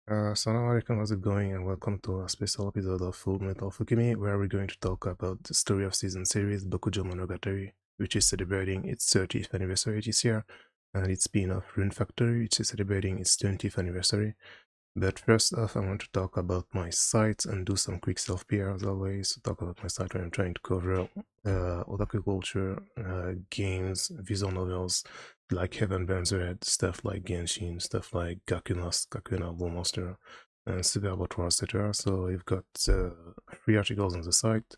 Assalamu alaikum, how's it going? And welcome to a special episode of Full Metal Alchemy, where we're going to talk about the story of season series Bokujo Monogatari, which is celebrating its 30th anniversary this year, and its spin-off Rune Factory, which is celebrating its 20th anniversary. But first off, I want to talk about my site and do some quick self-PR as always. Talk about my site where I'm trying to cover otaku culture, games, visual novels like Heaven Burns Red, stuff like Genshin, stuff like Gakuna Blue Monster, and Super Robot Wars, etc. So you've got 3 articles on the site.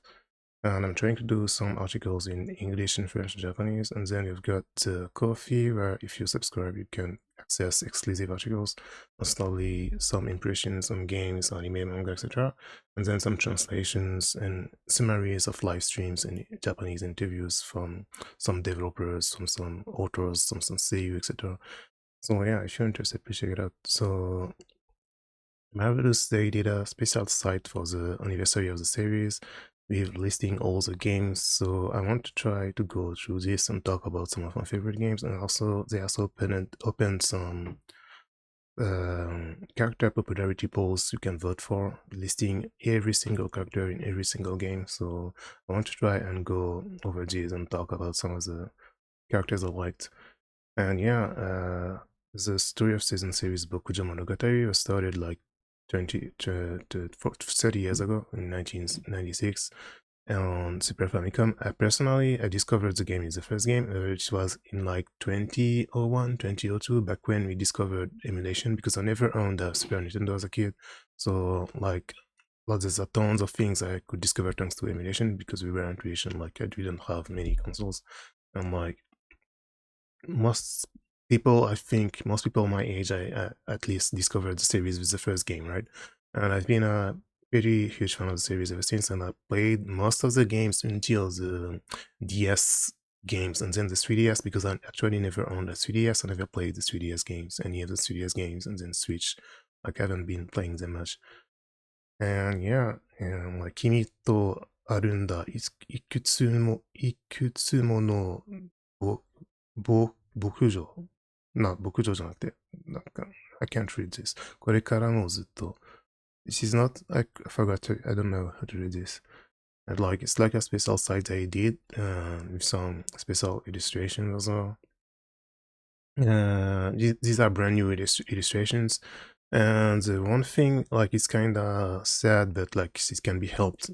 And I'm trying to do some articles in English and French and Japanese. And then you've got Ko-fi, where if you subscribe, you can access exclusive articles, mostly some impressions on games, anime, manga, etc. And then some translations and summaries of live streams and Japanese interviews from some developers, from some authors, some seiyuu, etc. So yeah, if you're interested, please check it out. So Marvelous, they did a special site for the anniversary of the series with listing all the games. So I want to try to go through this and talk about some of my favorite games. And also, they also opened some character popularity polls you can vote for, listing every single character in every single game. So I want to try and go over these and talk about some of the characters I liked. And yeah, the story of season series Bokujo Monogatari was started like 30 years ago in 1996 on Super Famicom. I discovered the game in the first game, which was in like 2001, 2002, back when we discovered emulation, because I never owned a Super Nintendo as a kid. So like, there's tons of things I could discover thanks to emulation, because we were in creation, like I didn't have many consoles. And like, most I think most people my age, I at least discovered the series with the first game, right? And I've been a pretty huge fan of the series ever since, and I played most of the games until the DS games, and then the 3DS, because I actually never owned a 3DS. I never played the 3DS games, any of the 3DS games, and then Switch. Like, I haven't been playing them much. And yeah, and like, Kimi to Arunda, Ikutsumo no Bokujo. No, Bokujo じゃなくて、なんか、I can't read this. これからもずっと This is not, I forgot I don't know how to read this. And like, it's like a special site they did, with some special illustrations as well. These are brand new illustrations. And the one thing, like, it's kind of sad, but like, it can be helped.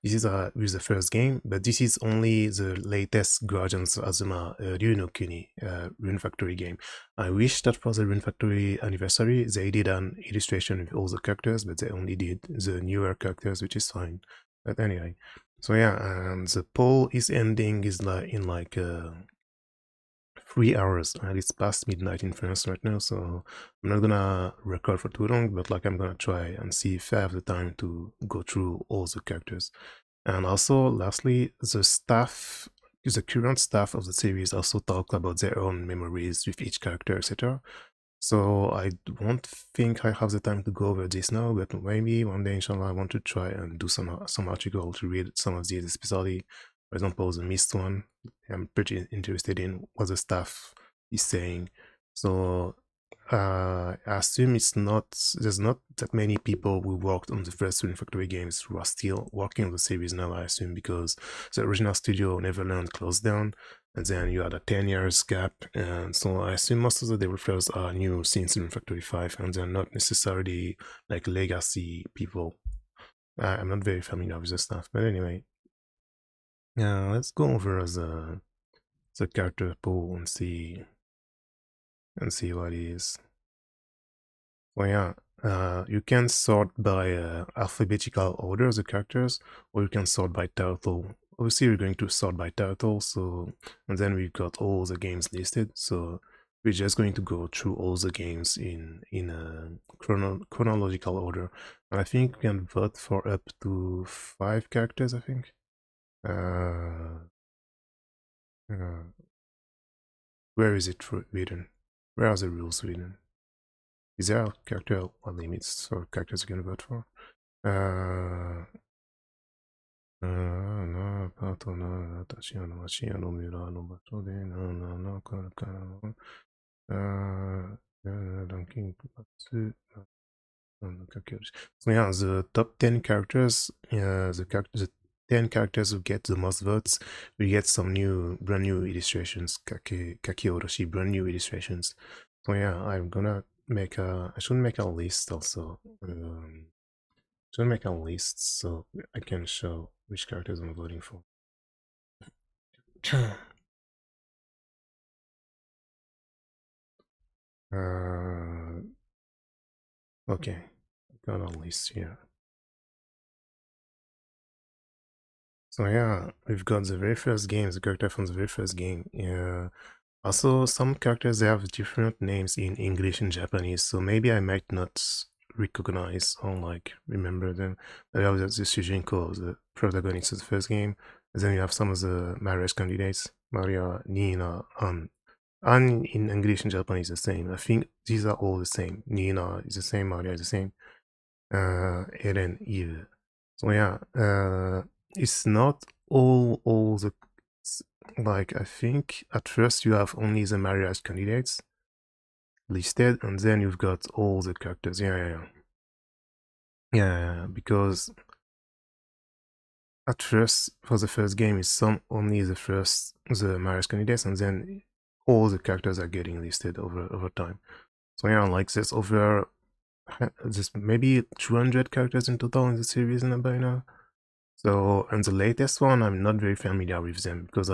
This is with the first game, but this is only the latest Guardians Azuma Ryu no Kuni Rune Factory game. I wish that for the Rune Factory anniversary, they did an illustration with all the characters, but they only did the newer characters, which is fine. But anyway, so yeah, and the poll is ending is like in like 3 hours, and it's past midnight in France right now, so I'm not gonna record for too long, but like, I'm gonna try and see if I have the time to go through all the characters. And also, lastly, the current staff of the series also talk about their own memories with each character, etc. So I won't think I have the time to go over this now, but maybe one day, inshallah, I want to try and do some article to read some of these, especially, for example, the Mist one. I'm pretty interested in what the staff is saying. So I assume there's not that many people who worked on the first Rune Factory games who are still working on the series now, I assume, because the original studio Neverland closed down, and then you had a 10 years gap. And so I assume most of the developers are new since Rune Factory 5, and they're not necessarily like legacy people. I'm not very familiar with the stuff, but anyway, let's go over the character pool and see what it is. Well, yeah, you can sort by alphabetical order of the characters, or you can sort by title. Obviously, we're going to sort by title, so, and then we've got all the games listed. So we're just going to go through all the games in a chronological order. And I think we can vote for up to 5 characters, I think. Uh, uh, where is it written? Where are the rules written? Is there a character limits or characters you can vote for? So yeah, the top 10 characters, the 10 characters who get the most votes, we get some brand new illustrations, Kaki Oroshi, brand new illustrations. So yeah, I should make a list also. Should make a list so I can show which characters I'm voting for. Okay, got a list here. So yeah, we've got the very first game, the character from the very first game. Also, some characters they have different names in English and Japanese, so maybe I might not recognize or like remember them. But you have the Shujinko, the protagonist of the first game. And then you have some of the marriage candidates, Maria, Nina, and in English and Japanese the same. I think these are all the same. Nina is the same, Maria is the same. Eren, Eve. So yeah, it's not all the like I think at first you have only the marriage candidates listed, and then you've got all the characters. Yeah, because at first for the first game it's only the marriage candidates, and then all the characters are getting listed over time. So yeah, like there's maybe 200 characters in total in the series by now. So, and the latest one, I'm not very familiar with them because,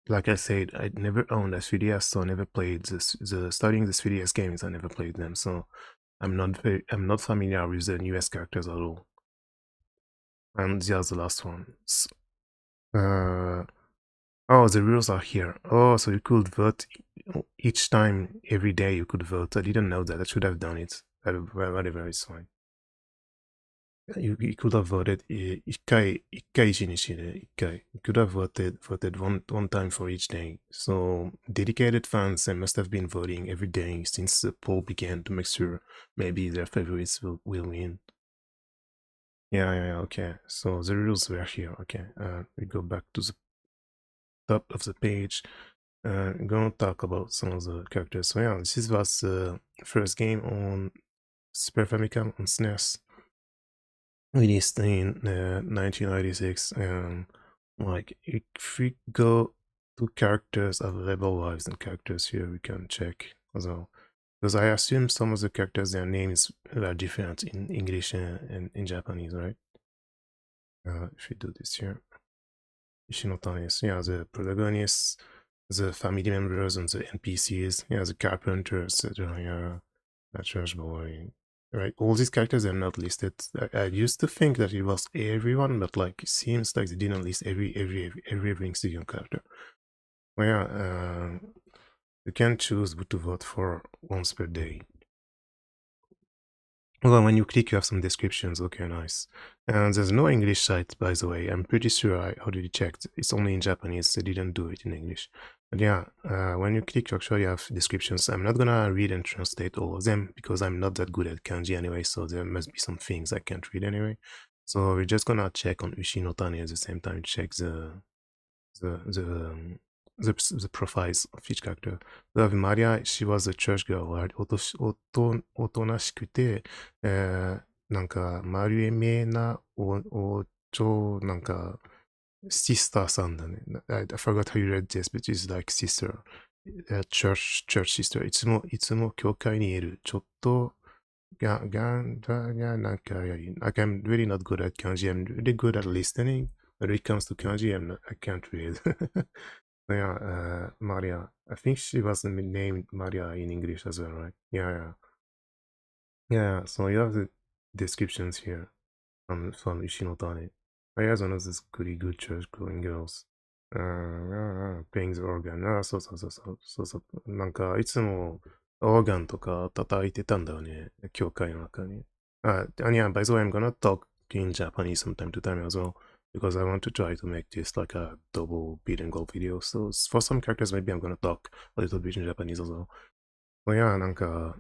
like I said, I never owned a 3DS, so I never played starting the 3DS games. I never played them, so I'm not familiar with the newest characters at all. And there's the last one. Oh, the rules are here. Oh, so you could vote each time, every day. You could vote. I didn't know that. I should have done it. Whatever, it's fine. You could have voted 一回一日にして、一回. You could have voted one time for each day. So dedicated fans they must have been voting every day since the poll began to make sure maybe their favorites will win. Yeah, okay. So the rules were here. Okay. We go back to the top of the page. I'm gonna talk about some of the characters. So yeah, this was the first game on Super Famicom on SNES. Released in 1996. Like if we go to characters available lives and characters here, we can check as well. Because I assume some of the characters, their names are different in English and in Japanese, right? If we do this here, Ishinotane is the protagonists, the family members, and the NPCs. The carpenters, the church boy, right? All these characters are not listed. I used to think that it was everyone, but like it seems like they didn't list every single character. Well, you can choose what to vote for once per day. Well, when you click, you have some descriptions. Okay, nice. And there's no English site, by the way. I'm pretty sure I already checked. It's only in Japanese. They didn't do it in English. But yeah, when you click, you actually have descriptions. I'm not gonna read and translate all of them because I'm not that good at kanji anyway, so there must be some things I can't read anyway. So we're just gonna check on Ushinotane at the same time, check the profiles of each character. Maria, she was a church girl, right? おとなしくて、なんか、丸めななんか、sister さんだね。I forgot how you read this, but it's like sister. Church sister. いつも教会にいる。ちょっと、なんか、like I'm really not good at kanji. I'm really good at listening. But when it comes to kanji, I can't read. Yeah, Maria. I think she was named Maria in English as well, right? Yeah. So you have the descriptions here from Ishinotane. Maria is one of those pretty good church-going girls. Playing the organ. なんか、いつもオーガンとか叩いてたんだよね。教会の中に。And yeah, by the way, I'm gonna talk in Japanese from time to time as well. Because I want to try to make this like a double bilingual video. So for some characters, maybe I'm gonna talk a little bit in Japanese as well. But yeah, なんか,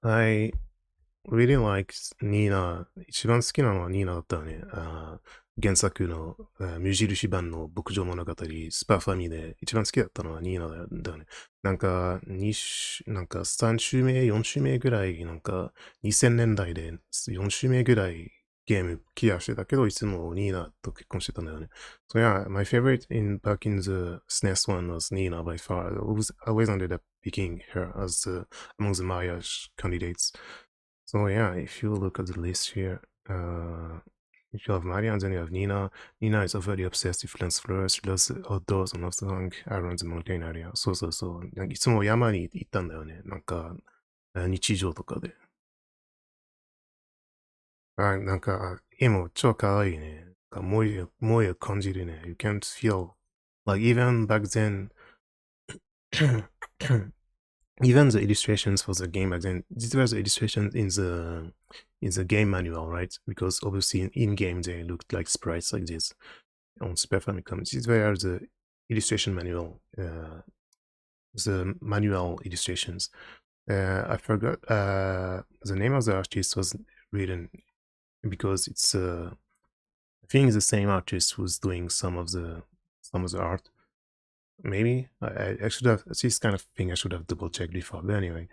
I really like Nina. 一番好きなのはニーナだったよね。原作の、無印版の牧場物語、スパファミで一番好きだったのはニーナだよね。なんか、なんか3週目、4週目ぐらい、なんか2000年代で4週目ぐらいゲームクリアしてたけど、いつもニーナと結婚してたんだよね。So yeah, my favorite back in the SNES one was Nina by far. I always ended up picking her as among the marriage candidates. So yeah, if you look at the list here, if you have Maria and then you have Nina. Nina is overly obsessed with lens flowers. She loves the outdoors and loves to hang around the mountain area. そうそうそう。なんかいつも山に行ったんだよね。なんか、日常とかで。なんか、絵も超可愛いね。なんか萌えを感じるね。You can't feel, like even back then, even the illustrations for the game back then, these were the illustrations in the game manual, right? Because obviously in game they looked like sprites like this on Super Famicom. These were the illustration manual, the manual illustrations. I forgot the name of the artist was written because it's I think the same artist who's doing some of the art. Maybe I should have. It's this kind of thing I should have double checked before. But anyway,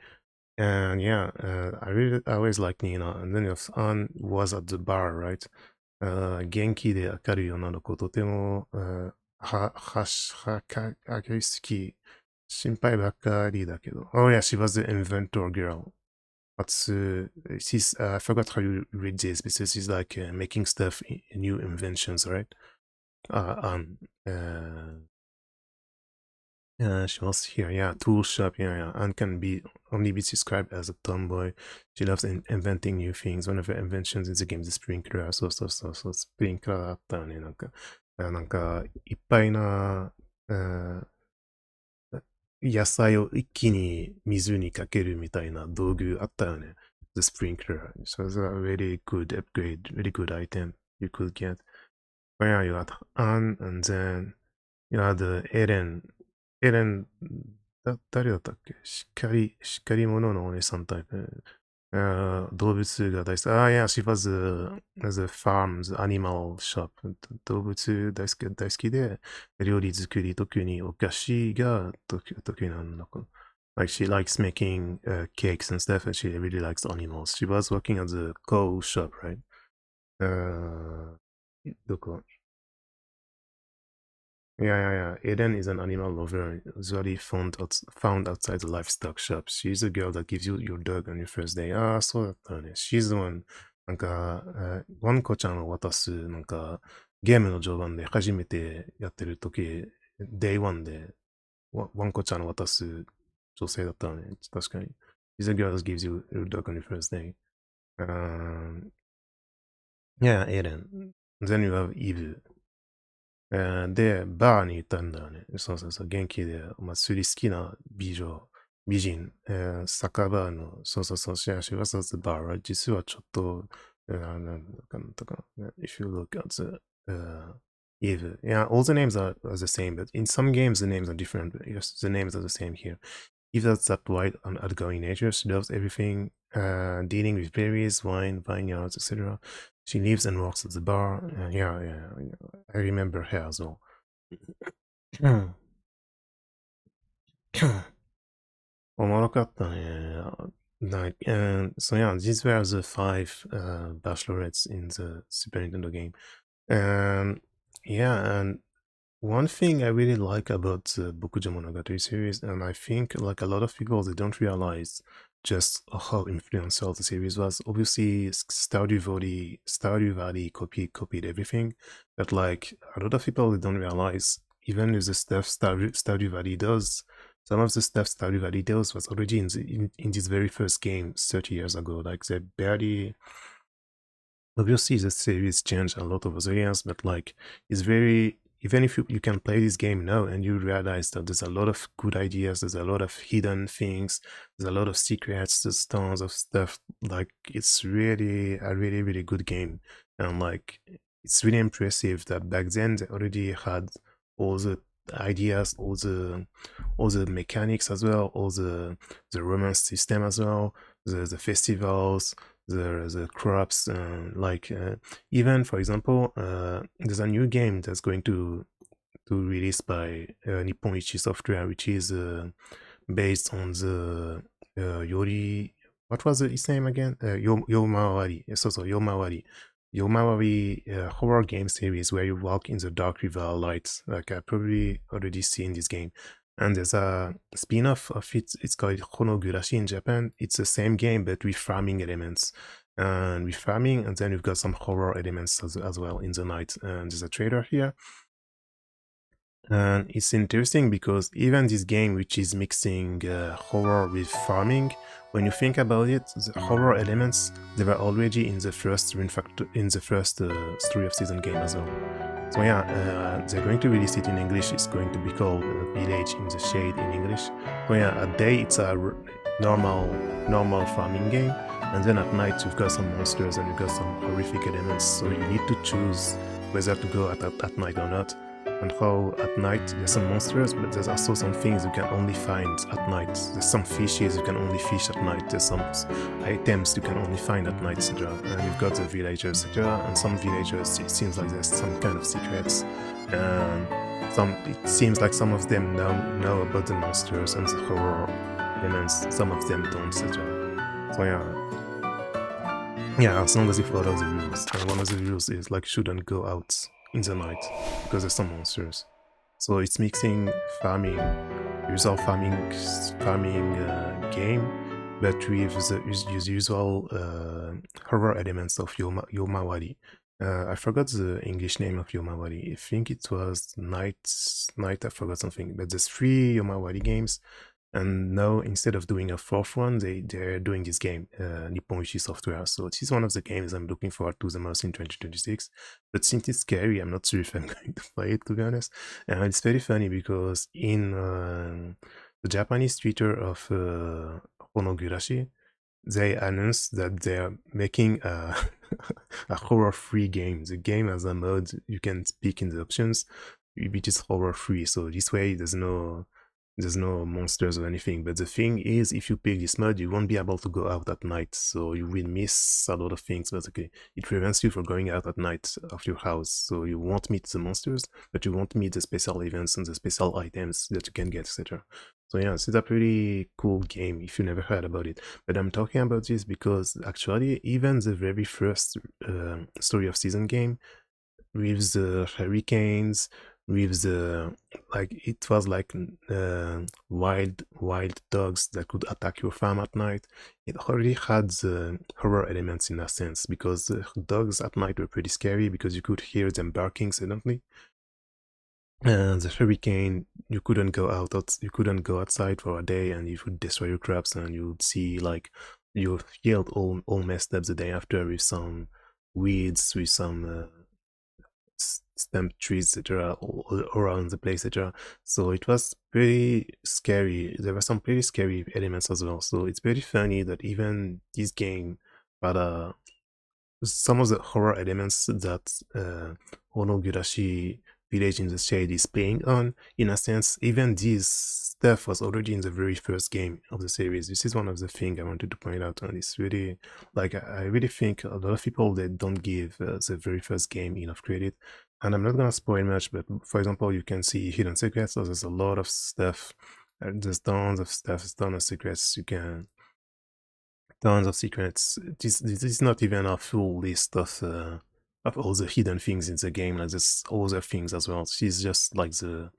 and yeah, I always liked Nina. And then if Anne was at the bar, right? 元気で明るい女の子、とても、明るい好き。心配ばっかりだけど。Oh yeah, she was the inventor girl. But I forgot how you read this because she's like making stuff, new inventions, right? She was here, yeah, tool shop, yeah, and can only be described as a tomboy. She loves inventing new things. One of her inventions in the game is sprinkler. So, sprinkler あったよね、なんか、いっぱいな、野菜を一気に水にかけるみたいな道具あったよね。The sprinkler. So it's a really good upgrade, really good item you could get. But yeah, you had Anne, and then you had Eren. Eren, 誰だったっけしっかり者のお姉さんタイプ。動物が大好き。yeah, she was the farm, the animal shop. 動物大好きで、料理作り、特にお菓子が得意なのか。Like she likes making cakes and stuff, and she really likes animals. She was working at the cow shop, right? どこ Yeah. Eden is an animal lover, usually found outside the livestock shop. She's the girl that gives you your dog on your first day. そうだったよね。She's the one. なんか、ワンコちゃんを渡す、なんか、ゲームの序盤で初めてやってる時、Day 1でワンコちゃんを渡す女性だったよね。確かに。She's the girl that gives you your dog on your first day. Yeah, Eden. Then you have Eve. で、バーに行ったんだよね。そう。元気で、釣り好きな美人、酒場の、シェアシュワサズバーは実はちょっと、なんだかな。If you look at the Eve, yeah, all the names are the same, but in some games the names are different. But yes, the names are the same here. Eve has that wide and outgoing nature. She loves everything, dealing with berries, wine, vineyards, etc. She lives and works at the bar. Yeah. I remember her as well. Like, so yeah, these were the 5 bachelorettes in the Super Nintendo game. And one thing I really like about the Bokuja Monogatari series, and I think like a lot of people, they don't realize just how influential the series was. Obviously, Stardew Valley copied everything, but like a lot of people, they don't realize even with the stuff Stardew Valley does, some of the stuff Stardew Valley does was already in this very first game 30 years ago. Like they barely. Obviously, the series changed a lot over the years, but like it's very, even if you can play this game now and you realize that there's a lot of good ideas, there's a lot of hidden things, there's a lot of secrets, there's tons of stuff. Like it's really a really good game, and like it's really impressive that back then they already had all the ideas, all the mechanics as well, all the romance system as well, the festivals, the crops, like even for example, there's a new game that's going to release by Nippon Ichi Software, which is based on the Yori. What was his name again? Yomawari. So Yomawari. Yomawari horror game series where you walk in the dark river lights. Like I probably already seen this game. And there's a spin-off of it. It's called Honogurashi in Japan. It's the same game but with farming elements. And with farming, and then we've got some horror elements as well in the night. And there's a trailer here. And it's interesting because even this game, which is mixing horror with farming, when you think about it, the horror elements they were already in the first Story of Season game as well. So yeah, they're going to release it in English. It's going to be called Village in the Shade in English. So yeah, at day it's a normal farming game, and then at night you've got some monsters and you've got some horrific elements. So you need to choose whether to go at night or not. And how at night there's some monsters, but there's also some things you can only find at night. There's some fishes you can only fish at night. There's some items you can only find at night, etc. And you've got the villagers, etc. And some villagers, it seems like there's some kind of secrets. And it seems like some of them know about the monsters and the horror elements. Some of them don't, etc. So yeah, as long as you follow the rules. And one of the rules is like you shouldn't go out in the night because there's some monsters. So it's mixing farming, usual farming game, but with the usual horror elements of Yomawari. I forgot the English name of Yomawari. I think it was Night. I forgot something. But there's 3 Yomawari games. And now, instead of doing a 4th one, they're doing this game, Nippon Ichi Software. So this is one of the games I'm looking forward to the most in 2026. But since it's scary, I'm not sure if I'm going to play it, to be honest. And it's very funny because in the Japanese Twitter of Honogurashi, they announced that they're making a horror-free game. The game has a mode you can pick in the options, which is horror-free. So this way, there's no monsters or anything. But the thing is, if you pick this mode, you won't be able to go out at night, so you will miss a lot of things. Basically, it prevents you from going out at night of your house, so you won't meet the monsters, but you won't meet the special events and the special items that you can get, etc. So yeah, it's a pretty cool game if you never heard about it. But I'm talking about this because actually even the very first Story of Season game with the hurricanes, with the it was like wild dogs that could attack your farm at night. It already had the horror elements in a sense, because the dogs at night were pretty scary because you could hear them barking suddenly. And the hurricane, you couldn't go outside for a day, and you would destroy your crops, and you would see like your field all messed up the day after with some weeds, with some stem trees, etc., all around the place, etc. So it was pretty scary. There were some pretty scary elements as well. So it's pretty funny that even this game had some of the horror elements that Honogurashi Village in the Shade is playing on. In a sense, even this stuff was already in the very first game of the series. This is one of the things I wanted to point out, and it's really, like, I really think a lot of people, they don't give the very first game enough credit. And I'm not gonna spoil much, but for example, you can see hidden secrets. So there's a lot of stuff. There's tons of stuff, tons of secrets. Tons of secrets. This is not even a full list of all the hidden things in the game. Like there's other things as well. She's just like the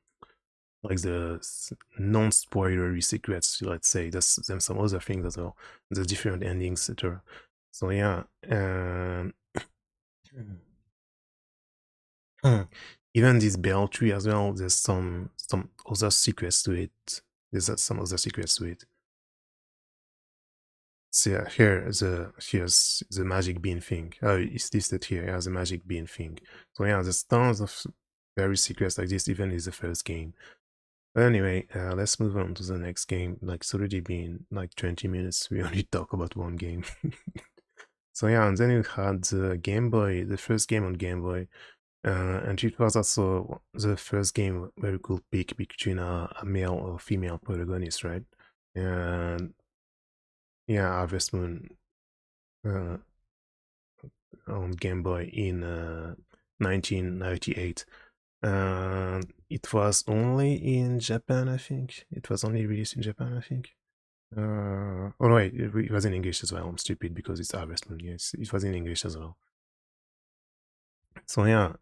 non-spoilery secrets, let's say. There's some other things as well. There's different endings, etc. So yeah, even this bell tree as well. There's some other secrets to it. There's some other secrets to it. So yeah, here's the magic bean thing. Oh, it's listed here as a magic bean thing. So yeah, there's tons of very secrets like this, even in the first game. But anyway, let's move on to the next game. Like, it's already been like 20 minutes. We only talk about one game. So yeah, and then you had the Game Boy, the first game on Game Boy. And it was also the first game where you could pick between a male or female protagonist, right? And yeah, Harvest Moon. on Game Boy in 1998. It was only in Japan, I think. It was only released in Japan, I think. Oh no, wait, it was in English as well. I'm stupid because it's Harvest Moon. Yes, it was in English as well. So yeah,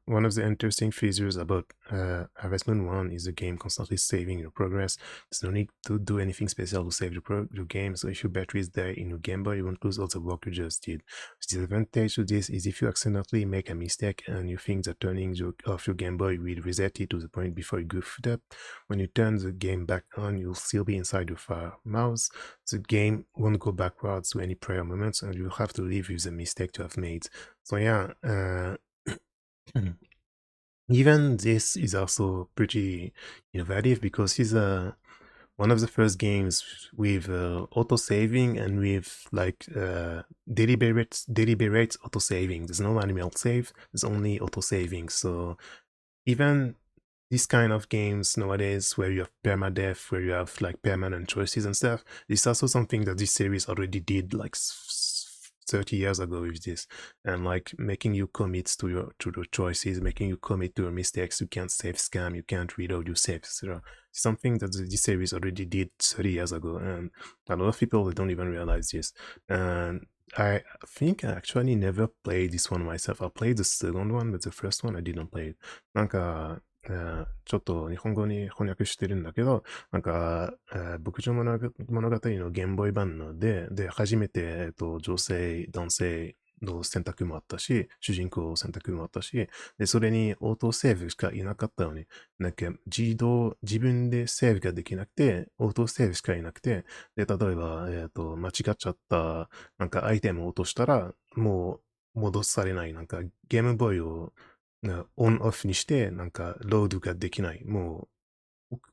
one of the interesting features about Harvest Moon 1 is the game constantly saving your progress. There's no need to do anything special to save your game, so if your battery is there in your Game Boy, you won't lose all the work you just did. The disadvantage to this is if you accidentally make a mistake and you think that turning off your Game Boy will reset it to the point before you goof it up, when you turn the game back on, you'll still be inside your mouse. The game won't go backwards to any prior moments, and you'll have to live with the mistake you have made. So yeah, even this is also pretty innovative because it's one of the first games with auto saving and with like deliberate auto saving. There's no manual save. There's only auto saving. So even these kind of games nowadays where you have permadeath, where you have like permanent choices and stuff, it's also something that this series already did like 30 years ago with this, and like making you commit to your choices, making you commit to your mistakes. You can't save scam, you can't reload your saves, etc. Something that this series already did 30 years ago, and a lot of people don't even realize this. And I think I actually never played this one myself. I played the second one, but the first one I didn't play it. なんか、ちょっと日本語に翻訳してるんだけど、なんか、牧場物語のゲームボーイ版ので、初めて、女性、男性の選択もあったし、主人公選択もあったし、で、それにオートセーブしかいなかったのに、なんか自分でセーブができなくて、オートセーブしかいなくて、で、例えば、間違っちゃった、なんかアイテムを落としたら、もう戻されない、なんかゲームボーイをオンオフにして、なんかロードができない。も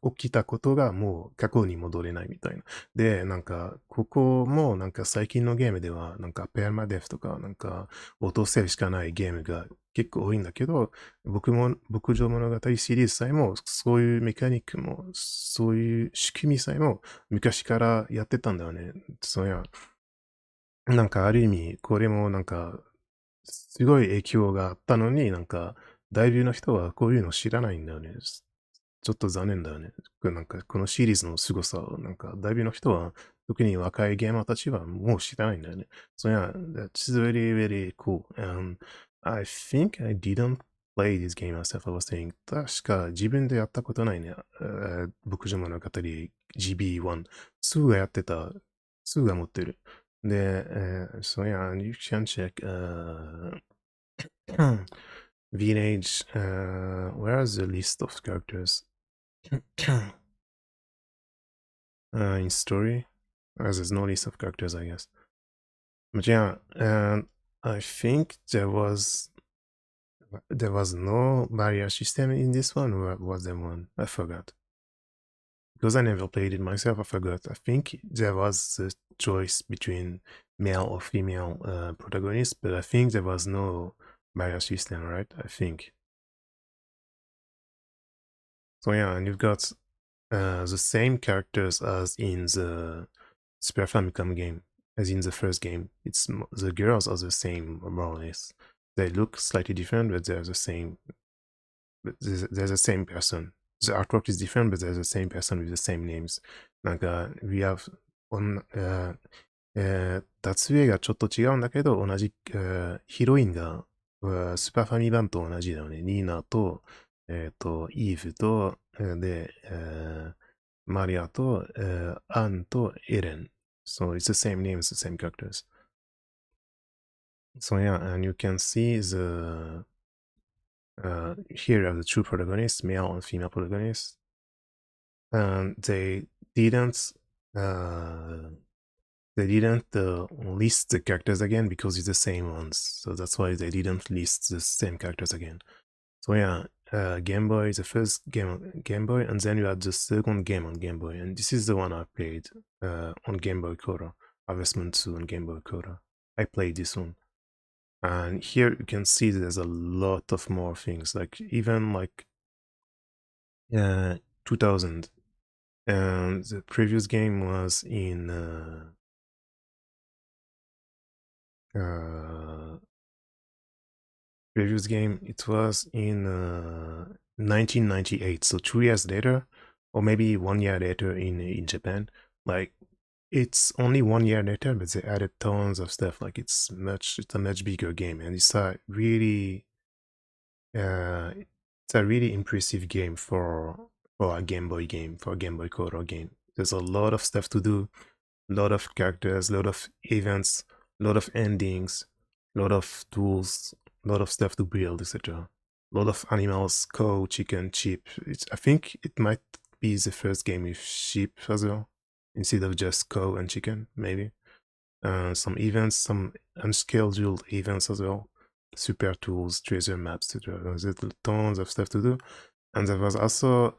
起きたことがもう過去に戻れないみたいな。で、なんか、ここもなんか最近のゲームでは、なんかペアマデフとか、なんかオートセーブしかないゲームが結構多いんだけど、牧場物語シリーズさえも、そういうメカニックも、そういう仕組みさえも昔からやってたんだよね。そうや、なんかある意味、これもなんか、すごい影響があったのに、なんか、大部の人はこういうの知らないんだよね。ちょっと残念だよね。なんか、このシリーズの凄さを、なんか、大部の人は、特に若いゲーマーたちはもう知らないんだよね。So yeah, that's very, very cool. And I think I didn't play this game myself. I was saying, 確か自分でやったことないね。牧場物語 GB1。すぐがやってた。すぐが持ってる。で、so yeah, you can check Village. Where is the list of characters? In story, there's no list of characters, I guess. But yeah, and I think there was no barrier system in this one, or was there one? I forgot. Because I never played it myself, I forgot. I think there was a choice between male or female protagonist, but I think there was no barrier system, right? I think. So yeah, and you've got the same characters as in the Super Famicom game, as in the first game. It's the girls are the same more or less. They look slightly different, but they're the same. But they're the same person. The artwork is different, but they're the same person with the same names. なんか、we have on, 立絵がちょっと違うんだけど、同じ、ヒロインが、スーパーファミ版と同じだよね。ニーナと、イーブと、で、マリアと、アンとエレン。So it's the same names, the same characters. So yeah, and you can see the here are the two protagonists, male and female protagonists, and didn't uh, they didn't list the characters again because it's the same ones. So that's why they didn't list the same characters again. So yeah, Game Boy is the first game on Game Boy, and then you had the second game on Game Boy, and this is the one I played on Game Boy Color, Harvest Moon 2 on Game Boy Color. I played this one. And here you can see there's a lot of more things, like even like 2000. And the previous game was in previous game, it was in 1998, so 2 years later, or maybe 1 year later in Japan. Like, it's only 1 year later, but they added tons of stuff. Like, it's a much bigger game, and it's a really impressive game for a Game Boy game, for a Game Boy Color game. There's a lot of stuff to do, a lot of characters, a lot of events, a lot of endings, a lot of tools, a lot of stuff to build, etc. A lot of animals, cow, chicken, sheep. I think it might be the first game with sheep as well, instead of just cow and chicken, maybe. Some events, some unscheduled events as well. Super tools, treasure maps, etc. There's tons of stuff to do. And there was also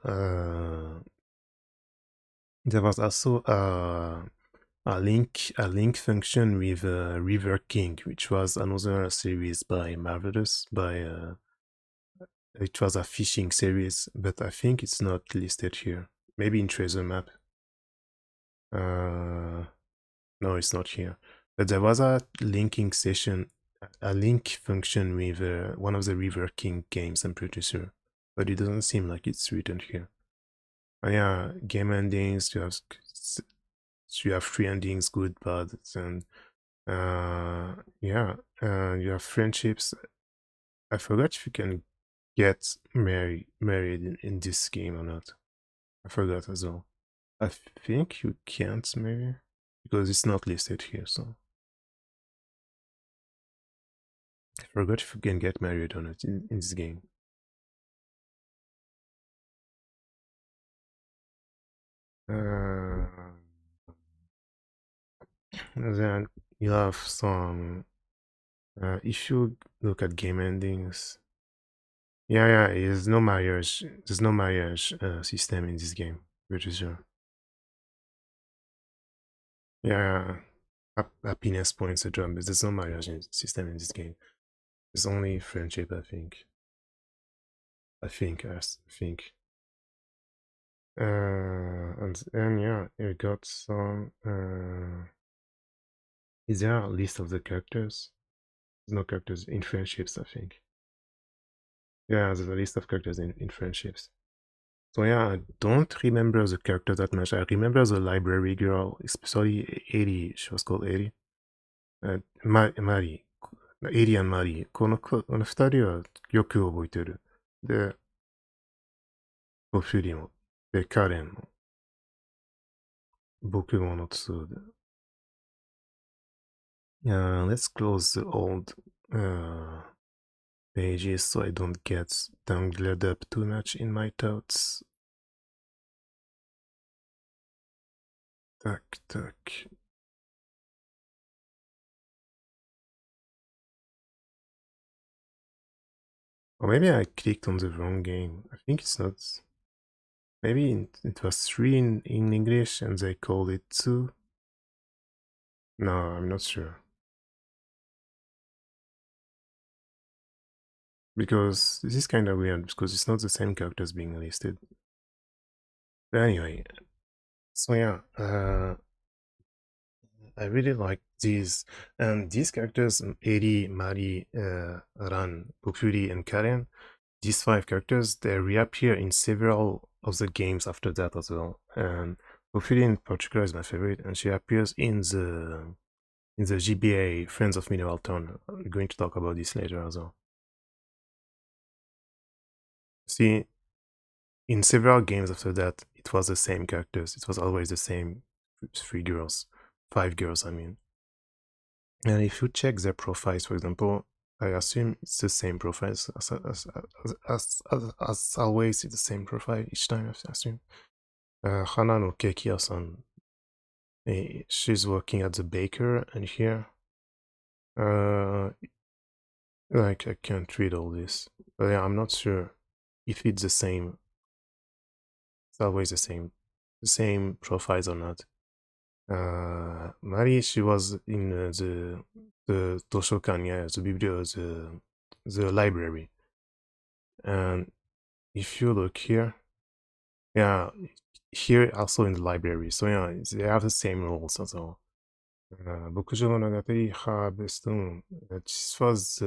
a link function with River King, which was another series by Marvelous. It was a fishing series, but I think it's not listed here. Maybe in treasure map. No, it's not here. But there was a linking session, a link function with one of the River King games, I'm pretty sure. But it doesn't seem like it's written here. And yeah, game endings, you have 3 endings, good, bad, and yeah, you have friendships. I forgot if you can get married in this game or not. I forgot as well. I think you can't maybe because it's not listed here, so I forgot if you can get married or not in this game. Then you have some. If you look at game endings, yeah, there's no marriage. There's no marriage system in this game, which is sure. Yeah, happiness points, etc. But there's no marriage system in this game. It's only friendship, I think. I think. And then yeah, you got some. Is there a list of the characters? There's no characters in friendships, I think. Yeah, there's a list of characters in friendships. So yeah, I don't remember the characters that much. I remember the library girl, especially Eri. She was called Eri. Mari. Eri and Mari. この二人はよく覚えてる。で、ボフュリも。で、カレンも。僕もの2で。Let's close the old pages so I don't get tangled up too much in my thoughts. Tak. Or maybe I clicked on the wrong game. I think it's not. Maybe it was 3 in English and they called it 2. No, I'm not sure. Because this is kind of weird because it's not the same characters being listed. But anyway, so yeah, I really like these. And these characters, Eri, Mari, Ran, Pokuri, and Karen, these 5 characters, they reappear in several of the games after that as well. And Pokuri in particular is my favorite, and she appears in the GBA Friends of Mineral Town. I'm going to talk about this later as well. See, in several games after that, it was the same characters. It was always the same 3 girls, 5 girls, I mean. And if you check their profiles, for example, I assume it's the same profile as always. It's the same profile each time, I assume. Hana no Kekiya-san, she's working at the baker, and here, like, I can't read all this, but yeah, I'm not sure if it's the same. It's always the same profiles or not. Mari, she was in the Toshokan, yeah, the library. And if you look here, yeah, here also in the library. So yeah, they have the same rules as well. Bokujo Monogatari Harvest Moon. This was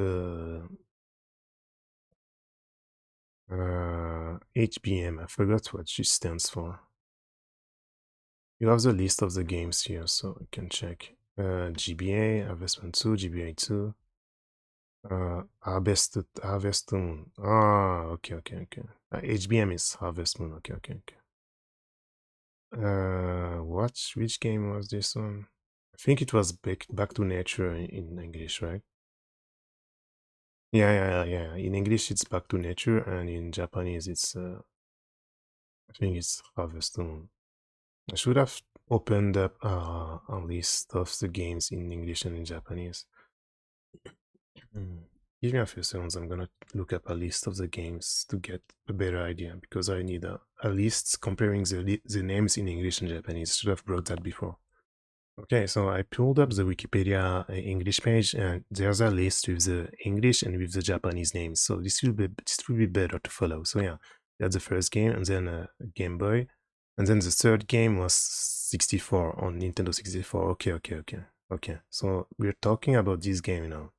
HBM. I forgot what she stands for. You have the list of the games here, so you can check. GBA, Harvest Moon 2, GBA 2. Harvest Moon. Ah, okay. HBM is Harvest Moon. Okay. Which game was this one? I think it was Back to Nature in English, right? Yeah. In English, it's Back to Nature, and in Japanese, it's I think it's Harvest Moon. I should have opened up a list of the games in English and in Japanese. Give me a few seconds. I'm gonna look up a list of the games to get a better idea, because I need a list comparing the names in English and Japanese. Should have brought that before. Okay, so I pulled up the Wikipedia English page, and there's a list with the English and with the Japanese names. So this will be better to follow. So yeah, that's the first game, and then Game Boy, and then the third game was 64 on Nintendo 64. Okay. So we're talking about this game now.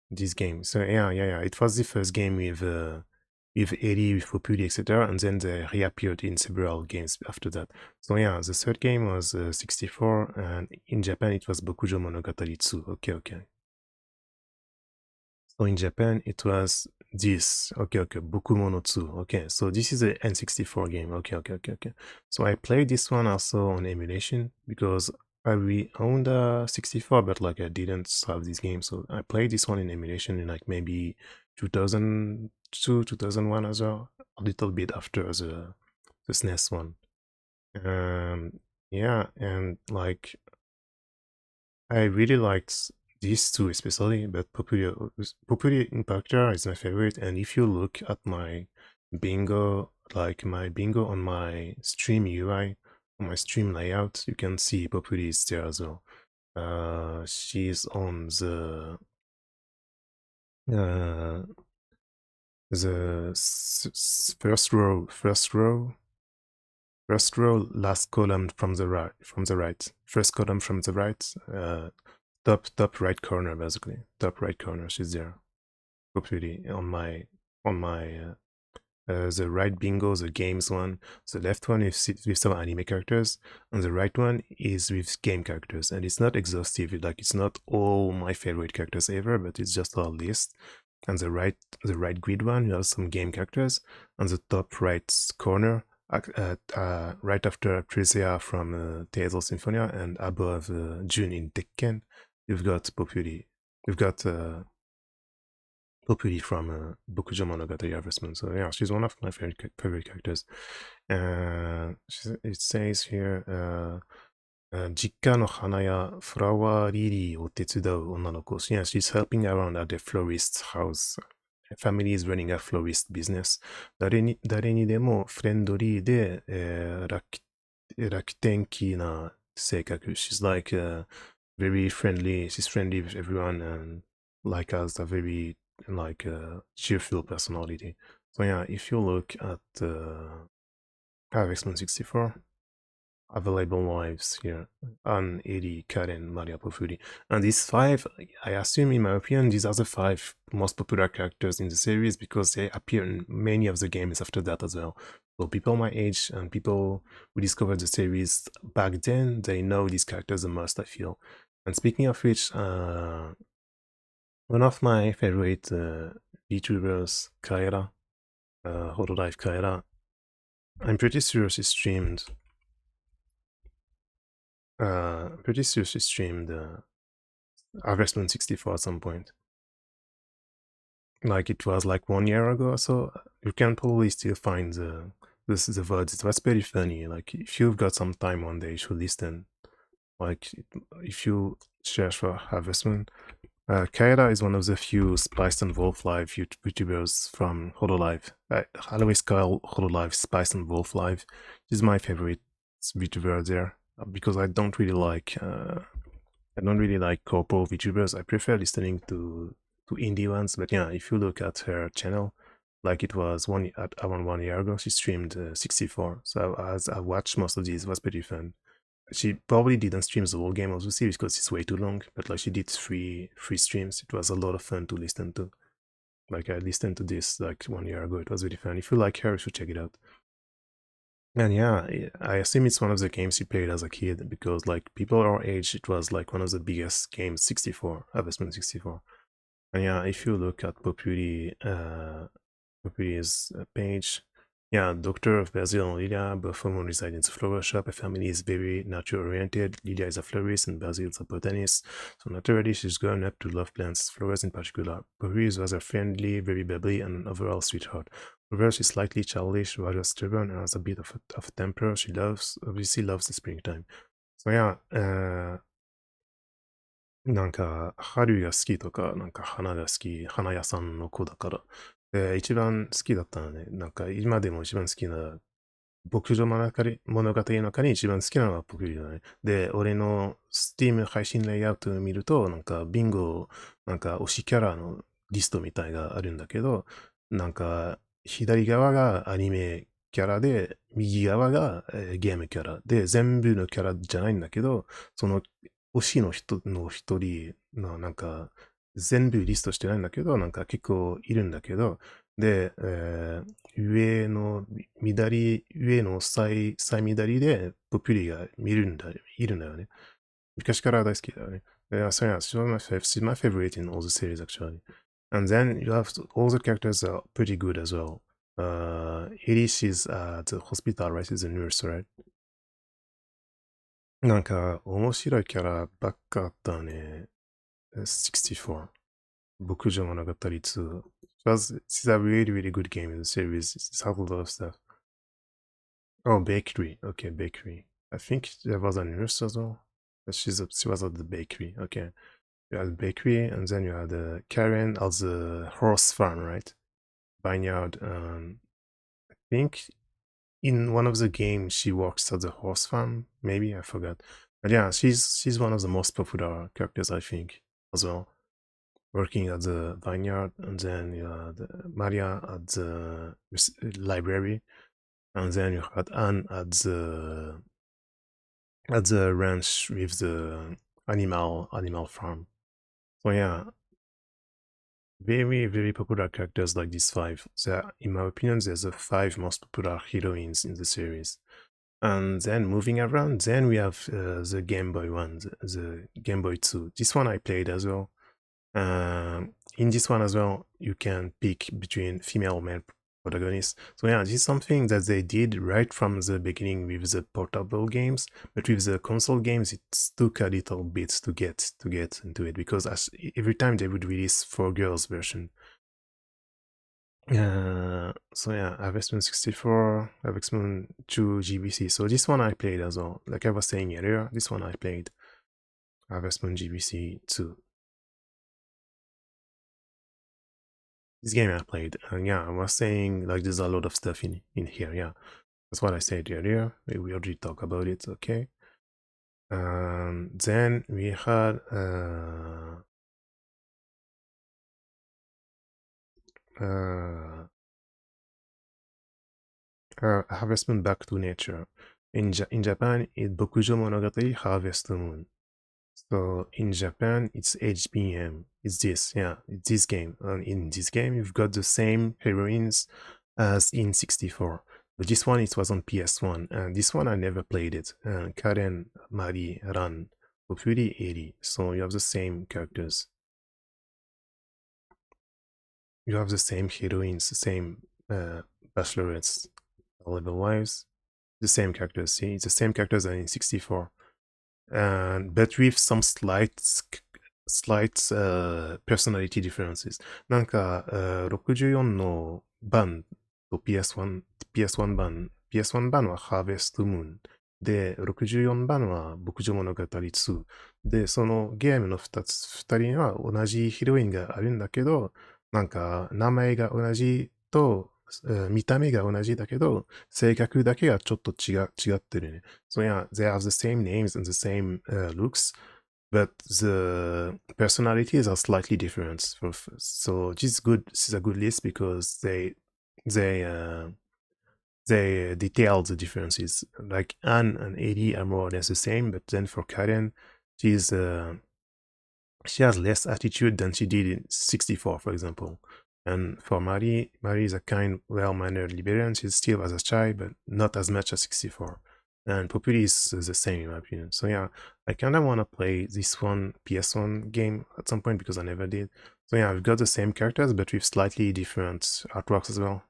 This game. So yeah. It was the first game with Eri, with Populi, etc. And then they reappeared in several games after that. So yeah, the third game was 64, and in Japan it was Bokujo Monogatari 2. Okay. So in Japan it was this. Okay. Bokumono 2. Okay, so this is a N64 game. Okay. So I played this one also on emulation, because I owned a 64, but like I didn't have this game. So I played this one in emulation in like maybe 2002, 2001 as well, a little bit after the SNES one. Yeah, and like I really liked these two especially, but Populi in particular is my favorite. And if you look at my bingo, like my bingo on my stream UI, on my stream layout, you can see Populi is there as well. She's on uh, the first row, last column from the right, first column from the right, top right corner, basically. Top right corner, she's there. Hopefully on my the right bingo, the games one. The left one is with some anime characters, and the right one is with game characters. And it's not exhaustive, like it's not all my favorite characters ever, but it's just a list. And the right grid one, you have some game characters. On the top right corner, right after Tricia from Tales of Symphonia, and above Jun in Tekken, you've got Populi. You've got Populi from Bokujo Monogatari Harvest Moon. So yeah, she's one of my favorite characters. It says here, 実家の花屋、フラワーリリーを手伝う女の子。Yeah, she's helping around at the florist's house. Family is running a florist business. 誰にでもフレンドリーで、楽天気な性格。She's like very friendly. She's friendly with everyone, and like has a very like cheerful personality. So yeah, if you look at Harvest Moon 64, available lives here: Anne, Eri, Karen, Maria Populi. And these five, I assume, in my opinion, these are the five most popular characters in the series, because they appear in many of the games after that as well. So people my age and people who discovered the series back then, they know these characters the most, I feel. And speaking of which, one of my favorite VTubers, Kaera, Hololive Kaera, I'm pretty sure she streamed Harvest Moon 64 at some point. Like it was like 1 year ago or so. You can probably still find the VODs. It was pretty funny. Like if you've got some time one day, you should listen. Like if you search for Harvest Moon, Kaeda is one of the few Spice and Wolf Live YouTubers from Hololive. I always call Hololive Spice and Wolf Live. This is my favorite VTuber there, because I don't really like corpo VTubers. I prefer listening to indie ones. But yeah, if you look at her channel, like it was around 1 year ago, she streamed 64. So as I watched most of these, it was pretty fun. she probably didn't stream the whole game of the series because it's way too long, but like she did three streams. It was a lot of fun to listen to. Like I listened to this like 1 year ago. It was really fun. If you like her, you should check it out. And yeah, I assume it's one of the games you played as a kid because like people our age, it was like one of the biggest games, 64, Harvest Moon 64. And yeah, if you look at Popuri's page, yeah, Doctor of Basil and Lydia, both of them reside in the flower shop. A family is very nature-oriented. Lydia is a florist and Basil is a botanist. So naturally, she's grown up to love plants, flowers in particular. Popuri is rather friendly, very bubbly, and an overall sweetheart. However, she's slightly childish, rather stubborn, and has a bit of a temper. She obviously loves the springtime. So yeah, なんか、春が好きとか、なんか花が好き、花屋さんの子だから。で、一番好きだったのね。なんか、今でも一番好きな、牧場物語の中に一番好きなのはポクリだね。で、俺の Steam 配信レイアウトを見ると、なんか、ビンゴ、なんか、推しキャラのリストみたいがあるんだけど、なんか、左側がアニメキャラで、右側が、ゲームキャラで、全部のキャラじゃないんだけど、その推しの人の一人のなんか、全部リストしてないんだけど、なんか結構いるんだけど、で、上の上の最左で、ポピュリがいるんだよね。昔から大好きだよね。So yeah, she's my favorite in all the series actually. And then you have all the characters are pretty good as well. Ellie, she's at the hospital, right? She's a nurse, right? なんか、面白いキャラばっかあったね。64. 牧場物語2. It's a really, really good game in the series. It's a lot of stuff. Oh, Bakery. Okay, Bakery. I think there was a nurse as well. She was at the bakery. Okay. You had the bakery, and then you had Karen at the horse farm, right? Vineyard. I think in one of the games she works at the horse farm. Maybe I forgot. But yeah, she's one of the most popular characters, I think, as well. Working at the vineyard, and then you had Maria at the library, and then you had Anne at the ranch with the animal farm. So yeah, very, very popular characters like these five. In my opinion, they're the five most popular heroines in the series. And then moving around, then we have the Game Boy one, the Game Boy 2. This one I played as well. In this one as well, you can pick between female or male protagonists. So yeah, this is something that they did right from the beginning with the portable games, but with the console games, it took a little bit to get into it because every time they would release for girls version. So yeah, Harvest Moon 64, Harvest Moon 2 GBC. So this one I played as well. Like I was saying earlier, this one I played. Harvest Moon GBC 2. This game I played, and yeah, I was saying like there's a lot of stuff in here. Yeah, that's what I said earlier. We already talked about it. Okay. Then we had Harvest Moon Back to Nature. In Japan, it's Bokujo Monogatari Harvest Moon. So in Japan, it's HBM. It's this, yeah, it's this game. And in this game, you've got the same heroines as in 64. But this one, it was on PS1. And this one, I never played it. Karen, Mari, Ran, Popuri, Eri. So you have the same characters. You have the same heroines, the same bachelorettes, level wives, the same characters. See, it's the same characters as in 64. But with some slight personality differences. なんか、64の版と PS1 版、PS1 版は Harvest Moon で、64版は牧場物語2。で、そのゲームの二人は同じヒロインがあるんだけど、なんか名前が同じと、見た目が同じだけど、性格だけがちょっと違ってるね。So yeah, they have the same names and the same looks, but the personalities are slightly different. So this is good. This is a good list because they they detail the differences. Like Anne and Eddie are more or less the same, but then for Karen, she's she has less attitude than she did in 64, for example. And for Marie is a kind, well-mannered Liberian. She's still as a child, but not as much as 64. And Populi is the same, in my opinion. So yeah, I kind of want to play this one PS1 game at some point because I never did. So yeah, I've got the same characters, but with slightly different artworks as well.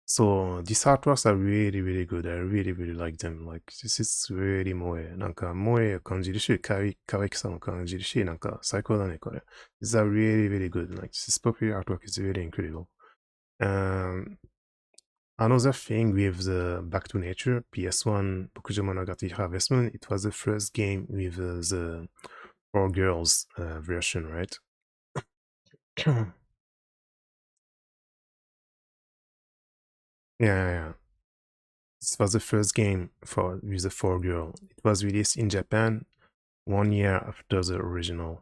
So these artworks are really, really good. I really, really like them. Like this is really 萌え。なんか萌えを感じるし、可愛さも感じるし、なんか最高だね、これ。These are really, really good. Like this popular artwork is really incredible. Um, Another thing with the Back to Nature PS1 Bokujo Monogatari Harvest Moon, it was the first game with the 4 girls version, right? Yeah, yeah, yeah. This was the first game for with the 4 girl. It was released in Japan 1 year after the original.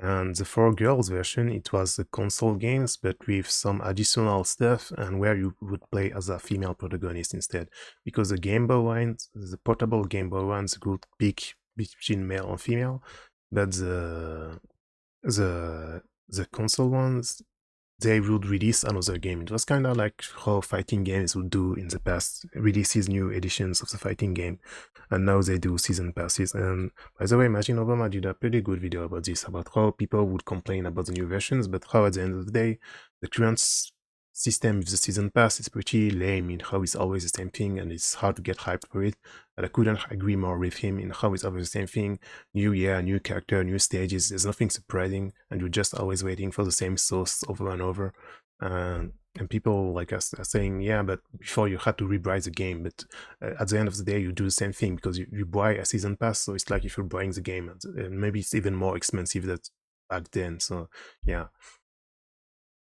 And the 4 girls version, it was the console games, but with some additional stuff and where you would play as a female protagonist instead. Because the Game Boy ones, the portable Game Boy ones could pick between male and female, but the console ones, they would release another game. It was kind of like how fighting games would do in the past, releases new editions of the fighting game, and now they do season passes. And by the way, Machine Obama did a pretty good video about this, about how people would complain about the new versions, but how at the end of the day, the current system with the season pass is pretty lame in how it's always the same thing, and it's hard to get hyped for it. But I couldn't agree more with him in how it's always the same thing. New year, new character, new stages. There's nothing surprising, and you're just always waiting for the same source over and over. And people like us are saying, yeah, but before you had to rebuy the game, but at the end of the day, you do the same thing because you buy a season pass. So it's like if you're buying the game, and maybe it's even more expensive than back then. So yeah.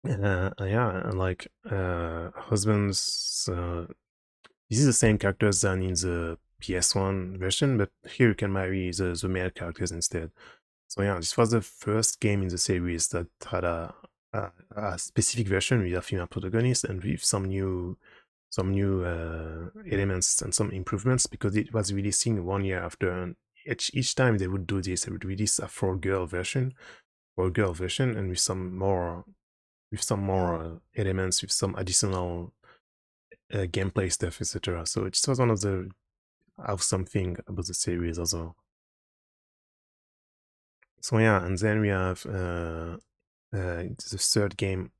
Yeah, like husbands. This is the same characters than in the PS1 version, but here you can marry the male characters instead. So yeah, this was the first game in the series that had a specific version with a female protagonist and with some new elements and some improvements because it was releasing 1 year after. And each time they would do this, they would release a 4 girl version, and with some more elements, with some additional gameplay stuff, etc. So it was one of the awesome thing about the series as well. So yeah, and then we have the third game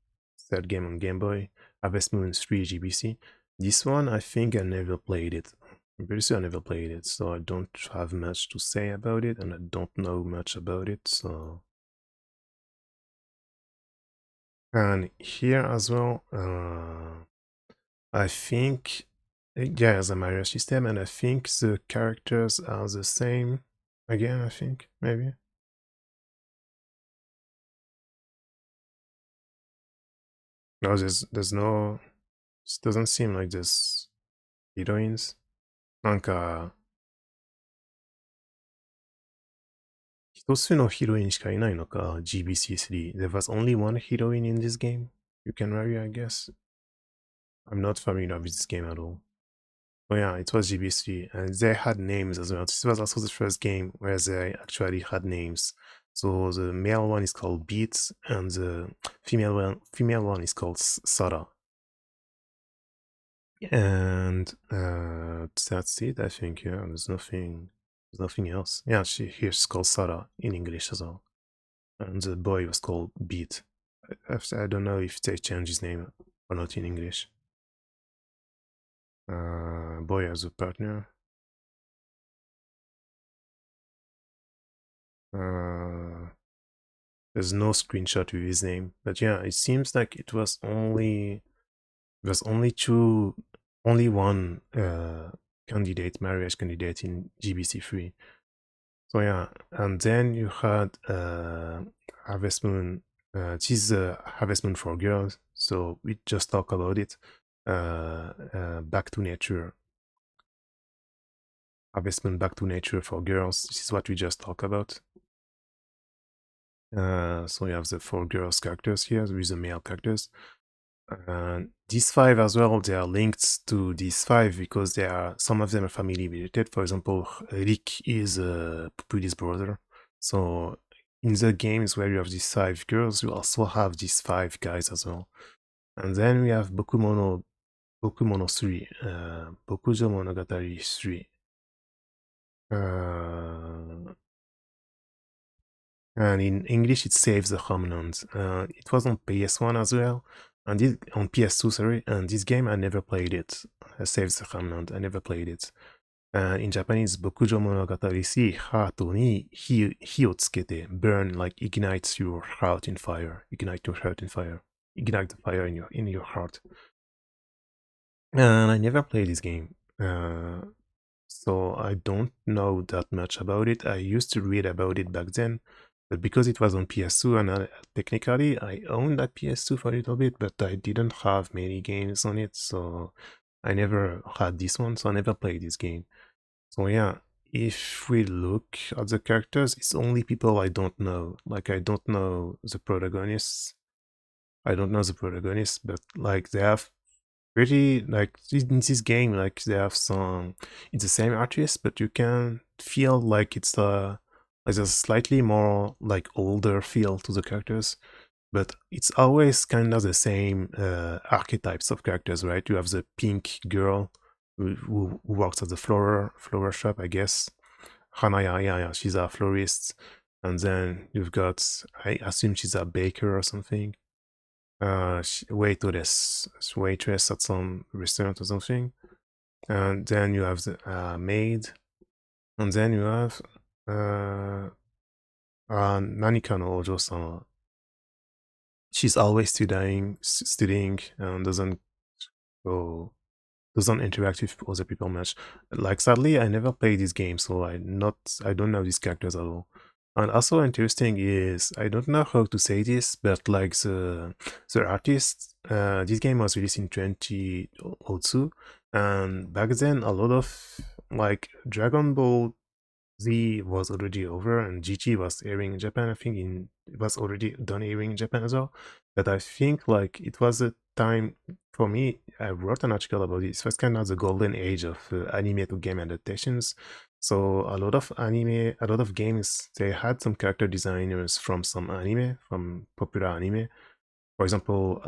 on Game Boy, Harvest Moon 3 GBC. This one, I think I never played it. I'm pretty sure I never played it, so I don't have much to say about it, and I don't know much about it, so... And here as well, I think, yeah, there's a Mario system, and I think the characters are the same again, I think, maybe. No, there's no... It doesn't seem like there's heroines. なんか、一つのヒロインしかいないのか、GBC3. There was only one heroine in this game. You can marry, I guess. I'm not familiar with this game at all. But yeah, it was GB3, and they had names as well. This was also the first game where they actually had names. So the male one is called Beats, and the female one is called Sara. And that's it, I think. Yeah, there's nothing else. Yeah, here's called Sara in English as well, and the boy was called Beat. I don't know if they changed his name or not in English. Boy as a partner. There's no screenshot with his name, but yeah, it seems like it was only only one marriage candidate in GBC3. So yeah, and then you had Harvest Moon. This is Harvest Moon for girls, so we just talk about it. Back to Nature. Harvest Moon Back to Nature for girls. This is what we just talked about. So you have the 4 girls characters here with the male characters. These five as well, they are linked to these five because they are some of them are family related. For example, Rick is Pupuli's brother. So in the games where you have these five girls, you also have these five guys as well. And then we have Bokumono 3, Bokujo Monogatari 3. And in English, it saves the homeland. It was on PS1 as well, and on PS2, sorry. And this game, I never played it. Saves the homeland. I never played it. And in Japanese, Bokujo Monogatari si hato ni hi o tsukete, burn, like ignites your heart in fire. Ignite your heart in fire. Ignite the fire in your heart. And I never played this game. So I don't know that much about it. I used to read about it back then, but because it was on PS2 and technically I owned that PS2 for a little bit, but I didn't have many games on it, so I never had this one, so I never played this game. So yeah, if we look at the characters, it's only people I don't know. Like I don't know the protagonists. I don't know the protagonists, but like they have pretty like in this game, like they have some. It's the same artist, but you can feel like it's like a slightly more like older feel to the characters. But it's always kind of the same archetypes of characters, right? You have the pink girl who works at the flower shop, I guess. Hanaya, yeah, she's a florist. And then you've got, I assume she's a baker or something. Waitress at some restaurant or something. And then you have the maid. And then you have Nanika no Ojo-sama. She's always studying and doesn't interact with other people much. Like sadly, I never played this game, so I don't know these characters at all. And also interesting is I don't know how to say this, but like the artist, this game was released in 2002, and back then a lot of like Dragon Ball Z was already over and GT was airing in Japan. I think it was already done airing in Japan as well. But I think like it was a time for me. I wrote an article about it. It was kind of the golden age of anime to game adaptations. So a lot of games, they had some character designers from some anime, from popular anime. For example,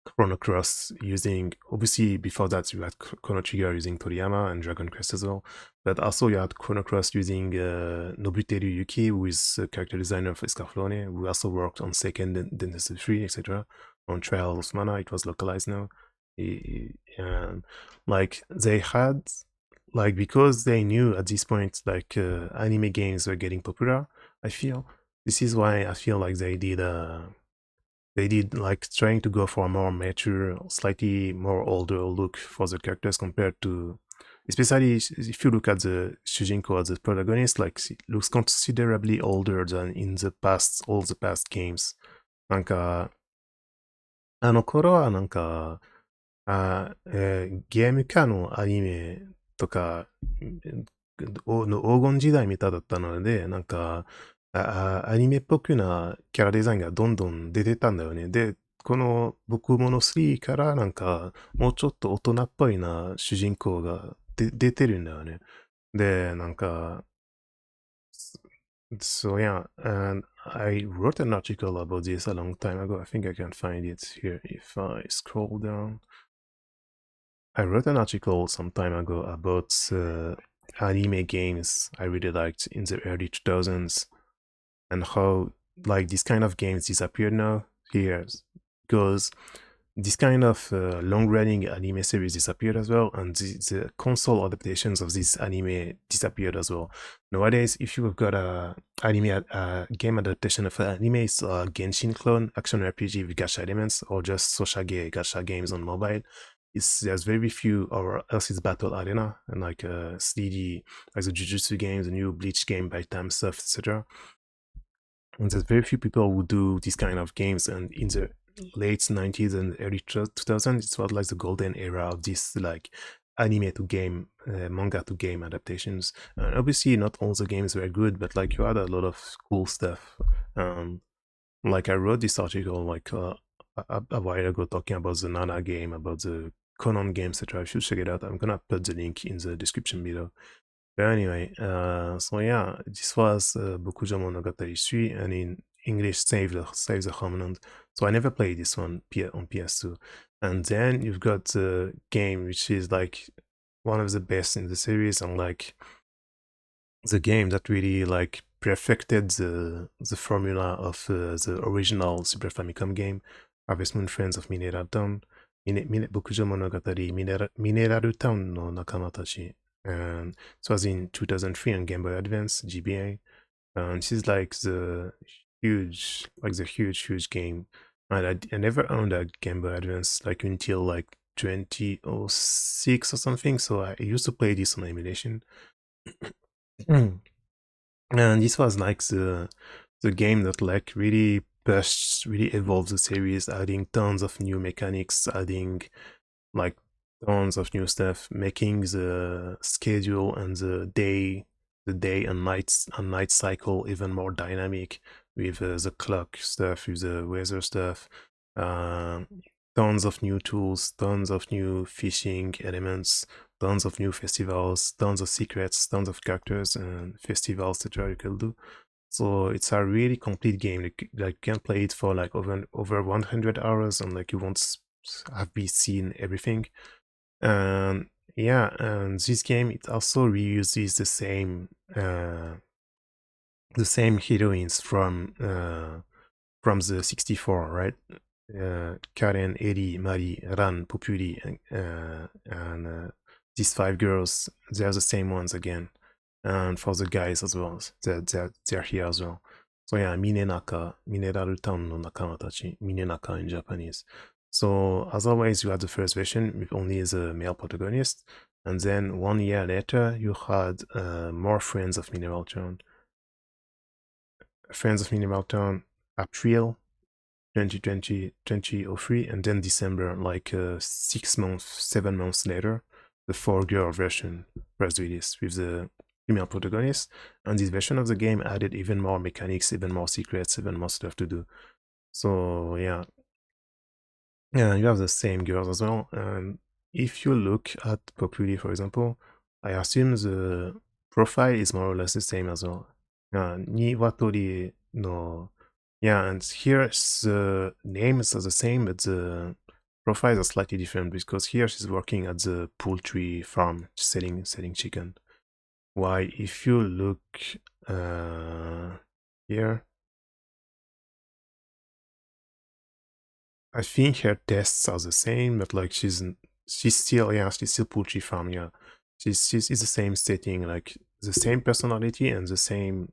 Chrono Cross using, obviously before that you had Chrono Trigger using Toriyama and Dragon Quest as well, but also you had Chrono Cross using Nobuteru Yuki, who is a character designer of Escaflowne, who also worked on Seiken Densetsu 3, etc. On Trial of Mana, it was localized now. Like they had, like because they knew at this point like anime games were getting popular, I feel. This is why I feel like they did like trying to go for a more mature, slightly more older look for the characters compared to, especially if you look at the Shujinko as the protagonist, like it looks considerably older than in the past, all the past games. なんか、あの頃はなんか、ゲーム化のアニメとかの黄金時代みたいだったので、なんか、アニメっぽくなキャラデザインがどんどん出てたんだよね。で、この僕もの3からなんか、もうちょっと大人っぽいな主人公が出てるんだよね。で、なんか、so yeah, and I wrote an article about this a long time ago. I think I can find it here if I scroll down. I wrote an article some time ago about anime games I really liked in the early 2000s and how like this kind of games disappeared now here because this kind of long-running anime series disappeared as well, and the console adaptations of this anime disappeared as well. Nowadays, if you've got a game adaptation of an anime, it's a Genshin clone, action RPG with gacha elements, or just Soshage gacha games on mobile. There's very few, or else it's Battle Arena and like CD, like the Jujutsu games, the new Bleach game by Tamsoft, etc. And there's very few people who do these kind of games, and in the late 90s and early 2000s, it was like the golden era of this like anime to game, manga to game adaptations. And obviously, not all the games were good, but like you had a lot of cool stuff. Like I wrote this article like a while ago talking about the Nana game, about the Conan game, etc. If you check it out, I'm gonna put the link in the description below. But anyway, so yeah, this was Bokujo Monogatari 3, and in English, Save the Homeland. So I never played this one on PS2. And then you've got the game, which is like one of the best in the series, and like the game that really like perfected the formula of the original Super Famicom game, Harvest Moon Friends of Mineral Town, Bokujo Monogatari Mineralu Town no Nakamatachi. And it was in 2003 on Game Boy Advance, GBA. And this is like the huge game. And I never owned a Game Boy Advance like until like 2006 or something. So I used to play this on emulation. And this was like the game that like really evolved the series, adding tons of new mechanics, adding like tons of new stuff, making the schedule and the day and night cycle even more dynamic with the clock stuff, with the weather stuff. Um, Tons of new tools, tons of new fishing elements, tons of new festivals, tons of secrets, tons of characters and festivals that you can do. So it's a really complete game. Like you can play it for like over 100 hours, and like you won't have be seen everything. And yeah, and this game it also reuses the same heroines from the 64, right? Karen, Eri, Mari, Ran, Populi, and these 5 girls, they're the same ones again. And for the guys as well, they're here as well. So yeah, Minenaka, Mineralu Town no Nakamatachi, Minenaka in Japanese. So as always, you had the first version with only the male protagonist, and then 1 year later, you had more Friends of Mineral Town. Friends of Mineral Town, April 2020, 2003, and then December, like 7 months later, the 4-girl version was released with the female protagonist. And this version of the game added even more mechanics, even more secrets, even more stuff to do. So yeah, you have the same girls as well. And if you look at Populi, for example, I assume the profile is more or less the same as well. Niwatori no, yeah, and here the names are the same, but the profiles are slightly different because here she's working at the poultry farm selling chicken. Why, if you look here, I think her tests are the same, but like she's still poultry farm. Yeah, she's it's the same setting, like the same personality and the same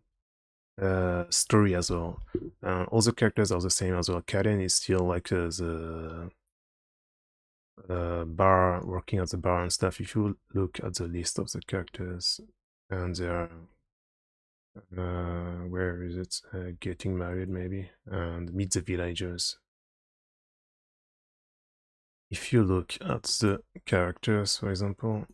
story as well. All the characters are the same as well. Karen is still like the bar, working at the bar and stuff. If you look at the list of the characters, and they're where is it? Getting married maybe, and meet the villagers. If you look at the characters, for example,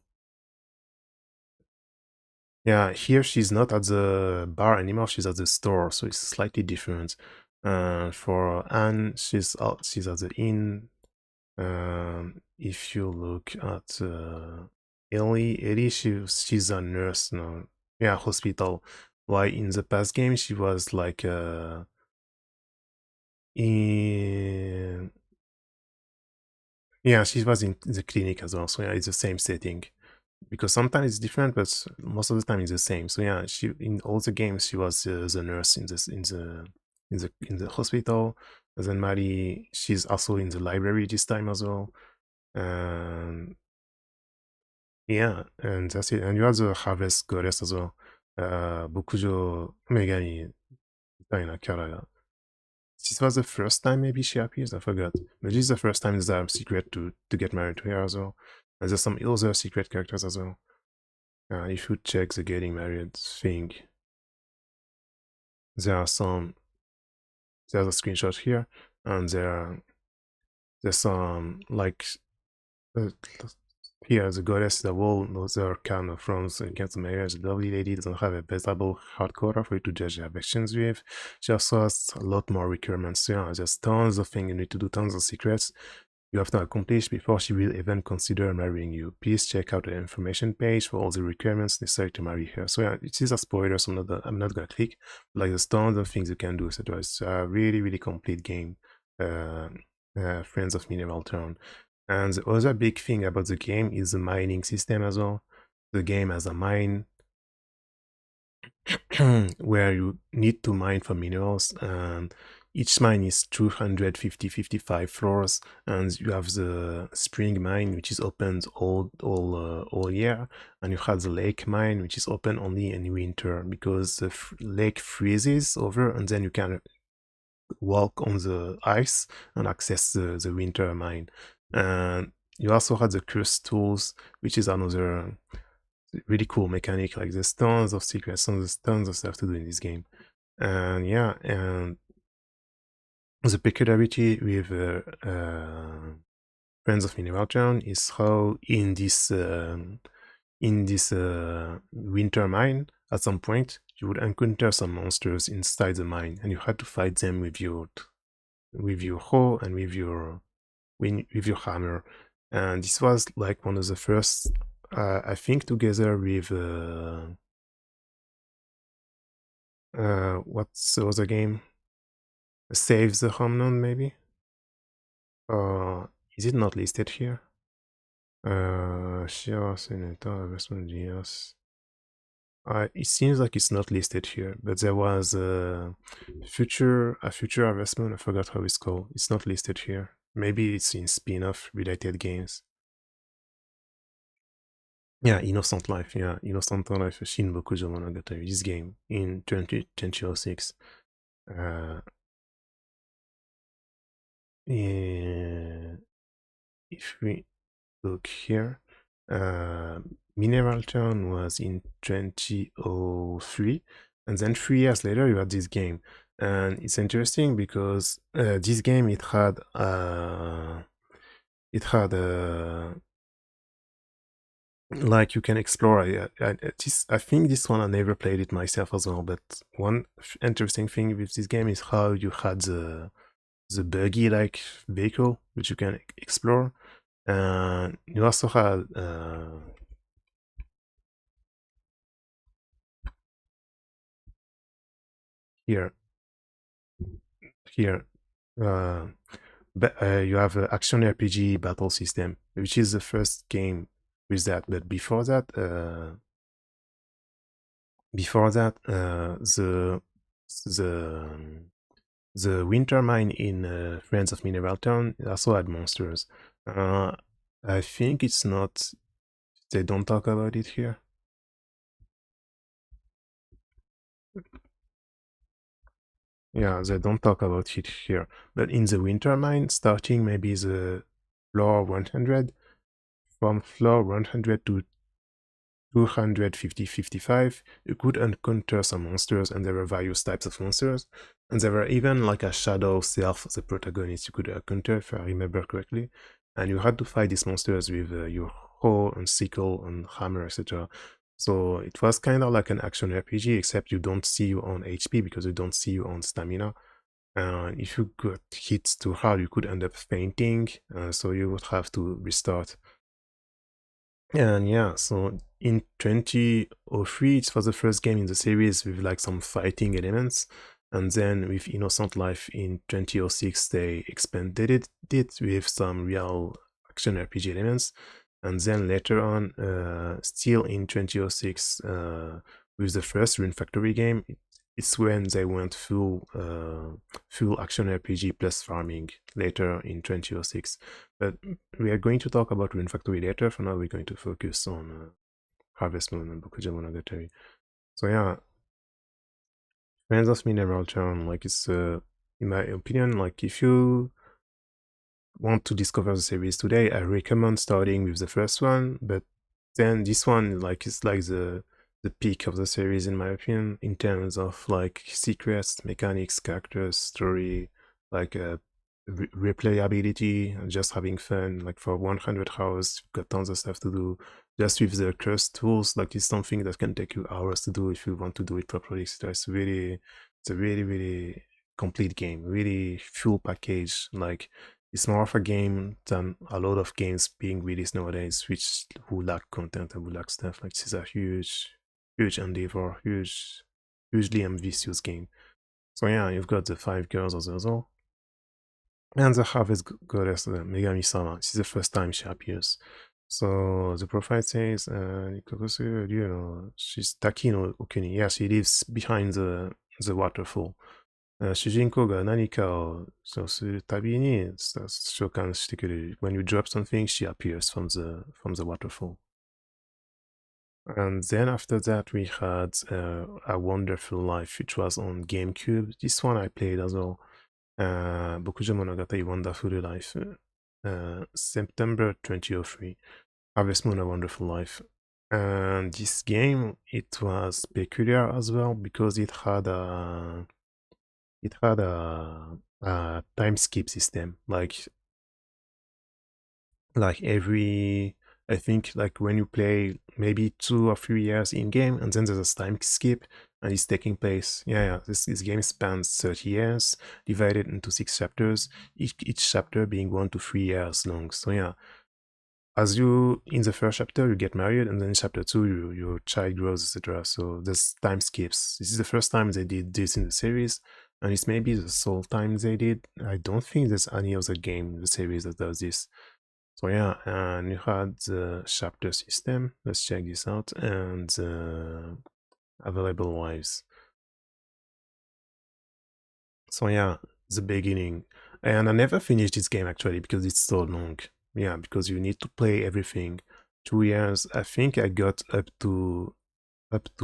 yeah, here she's not at the bar anymore, she's at the store, so it's slightly different. For Anne, she's at the inn. If you look at Ellie, she's a nurse now. Yeah, hospital. Why in the past game she was like in yeah, she was in the clinic as well. So yeah, it's the same setting. Because sometimes it's different, but most of the time it's the same. So yeah, she in all the games she was the nurse in the hospital. And then Mari, she's also in the library this time as well. And yeah, and that's it. And you have the Harvest Goddess as well. Bokujo Megami みたいなキャラが This was the first time maybe she appears, I forgot. But this is the first time there's a secret to get married to her as well. And there's some other secret characters as well. If you check the getting married thing, there are some, there's a screenshot here, and there's some like, uh, Here, the goddess, the whole other kind of runs against the marriage. The lovely lady doesn't have a bettable hardcore for you to judge her actions with. She also has a lot more requirements here. There's tons of things you need to do, tons of secrets you have to accomplish before she will even consider marrying you. Please check out the information page for all the requirements necessary to marry her. So yeah, it is a spoiler, so I'm not gonna click. Like there's tons of things you can do, etc. It's a really, really complete game. Friends of Mineral Town. And the other big thing about the game is the mining system as well. The game has a mine where you need to mine for minerals, and each mine is 255 floors, and you have the spring mine, which is open all year, and you have the lake mine, which is open only in winter because the lake freezes over, and then you can walk on the ice and access the winter mine. And you also had the curse tools, which is another really cool mechanic. Like there's tons of secrets, tons of stuff to do in this game. And yeah, and the peculiarity with Friends of Mineral Town is how in this winter mine, at some point you would encounter some monsters inside the mine, and you had to fight them with your hoe and with your hammer. And this was like one of the first, I think, together with what's the other game? Save the Homeland, maybe? Is it not listed here? Shia Senator Investment GS. It seems like it's not listed here, but there was a future investment. I forgot how it's called. It's not listed here. Maybe it's in spin-off related games. Yeah, Innocent Life. Yeah, Innocent Life. Shin Bokujo Monogatari. This game in 2006. If we look here, Mineral Town was in 2003, and then 3 years later you had this game. And it's interesting because this game it had like you can explore. I think this one I never played it myself as well, but one interesting thing with this game is how you had the buggy like vehicle which you can explore, and you also had here you have an action RPG battle system, which is the first game with that. But before that, the winter mine in Friends of Mineral Town also had monsters. I think it's not. They don't talk about it here. Yeah, they don't talk about it here. But in the winter mine, starting maybe the floor 100, from floor 100 to 255, you could encounter some monsters, and there were various types of monsters. And there were even like a shadow self, the protagonist, you could encounter, if I remember correctly. And you had to fight these monsters with your hoe and sickle and hammer, etc. So it was kind of like an action RPG, except you don't see you on HP because you don't see you on stamina. If you got hit too hard, you could end up fainting, so you would have to restart. And yeah, so in 2003, it was the first game in the series with like some fighting elements. And then with Innocent Life in 2006, they expanded it with some real action RPG elements. And then later on, still in 2006, with the first Rune Factory game, it's when they went full action RPG plus farming later in 2006. But we are going to talk about Rune Factory later. For now, we're going to focus on Harvest Moon and Bokuja Monogatari. So yeah, Friends of Mineral Town, like it's in my opinion, like if you want to discover the series today, I recommend starting with the first one, but then this one like is like the peak of the series in my opinion, in terms of like secrets, mechanics, characters, story, like replayability and just having fun. Like for 100 hours, you've got tons of stuff to do. Just with the curse tools, like it's something that can take you hours to do if you want to do it properly. So it's a really complete game, really full package. Like it's more of a game than a lot of games being released nowadays, which who lack content and who lack stuff. Like this is a huge endeavor, hugely ambitious game. So yeah, you've got the 5 girls as well. And the harvest goddess, Megami Sama. This is the first time she appears. So the prophet says, she's Takino Okuni. Yeah, she lives behind the waterfall. 主人公が何かをそうするたびに召喚してくれる. When you drop something, she appears from the waterfall. And then after that, we had A Wonderful Life, which was on GameCube. This one I played as well. Bokujo Monogatari Wonderful Life. September 2003. Harvest Moon A Wonderful Life. And this game, it was peculiar as well because it had a time skip system. Like every, I think, like when you play maybe 2 or 3 years in game, and then there's a time skip, and it's taking place. This game spans 30 years, divided into 6 chapters. Each chapter being 1 to 3 years long. So yeah, as you in the first chapter you get married, and then in chapter 2 your child grows, etc. So there's time skips. This is the first time they did this in the series, and it's maybe the sole time they did. I don't think there's any other game in the series that does this. So yeah, and you had the chapter system. Let's check this out. And available wives. So yeah, the beginning. And I never finished this game actually because it's so long. Yeah, because you need to play everything. 2 years. I think I got up to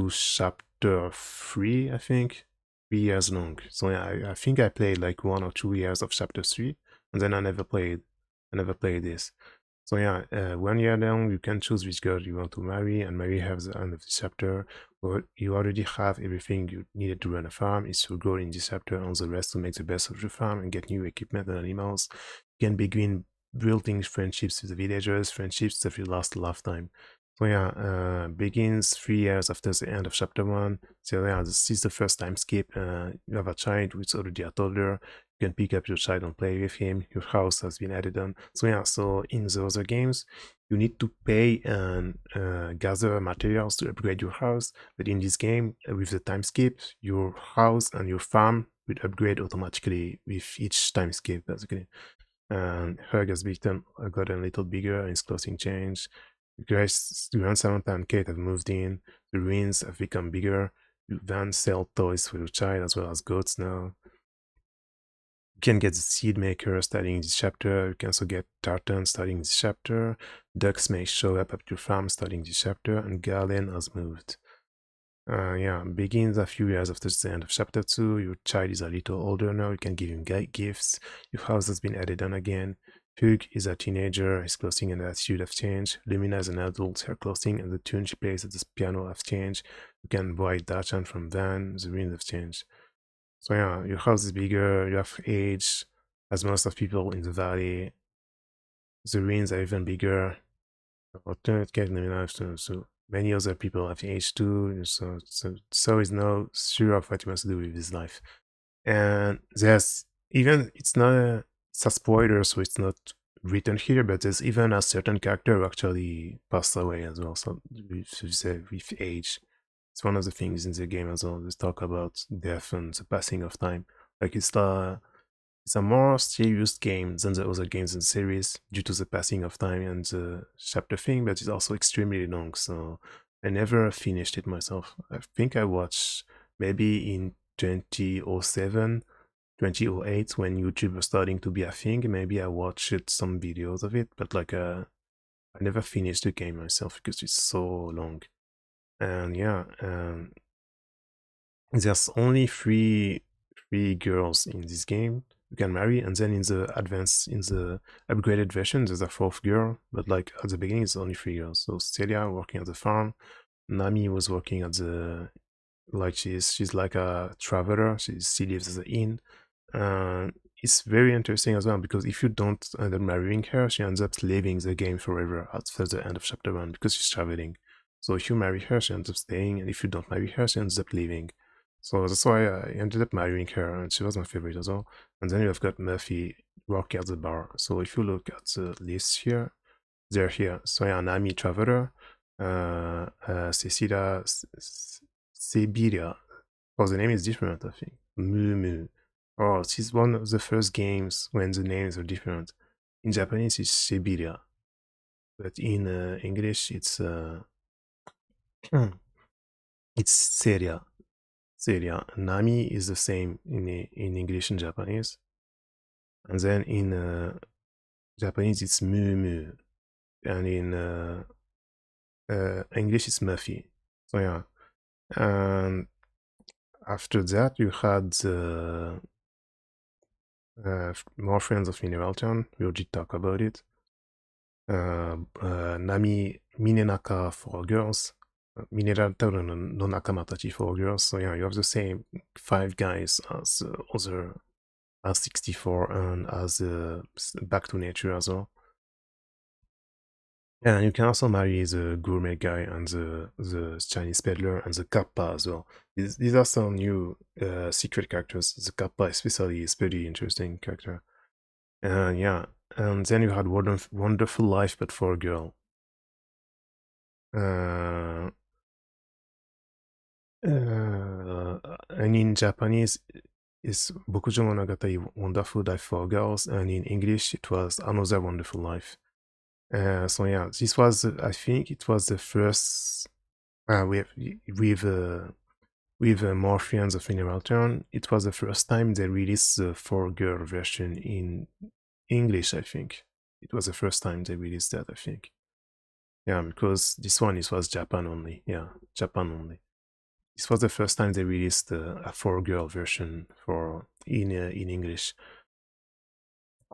chapter 3, I think. 3 years long. So yeah, I think I played like 1 or 2 years of chapter 3, and then I never played this. So yeah, 1 year long, you can choose which girl you want to marry, and marry have the end of the chapter. But you already have everything you needed to run a farm. It's your goal in this chapter, and the rest to make the best of your farm and get new equipment and animals. You can begin building friendships with the villagers, friendships that will last a lifetime. So yeah, begins 3 years after the end of chapter 1. So yeah, this is the first time skip. You have a child who's already a toddler. You can pick up your child and play with him. Your house has been added on. So yeah, so in the other games, you need to pay and gather materials to upgrade your house. But in this game, with the time skip, your house and your farm will upgrade automatically with each time skip, basically. And Hug has gotten a little bigger, and his clothing changed. Grace, Samantha and Kate have moved in. The ruins have become bigger. You then sell toys for your child as well as goats now. You can get the seed maker starting this chapter. You can also get tartan starting this chapter. Ducks may show up at your farm starting this chapter, and Garland has moved. Yeah, begins a few years after the end of chapter 2. Your child is a little older now. You can give him gifts. Your house has been added on again. Hugh is a teenager. His clothing and attitude have changed. Lumina is an adult. Her clothing and the tune she plays at the piano have changed. You can buy Dachan from Van. The ruins have changed. So yeah, your house is bigger. You have age, as most of people in the valley. The ruins are even bigger. So many other people have aged too. So is now sure of what he wants to do with his life. And there's even, it's a spoiler, so it's not written here, but there's even a certain character who actually passed away as well. So with age, it's one of the things in the game as well. They talk about death and the passing of time. Like it's a more serious game than the other games in the series due to the passing of time and the chapter thing, but it's also extremely long, so I never finished it myself. I think I watched maybe in 2007, 2008, when YouTube was starting to be a thing. Maybe I watched some videos of it, but like I never finished the game myself because it's so long. And yeah, there's only three girls in this game you can marry, and then in the upgraded version there's a 4th girl, but like at the beginning it's only 3 girls. So Celia working at the farm, Nami was working at the, like she's like a traveler, she lives at the inn, it's very interesting as well, because if you don't end up marrying her, she ends up leaving the game forever after the end of chapter 1 because she's traveling. So if you marry her, she ends up staying, and if you don't marry her, she ends up leaving. So that's why I ended up marrying her, and she was my favorite as well. And then you've got Murphy working at the bar. So if you look at the list here, they're here. So yeah, Nami Traveler, Cecilia, Sibiria. Oh, the name is different, I think. Mumu. Oh, this is one of the first games when the names are different. In Japanese, it's Sibiria. But in English, it's Seria. Seria. Nami is the same in English and Japanese. And then in Japanese, it's Mumu. And in English, it's Murphy. So yeah. And after that, you had more friends of Mineraltown. We already talked about it. Nami Minenaka for girls. Mineraltown no Nakamatachi for girls. So yeah, you have the same 5 guys as other as 64 and as Back to Nature as well. And you can also marry the gourmet guy and the Chinese peddler and the Kappa as well. These are some new secret characters. The Kappa especially is pretty interesting character. And yeah, and then you had Wonderful Life, but for a girl. And in Japanese, it's Bokujo Monogatari Wonderful Life for Girls, and in English, it was Another Wonderful Life. So yeah, this was, I think it was the first, with more friends of Mineraltown, it was the first time they released the for-girl version in English, I think. It was the first time they released that, I think. Yeah, because this one, it was Japan only. Yeah, Japan only. This was the first time they released a for-girl version in English.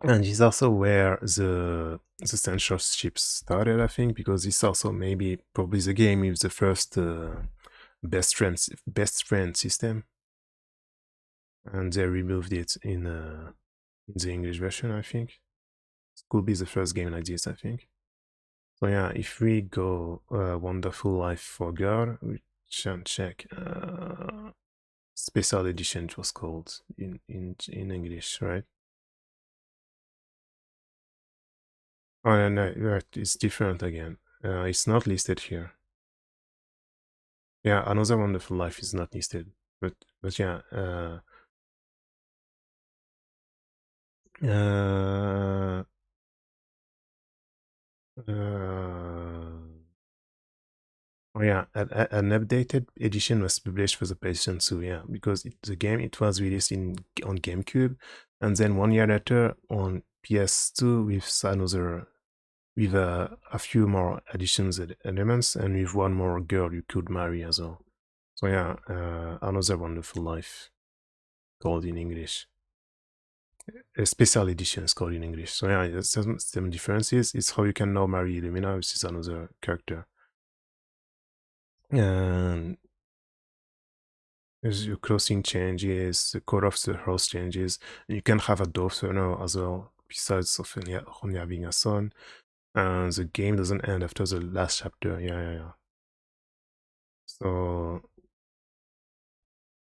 And this is also where the censorship started, I think, because it's also probably the game with the first best friend system, and they removed it in the English version, I think. It could be the first game like this, I think. So yeah, if we go Wonderful Life for Girl, we can check special edition, it was called in English, right? Oh no, right, it's different again. It's not listed here. Yeah, Another Wonderful Life is not listed, but yeah, oh yeah, an updated edition was published for the PlayStation 2, yeah, because the game, it was released on GameCube, and then 1 year later on PS2 with a few more additions elements, and with one more girl you could marry as well. So yeah, Another Wonderful Life, called in English. A special edition is called in English. So yeah, there's some differences. It's how you can now marry Illumina, which is another character. And as your clothing changes, the color of the house changes. You can have a daughter now as well, besides of only having a son. And the game doesn't end after the last chapter. Yeah. So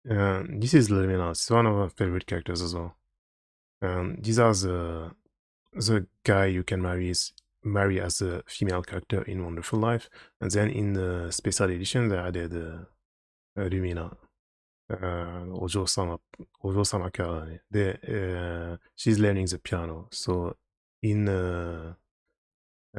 this is Illumina. It's one of my favorite characters as well. These are the guy you can marry as a female character in Wonderful Life, and then in the special edition they added Lumina, Ojo-sama Kara. She's learning the piano. So in a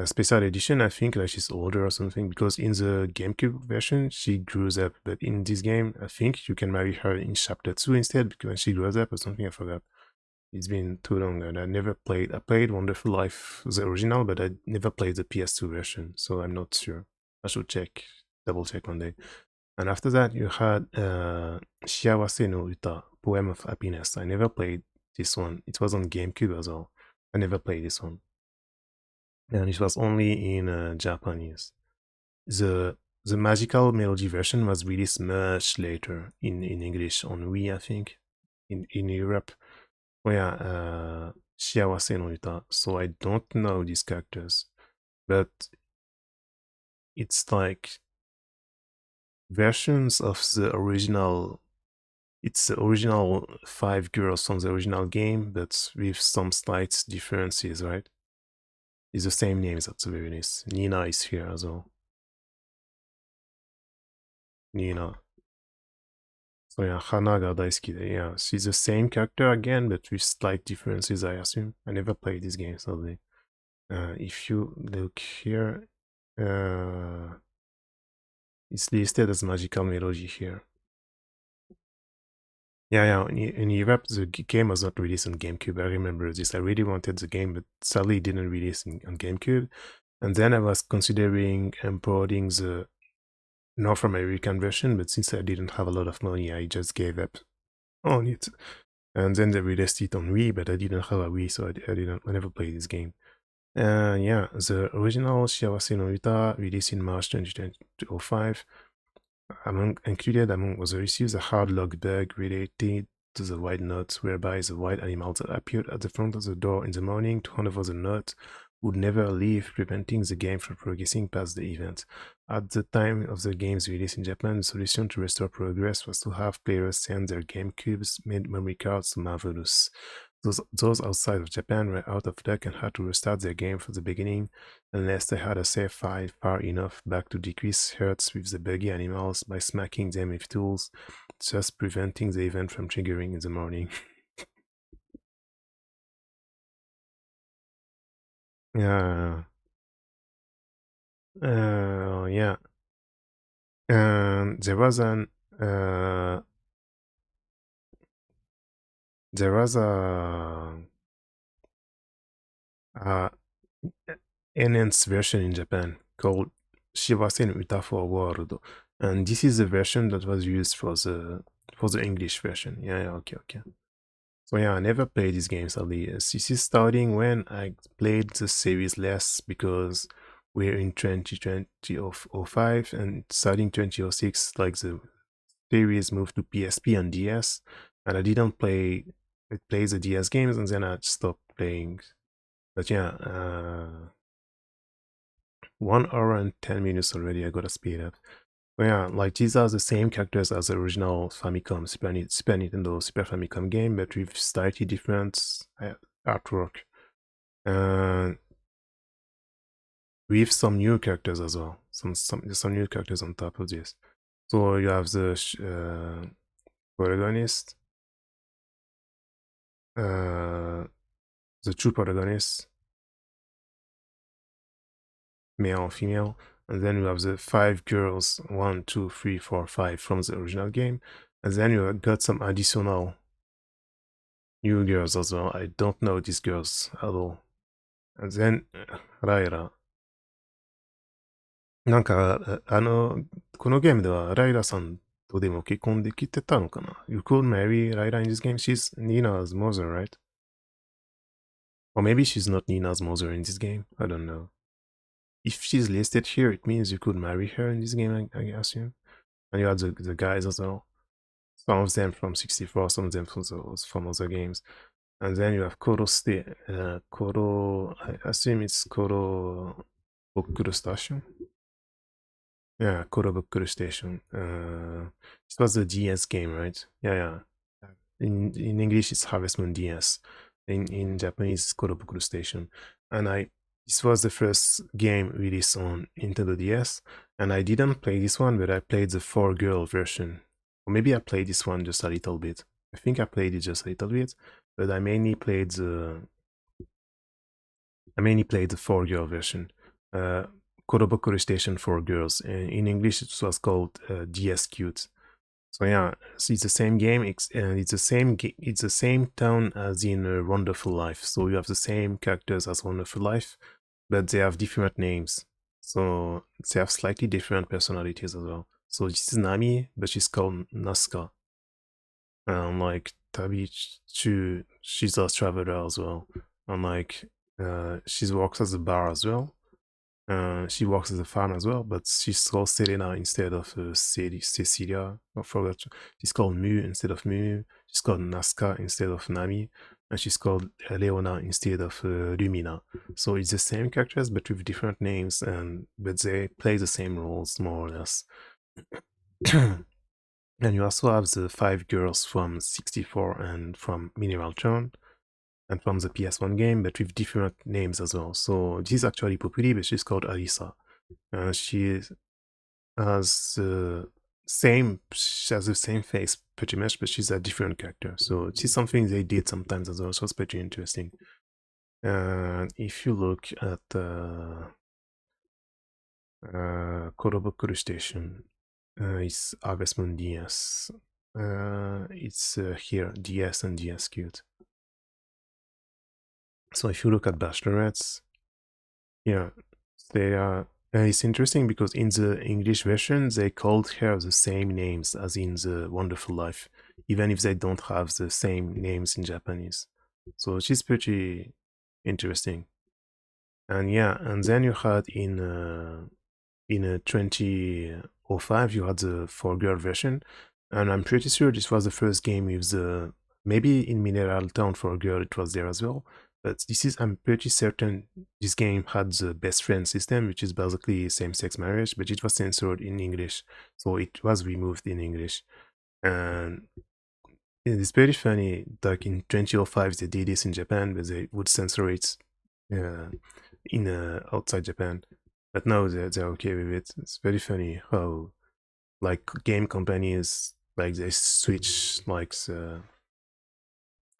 special edition, I think like she's older or something, because in the GameCube version she grows up, but in this game I think you can marry her in chapter 2 instead, because she grows up or something. I forgot. It's been too long, and I never played. I played Wonderful Life, the original, but I never played the PS2 version, so I'm not sure. I should double check one day. And after that, you had Shiawase no Uta, Poem of Happiness. I never played this one. It was on GameCube as well. I never played this one. And it was only in Japanese. The Magical Melody version was released much later in English on Wii, I think, in Europe. Oh yeah, Shiawase no Uta. So I don't know these characters, but it's like versions of the original. It's the original 5 girls from the original game, but with some slight differences, right? It's the same names at the very least. Nina is here as well. Nina. So yeah, Hana ga daisuki de. Yeah, she's the same character again, but with slight differences, I assume. I never played this game, sadly. If you look here, it's listed as Magical Melody here. Yeah, in Europe, the game was not released on GameCube. I remember this. I really wanted the game, but sadly it didn't release on GameCube. And then I was considering importing the North American version, but since I didn't have a lot of money, I just gave up on it. And then they released it on Wii, but I didn't have a Wii, so I never played this game. Yeah, the original Shiawase no Uta released in March 2005. Included among other issues, a hard log bug related to the white note, whereby the white animals that appeared at the front of the door in the morning to hand over the note would never leave, preventing the game from progressing past the event. At the time of the game's release in Japan, the solution to restore progress was to have players send their GameCube's memory cards to Marvelous. Those outside of Japan were out of luck and had to restart their game from the beginning unless they had a save file far enough back to decrease hurts with the buggy animals by smacking them with tools, thus preventing the event from triggering in the morning. Yeah. Yeah. And there was a enhanced version in Japan called Shiwasen Uta for World, and this is the version that was used for the English version. Yeah, okay. So yeah, I never played these games sadly. This is starting when I played the series less because we're in 2005 and starting 2006, like the series moved to PSP and DS, and I didn't play the DS games, and then I stopped playing. But yeah, 1 hour and 10 minutes already. I gotta speed up. But yeah, like these are the same characters as the original Famicom, Super Nintendo, Super Famicom game, but with slightly different artwork, and with some new characters as well. Some new characters on top of this. So you have the protagonist, the two protagonists, male and female, and then you have the 5 girls, 1, 2, 3, 4, 5 from the original game, and then you got some additional new girls as well. I don't know these girls at all. And then Raira. なんか、このゲームではライラさんとでも結婚できてたのかな？ You could marry Raira in this game. She's Nina's mother, right? Or maybe she's not Nina's mother in this game. I don't know. If she's listed here, it means you could marry her in this game, I assume. And you have the guys as well. Some of them from 64, some of them from other games. And then you have Koro Koro, I assume it's Koro Bokkuru Station. Yeah, Koro Bokkuru Station. It was the DS game, right? Yeah. In English, it's Harvest Moon DS. In Japanese, it's Koro Bokkuru Station. And this was the first game released on Nintendo DS, and I didn't play this one, but I played the 4-girl version. Or maybe I played this one just a little bit. I think I played it just a little bit, but I mainly played the 4-girl version. Korobokuro Station for Girls. And in English, it was called DS Cute. So yeah, so it's the same game, and it's the same town as in Wonderful Life. So you have the same characters as Wonderful Life, but they have different names. So they have slightly different personalities as well. So this is Nami, but she's called Naska. And like Tabichu, she's a traveler as well. And like she works as a bar as well. She works as a farm as well, but she's called Selena instead of Cecilia. I forgot. She's called Mu instead of Mu. She's called Naska instead of Nami. and she's called Leona instead of Lumina. So it's the same characters but with different names, but they play the same roles more or less. And you also have the 5 girls from 64 and from Mineral Town and from the PS1 game, but with different names as well. So this is actually Populi, but she's called Alisa. She has she has the same face pretty much, but she's a different character. So this is something they did sometimes as well, so it's pretty interesting. And if you look at Korobokuru Station, it's Harvest Moon DS. It's here, DS and DS Cute. So if you look at Bachelorettes, yeah, they are. And it's interesting because in the English version, they called her the same names as in the Wonderful Life, even if they don't have the same names in Japanese. So she's pretty interesting. And yeah, and then you had in 2005, you had the 4-girl version, and I'm pretty sure this was the first game with the, maybe in Mineral Town 4-girl it was there as well, but I'm pretty certain this game had the best friend system, which is basically same-sex marriage, but it was censored in English, so it was removed in English. And it's pretty funny, like in 2005 they did this in Japan, but they would censor it in outside Japan. But now they're okay with it. It's very funny how, like, game companies, like, they switch, like,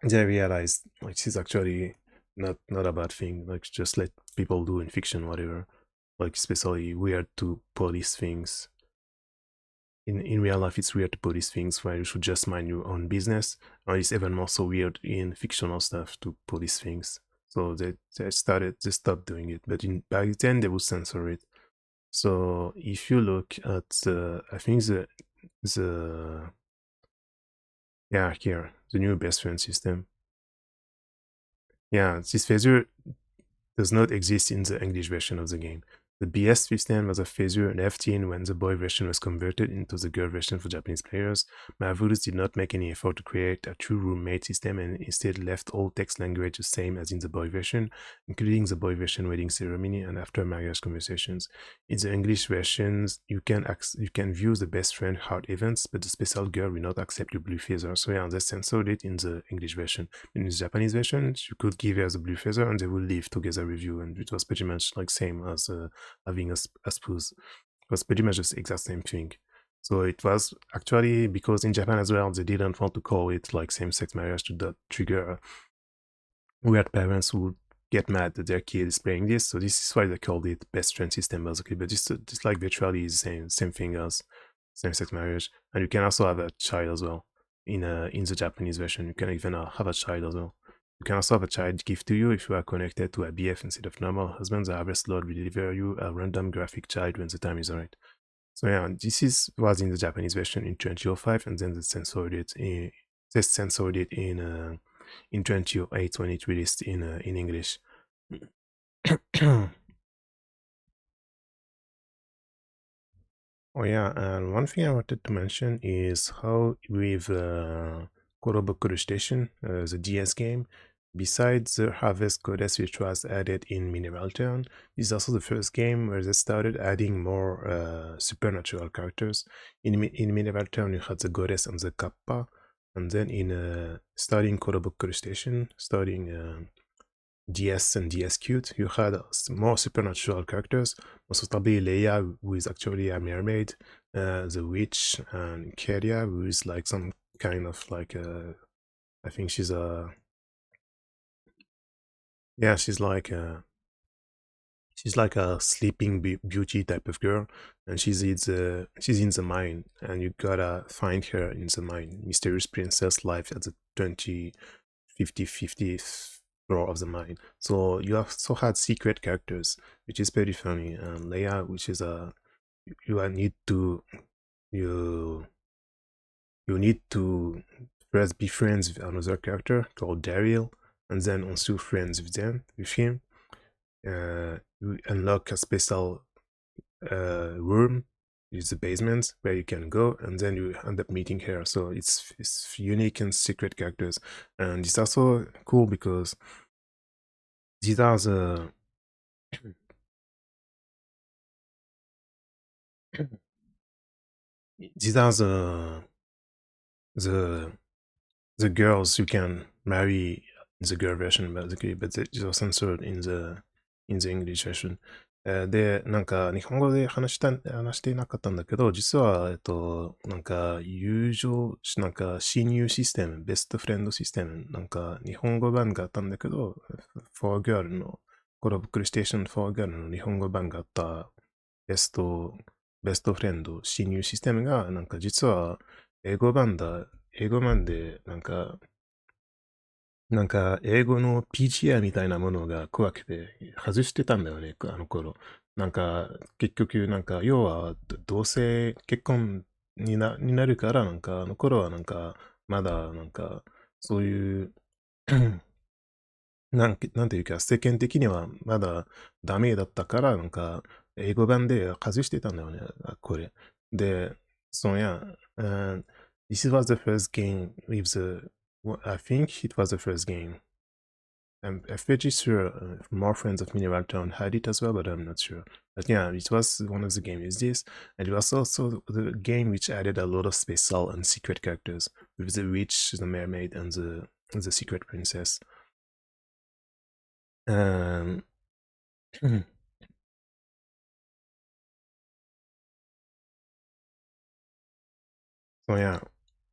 they realize, like, this is actually not a bad thing. Like, just let people do in fiction whatever. Like, especially weird to police things. In real life, it's weird to police things where you should just mind your own business. Or it's even more so weird in fictional stuff to police things. So they stopped doing it. But back then, they would censor it. So if you look at, I think yeah, here, the new best friend system. Yeah, this phasure does not exist in the English version of the game. The BS system was a phasure left in when the boy version was converted into the girl version for Japanese players. Marvelous did not make any effort to create a true roommate system and instead left all text language the same as in the boy version, including the boy version wedding ceremony and after marriage conversations. In the English versions, you can view the best friend heart events, but the special girl will not accept your blue phaser. So yeah, they censored it in the English version. In the Japanese version, you could give her the blue phaser and they will live together with you, and it was pretty much like same as having a spouse. It was pretty much the exact same thing. So it was actually because in Japan as well, they didn't want to call it like same-sex marriage to trigger weird parents who would get mad that their kid is playing this. So this is why they called it best friend system basically. But this like virtually is the same thing as same-sex marriage, and you can also have a child as well in the Japanese version. You can even have a child as well. You can also have a child give to you if you are connected to a BF instead of normal husband. The Harvest Lord will deliver you a random graphic child when the time is right. So yeah, this was in the Japanese version in 2005, and then they censored it in 2008 when it released in English. Oh yeah, and one thing I wanted to mention is how with Korobokuro Station, the DS game, besides the Harvest Goddess which was added in Mineral Town, this is also the first game where they started adding more supernatural characters. In Mineral Town you had the Goddess and the Kappa, and then in starting Korobokuro Station, starting DS and DS Cute, you had more supernatural characters, most notably Leia, who is actually a mermaid, the witch, and Keria, who is like some kind of like I think she's a, yeah, she's like a sleeping beauty type of girl, and she's in the mine, and you gotta find her in the mine. Mysterious princess life at the 50th floor of the mine. So you also had secret characters, which is pretty funny. And Leia, which is you need to first be friends with another character called Daryl, and then also friends with him. You unlock a special room is the basement where you can go, and then you end up meeting her. So it's unique and secret characters, and it's also cool because these are the these are the the girls you can marry in the girl version basically, but they are censored in the English version. で、なんか日本語で話していなかったんだけど、実は、なんか友情、なんか親友システム、ベストフレンドシステム、なんか日本語版があったんだけど、For Girl の、コラボクリステーション For Girl の日本語版があったベストフレンド親友システムが、なんか実は英語版で、なんか英語の PGA みたいなものが怖くて外してたんだよね、あの頃。なんか結局、なんか要は同性結婚になるから、なんかあの頃はなんかまだなんかそういうなんていうか世間的にはまだダメだったから、なんか英語版で外してたんだよね、これ。で、そうや、this was the first game with I think it was the first game. I'm pretty sure more friends of Mineral Town had it as well, but I'm not sure. But yeah, it was one of the games with this, and it was also the game which added a lot of special and secret characters with the witch, the mermaid, and the secret princess. Um, so yeah,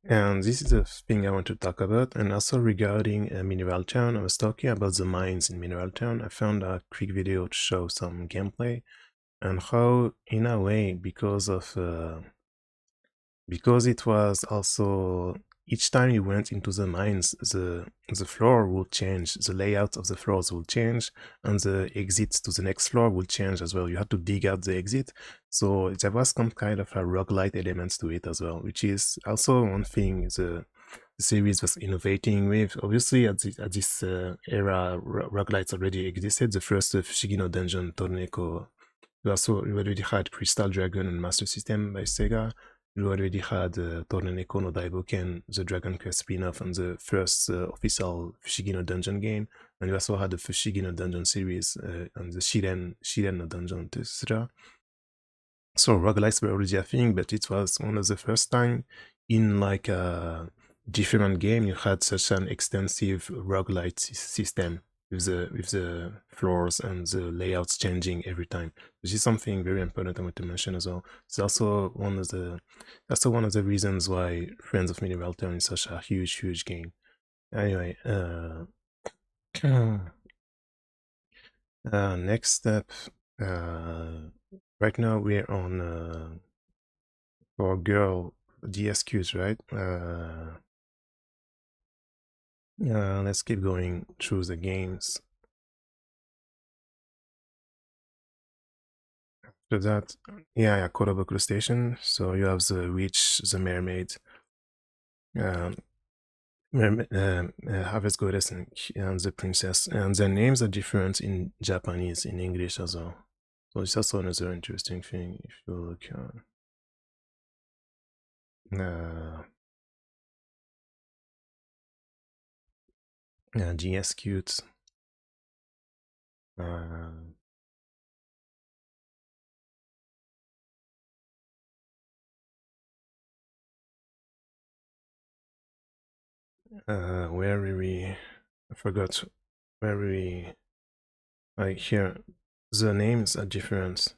and this is the thing I want to talk about. And also regarding Mineral Town, I was talking about the mines in Mineral Town. I found a quick video to show some gameplay and how, in a way, because it was also each time you went into the mines, the floor will change, the layout of the floors will change, and the exits to the next floor will change as well. You had to dig out the exit, so there was some kind of a roguelite elements to it as well, which is also one thing the series was innovating with. Obviously, at this era, roguelites already existed. The first Fushigi Dungeon, Torneko. You already had Crystal Dragon and Master System by Sega. You already had Torneko no Daiboken, the Dragon Quest spin-off, and the first official Fushigi no Dungeon game. And you also had the Fushigi no Dungeon series and the Shiren no Dungeon, etc. So roguelites were already a thing, but it was one of the first time in like a different game you had such an extensive roguelite system with the floors and the layouts changing every time. This is something very important I want to mention as well. It's also one of the reasons why Friends of Medieval Town is such a huge game. Anyway, next step. Right now we're on For Girl DSQs, right? Let's keep going through the games. After that, yeah, Kotobuku Station. So you have the witch, the mermaid, Harvest Goddess, and the princess. And their names are different in Japanese, in English as well. So it's also another interesting thing if you look. GS Cute. Where we I forgot where we like here the names are different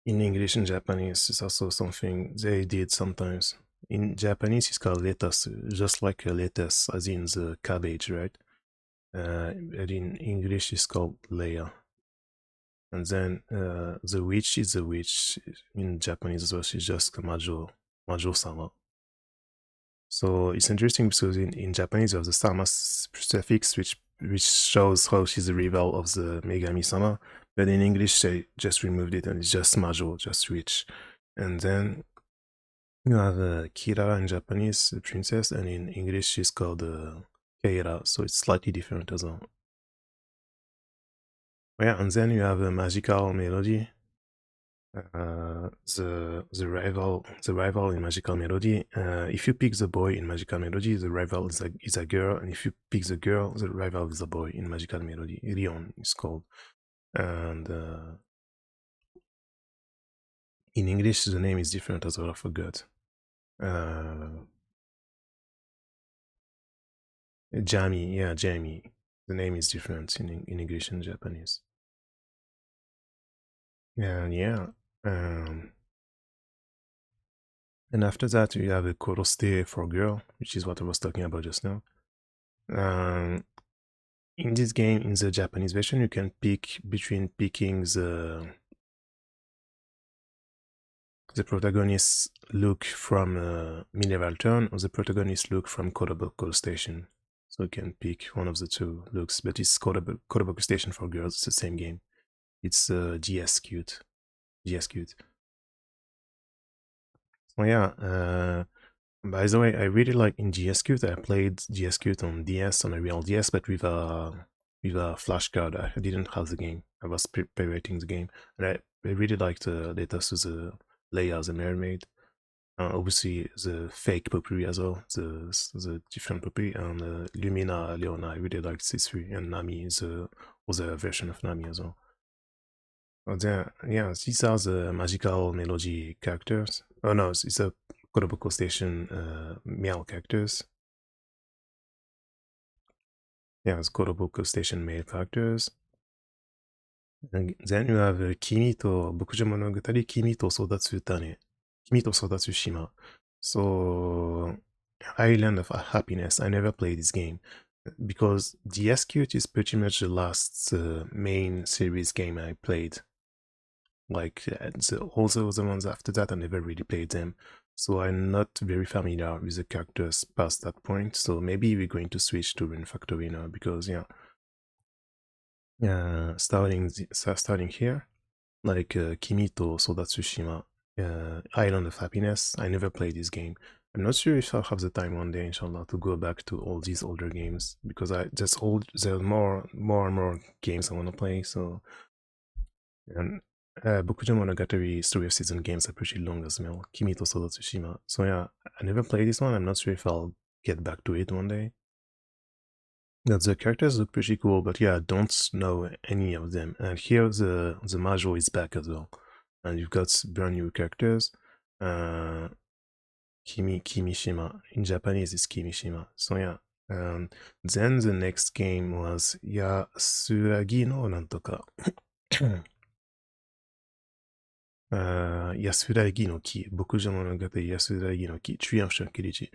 in English and Japanese. It's also something they did sometimes. In Japanese it's called lettuce, just like a lettuce as in the cabbage, right? But in English it's called Leia. And then the witch is the witch in Japanese as well. She's just Majo-sama. So it's interesting because in Japanese there's the sama prefix which shows how she's a rival of the Megami Sama, but in English they just removed it and it's just Majo, just witch. And then you have Kira in Japanese, the princess, and in English she's called Keira, so it's slightly different as well. Yeah, and then you have a magical melody. The rival in Magical Melody. If you pick the boy in Magical Melody, the rival is a girl, and if you pick the girl, the rival is a boy in Magical Melody. Leon is called, and in English the name is different as well. I forgot. Jamie, yeah, Jamie. The name is different in English and Japanese. And yeah, and after that you have a Koroste for girl, which is what I was talking about just now. In this game, in the Japanese version, you can pick between picking the protagonist look from Mineral Town or the protagonist look from Kotobuko Station. So you can pick one of the two looks, but it's Kotobuko Station for girls. It's the same game. It's GS Cute. GS Cute. So yeah, by the way, I really like in GS Cute. I played GS Cute on DS, on a real DS, but with a flashcard. I didn't have the game. I was pirating the game, and I really liked the Leia the mermaid. Obviously, the fake Popuri as well, the different Popuri, and Lumina Leona. I really liked C3, and Nami is the other version of Nami as well. But yeah, these are the Magical Melody characters. Oh no, it's a Kotobuko Station male characters. Yeah, it's Kotobuko Station male characters. And then you have Kimi to Bokujo Monogatari, Kimi to Sodatsu Tane. Kimi to Sodatsu Shima. So, Island of Happiness. I never played this game because the SQT is pretty much the last main series game I played. Like all the other ones after that, I never really played them. So I'm not very familiar with the characters past that point. So maybe we're going to switch to Rune Factory now because yeah. Starting here, like Kimi to Sodatsushima, Island of Happiness. I never played this game. I'm not sure if I'll have the time one day, inshallah, to go back to all these older games because there are more and more games I want to play. So, and Bokujo Monogatari Story of Season games are pretty long as well. Kimi to Sodatsushima. So yeah, I never played this one. I'm not sure if I'll get back to it one day. The characters look pretty cool, but yeah, I don't know any of them. And here the Majo is back as well. And you've got brand new characters. Kimishima. In Japanese it's Kimishima. So yeah. Then the next game was Yasuragi no Nantoka. Yasuragi no Ki. Bokujo Monogatari Yasuragi no Ki. Tree of Shankirichi.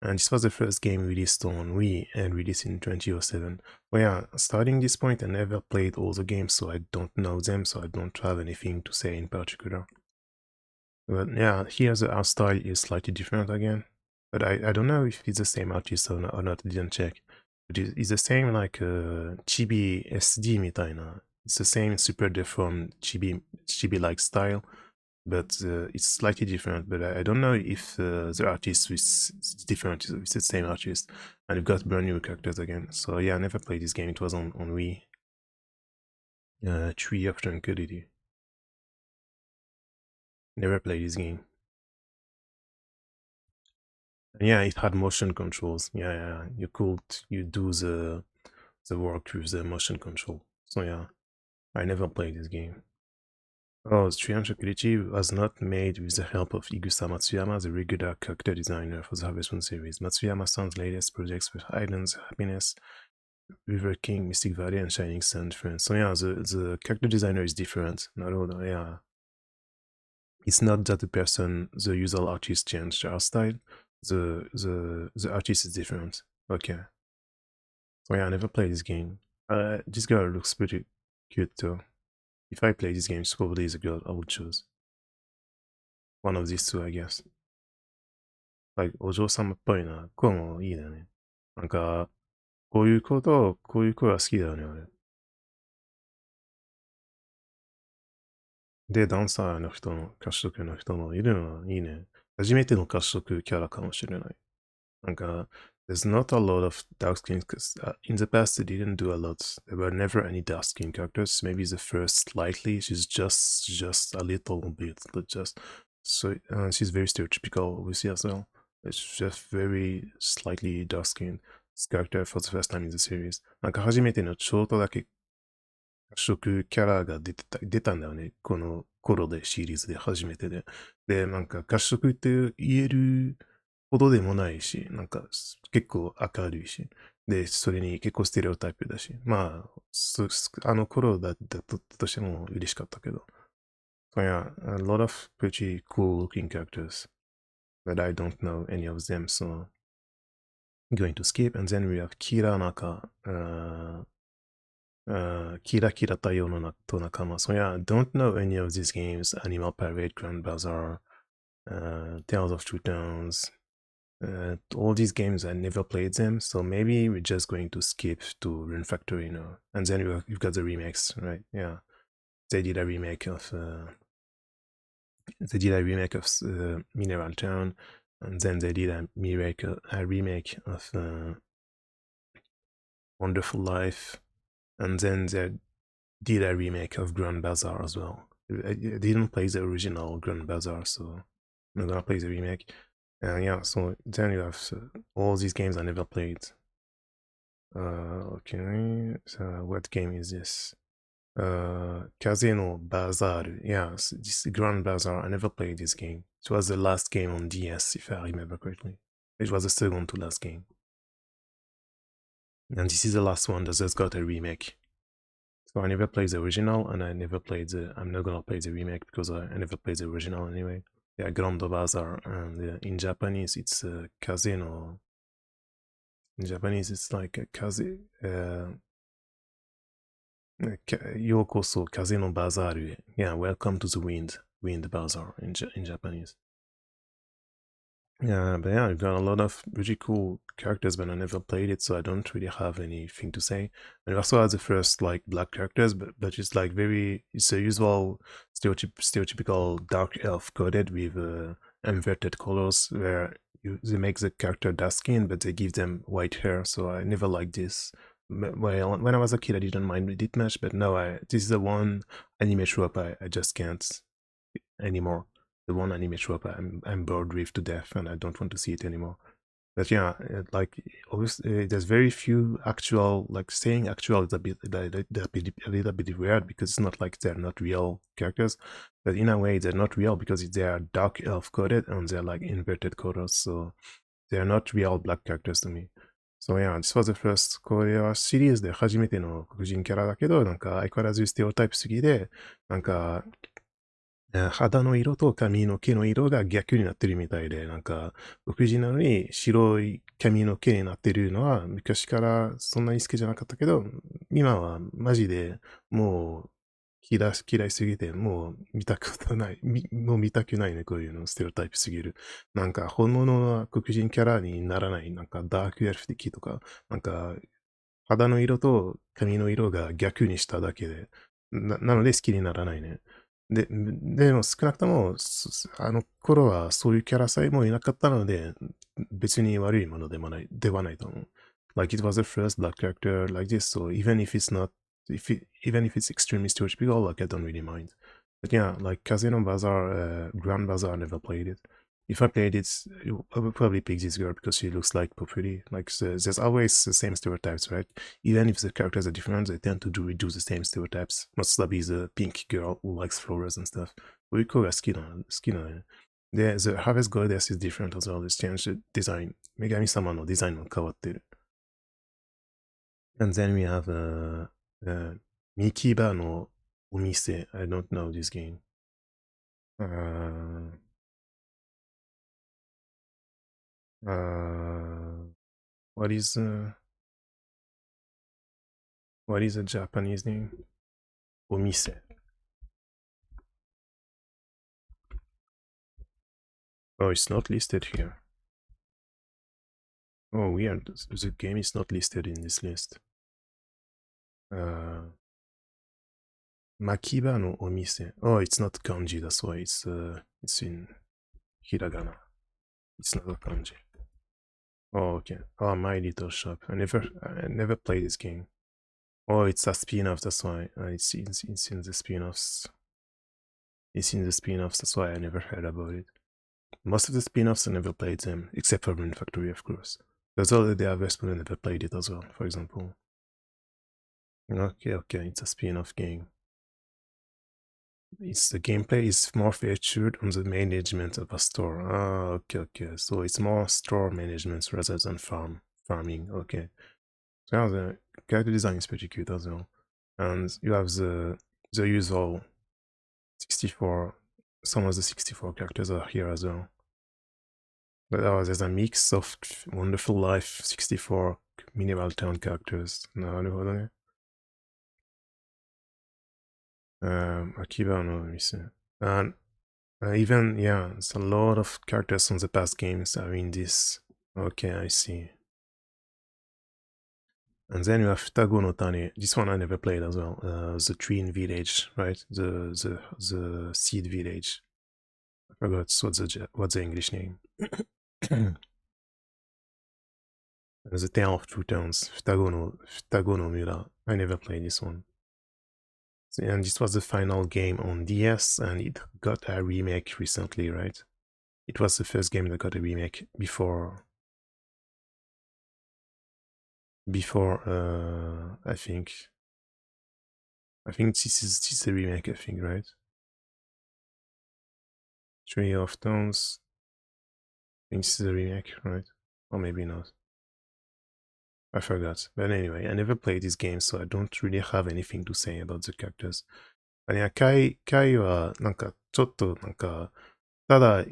And this was the first game released on Wii and released in 2007. Well, yeah, starting this point, I never played all the games, so I don't know them, so I don't have anything to say in particular. But yeah, here the art style is slightly different again. But I don't know if it's the same artist or not, I didn't check. But it's the same like Chibi SD みたいな. It's the same super deformed Chibi-like style, but it's slightly different. But I don't know if the artist is different. It's the same artist, and you've got brand new characters again. So yeah, I never played this game. It was on Wii. Tree of Tranquility. Never played this game. And yeah, it had motion controls. Yeah, you do the work with the motion control. So yeah, I never played this game. Oh, Tree of Tranquility was not made with the help of Igusa Matsuyama, the regular character designer for the Harvest Moon series. Matsuyama-san's latest projects were Islands of Happiness, River King, Mystic Valley, and Shining Sun, friends. So yeah, the character designer is different. Not all, yeah. It's not that the usual artist changed their art style. The artist is different. Okay. So yeah, I never played this game. This girl looks pretty cute too. If I play this game, it's probably the girl I would choose. One of these two, I guess. Like, お嬢様っぽいな。声もいいだね。なんか、こういう声は好きだよね、俺。で、ダンサーの人の、褐色の人のいるのはいいね。初めての褐色キャラかもしれない。There's not a lot of dark skins because in the past they didn't do a lot. There were never any dark skin characters. Maybe the first slightly. She's just a little bit, but just so she's very stereotypical, obviously as well. It's just very slightly dark skin character for the first time in the series. 初めてのちょっとだけ色キャラが出たんだよね。この頃でシリーズで初めてで。で、褐色って言えるほどでもないし、結構明るいし。で、それに結構ステレオタイプだし。あの頃だったとしても嬉しかったけど。So yeah, a lot of pretty cool looking characters. But I don't know any of them, so I'm going to skip. And then we have Kira Naka. Kira Kira Tayo no to Nakama. So yeah, I don't know any of these games. Animal Parade, Grand Bazaar, Tales of Two Towns. All these games, I never played them. So maybe we're just going to skip to Rune Factory now. And then you've got the remakes, right? Yeah. They did a remake of Mineral Town. And then they did a remake of Wonderful Life. And then they did a remake of Grand Bazaar as well. I didn't play the original Grand Bazaar, so I'm gonna play the remake. And yeah, so then you have all these games I never played. Okay, so what game is this? Kaze no Bazaar. Yeah, this Grand Bazaar. I never played this game. It was the last game on DS, if I remember correctly. It was the second to last game. And this is the last one that just got a remake. So I never played the original, and I never played the. I'm not gonna play the remake because I never played the original anyway. Yeah, Grand Bazaar, and in Japanese it's Kaze no. In Japanese it's like Kaze. Yokoso Kaze no Bazaar. Yeah, welcome to the Wind Bazaar in Japanese. Yeah, but yeah, I've got a lot of really cool characters, but I never played it, so I don't really have anything to say. And I also had the first like black characters, but it's like it's a usual stereotypical dark elf coded with inverted colors where they make the character dark skin, but they give them white hair. So I never liked this. Well, when I was a kid, I didn't mind it much, but now this is the one anime trope I just can't anymore. The one anime trope I'm bored with to death, and I don't want to see it anymore. But yeah, like obviously, there's very few actual, like saying actual is a little bit weird because it's not like they're not real characters, but in a way they're not real because they are dark elf coded and they're like inverted colors, so they're not real black characters to me. So yeah, this was the first. これはシリーズで初めての黒人キャラだけど、相変わらずステレオタイプすぎで、肌の色と髪の毛の色が逆になってるみたいで、黒人なのに白い髪の毛になってるのは昔からそんなに好きじゃなかったけど、今はマジでもう嫌いすぎて、もう見たことない、もう見たくないね、こういうの、ステレオタイプすぎる。本物の黒人キャラにならない、ダークエルフ的とか、肌の色と髪の色が逆にしただけで、なので好きにならないね。でも少なくとも、あの頃はそういうキャラさえもいなかったので、別に悪いものではないと思う。Like it was the first black character like this, so even if it's extremely stereotypical, like I don't really mind. But yeah, like Casino Bazaar, Grand Bazaar, I never played it. If I played it, I would probably pick this girl because she looks like pretty. Like there's always the same stereotypes, right? Even if the characters are different, they tend to do the same stereotypes. Matsudabi is a pink girl who likes flowers and stuff. Uriko ga suki na. The Harvest Goddess is different as well. It's changed the design. Megami-sama no design mo kawatteru. And then we have Mikiba no Omise. I don't know this game. What is the Japanese name? Omise. Oh, it's not listed here. Oh, weird. The game is not listed in this list. Makiba no Omise. Oh, it's not kanji, that's why it's in hiragana. It's not a kanji. Oh, okay. Oh, My Little Shop. I never played this game. Oh, it's a spin-off. That's why it's in the spin-offs. It's in the spin-offs. That's why I never heard about it. Most of the spin-offs I never played them, except for Rune Factory, of course. There's already a Vesper I never played it as well, for example. Okay, it's a spin-off game. The gameplay is more featured on the management of a store. Ah, okay. So it's more store management rather than farming. Okay. So yeah, the character design is pretty cute as well. And you have the usual 64. Some of the 64 characters are here as well. But there's a mix of Wonderful Life 64 Mineral Town characters. なるほどね。Akiba no Mise. And even, yeah, it's a lot of characters from the past games are in this. Okay, I see. And then you have Futago no Tane. This one I never played as well. The Twin Village, right? The Seed Village. I forgot what's the English name. The Tale of Two Towns. Futago no Mura. I never played this one. And this was the final game on DS, and it got a remake recently, right? It was the first game that got a remake before I think this is a remake, I think, right? Trio of Tones. I think this is a remake, right? Or maybe not. I forgot. But anyway, I never played this game, so I don't really have anything to say about the characters. いや、Kaiは、なんか、ちょっと、なんか、ただちょ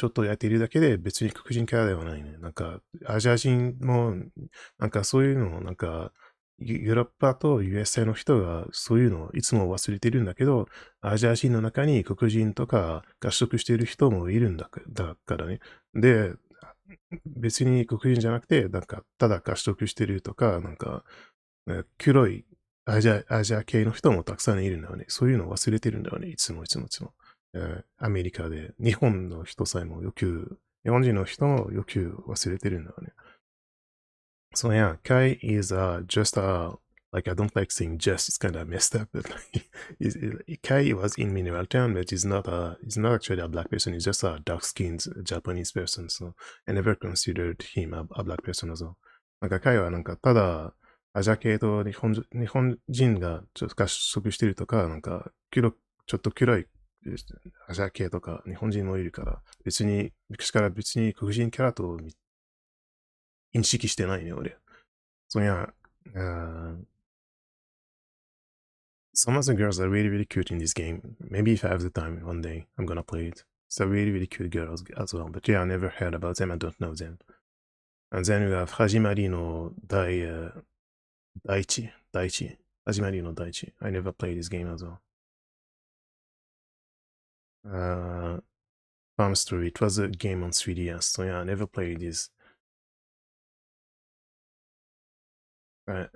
っと焼いてるだけで別に黒人キャラではないね。なんか、アジア人も、なんかそういうのを、なんか、ヨーロッパと USA の人がそういうのをいつも忘れてるんだけど、アジア人の中に黒人とか合宿している人もいるんだからね。で、別に黒人じゃなくて、なんか、ただ合宿してるとか、なんか、黒いアジア系の人もたくさんいるんだよね。そういうのを忘れてるんだよね。いつも。アメリカで。日本の人さえも日本人の人もよく忘れてるんだよね。So yeah, Kai is just like I don't like saying just, it's kind of messed up, but Kai was in Mineral Town, but he's not actually a black person, he's just a dark-skinned Japanese person, so I never considered him a black person as well. なんかKaiはなんかただアジア系と日本人がちょっと合宿してるとか、なんかちょっと黒いアジア系とか日本人もいるから、昔から別に黒人キャラと認識してないね、俺。So yeah, some of the girls are really, really cute in this game. Maybe if I have the time one day, I'm gonna play it. It's a really, really cute girls as well. But yeah, I never heard about them. I don't know them. And then we have Hajimari no Daichi. Hajimari no Daichi. I never played this game as well. Farm Story. It was a game on 3DS. So yeah, I never played this.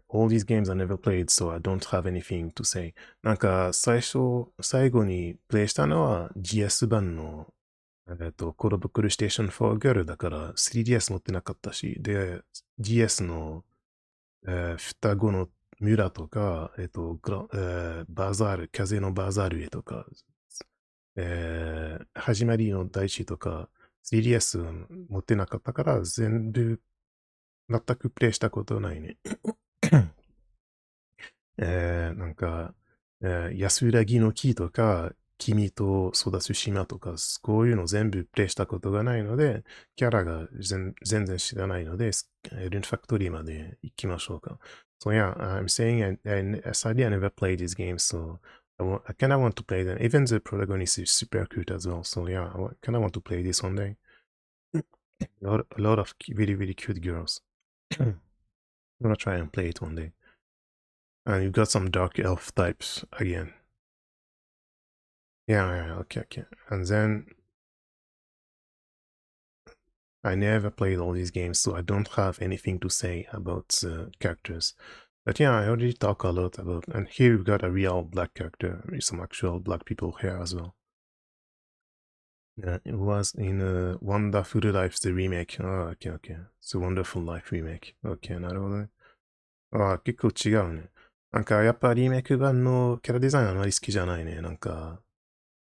All these games I never played, so I don't have anything to say. なんか、最後にプレイしたのは GS 版の、コードブックルステーション4 Girl だから 3DS 持ってなかったし、で、GS の、双子の村とか、バザール、風のバザールへとか、始まりの大地とか、3DS 持ってなかったから全部全くプレイしたことないね。なんか、安浦ぎの木とか、君と育つ島とか、こういうの全部プレイしたことがないので、キャラが全然知らないので、ルンファクトリーまで行きましょうか。So yeah, I'm saying sadly I never played these games, so I kind of want to play them. Even the protagonist is super cute as well, so yeah, I kind of want to play this one day. A lot of really, really cute girls. I'm gonna try and play it one day. And you've got some dark elf types again. Yeah, okay. And then I never played all these games, so I don't have anything to say about characters. But yeah, I already talk a lot about, and here we've got a real black character with some actual black people here as well. Yeah, it was in Wonderful Life, the remake.ああ、OK, OK. It's a Wonderful Life remake. OK, なるほどね。ああ、結構違うね。なんか、やっぱリメイク版のキャラデザインあまり好きじゃないね。なんか、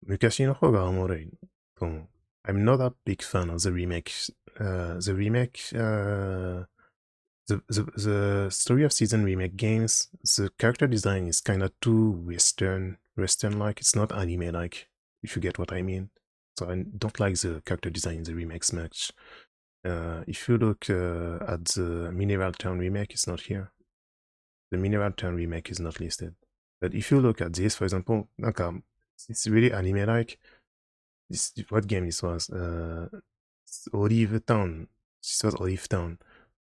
昔の方がおもろいと思う。I'm not a big fan of the remake. The remake, the story of season remake games, the character design is kind of too Western-like. It's not anime-like, if you get what I mean. So I don't like the character design in the remakes much. If you look at the Mineral Town remake, it's not here. The Mineral Town remake is not listed. But if you look at this, for example, it's really anime-like. What game this was? Olive Town. This was Olive Town.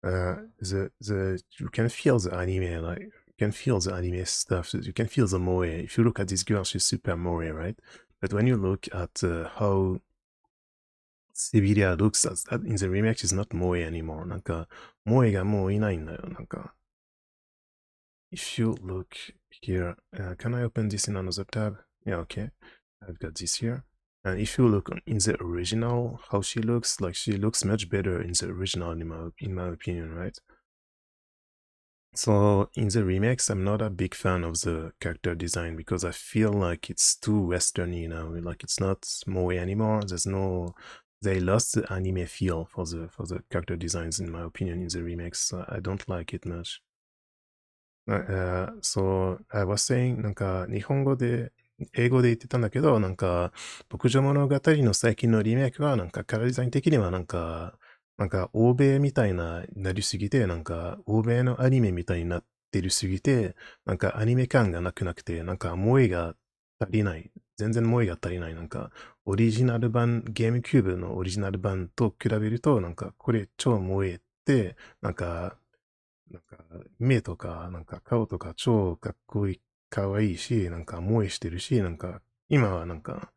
You can feel the anime, like you can feel the anime stuff. You can feel the moe. If you look at this girl, she's super moe, right? But when you look at how Sevilla looks in the remake, she's not moe anymore. なんか、moe がもういないんだよ。なんか、if you look here, can I open this in another tab? Yeah, okay. I've got this here. And if you look in the original, how she looks, like she looks much better in the original, in my opinion, right? So in the remakes, I'm not a big fan of the character design because I feel like it's too westerny now. Like it's not moe anymore. They lost the anime feel for the character designs, in my opinion, in the remakes. So I don't like it much. So I was saying, なんか日本語で、英語で言ってたんだけど、なんか、牧場物語の最近のリメイクは、なんか、キャラデザイン的にはなんか、欧米みたいなりすぎて、なんか、欧米のアニメみたいになってるすぎて、なんか、アニメ感がなくて、なんか、萌えが足りない。全然萌えが足りない。なんか、オリジナル版、ゲームキューブのオリジナル版と比べると、なんか、これ超萌えって、なんか、目とか、なんか顔とか超かっこいい、かわいいし、なんか萌えしてるし、なんか、今はなんか、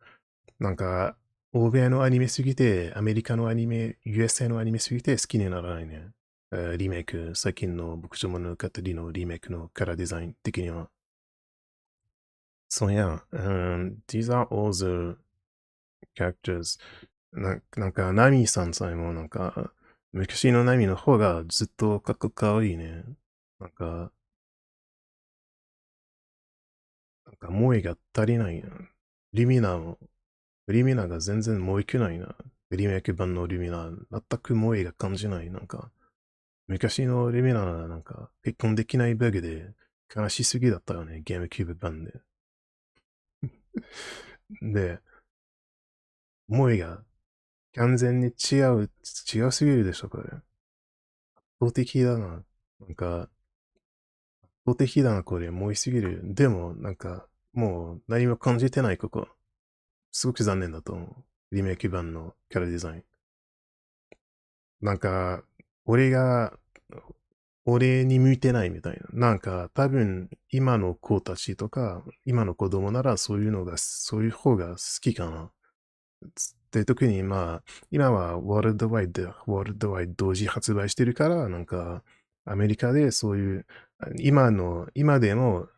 欧米のアニメすぎて、アメリカのアニメ、USA のアニメすぎて好きにならないね。リメイク、最近の牧場物語のリメイクのキャラデザイン的には。So yeah, these are all the characters. なんか、ナミさんさえもなんか、昔のナミの方がずっとかわいいね。なんか、萌えが足りないな。リミナも、リミナが全然萌えくないな。リメイク版のリミナ、全く萌えが感じない。なんか、昔のリミナはなんか、結婚できないバグで悲しすぎだったよね、ゲームキューブ版で。で、萌えが完全に違うすぎるでしょ、これ。圧倒的だな。なんか、圧倒的だな、これ。萌えすぎる。でも、なんか、もう何も感じてない、ここ。すごく残念だと思う。リメイク版のキャラデザイン。なんか、俺が、俺に向いてないみたいな。なんか、多分、今の子たちとか、今の子供ならそういう方が好きかな。で、特に今はワールドワイド同時発売してるから、なんか、アメリカでそういう、今でも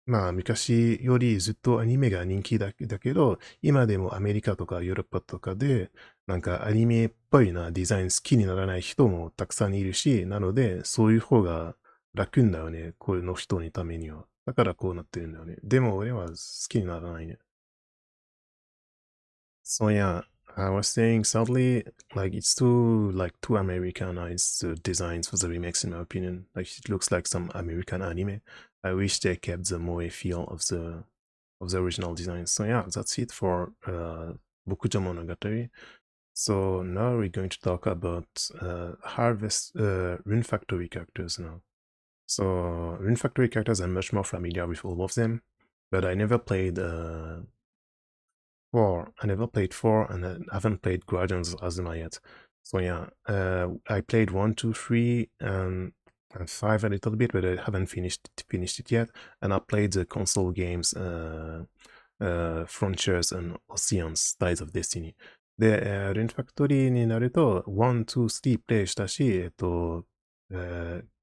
昔よりずっとアニメが人気だけど、今でもアメリカとかヨーロッパとかで、なんかアニメっぽいなデザイン好きにならない人もたくさんいるし、なので、そういう方が楽んだよね。こういうの人にためには。だからこうなってるんだよね。でも俺は好きにならないね。So yeah, I was saying sadly, like it's too Americanized designs for the remakes in my opinion. Like it looks like some American anime. I wish they kept the moe feel of the original design. So yeah, that's it for Bokujo Monogatari. So now we're going to talk about Harvest Rune Factory characters now. So Rune Factory characters, I'm much more familiar with all of them, but I never played 4. I never played 4 and I haven't played Guardians of Azuma yet. So yeah, I played 1, 2, 3, and 5 a little bit, but I haven't finished it yet. And I played the console games Frontiers and Oceans, Tides of Destiny. で、レントファクトリーになると、1、2、3プレイしたし、合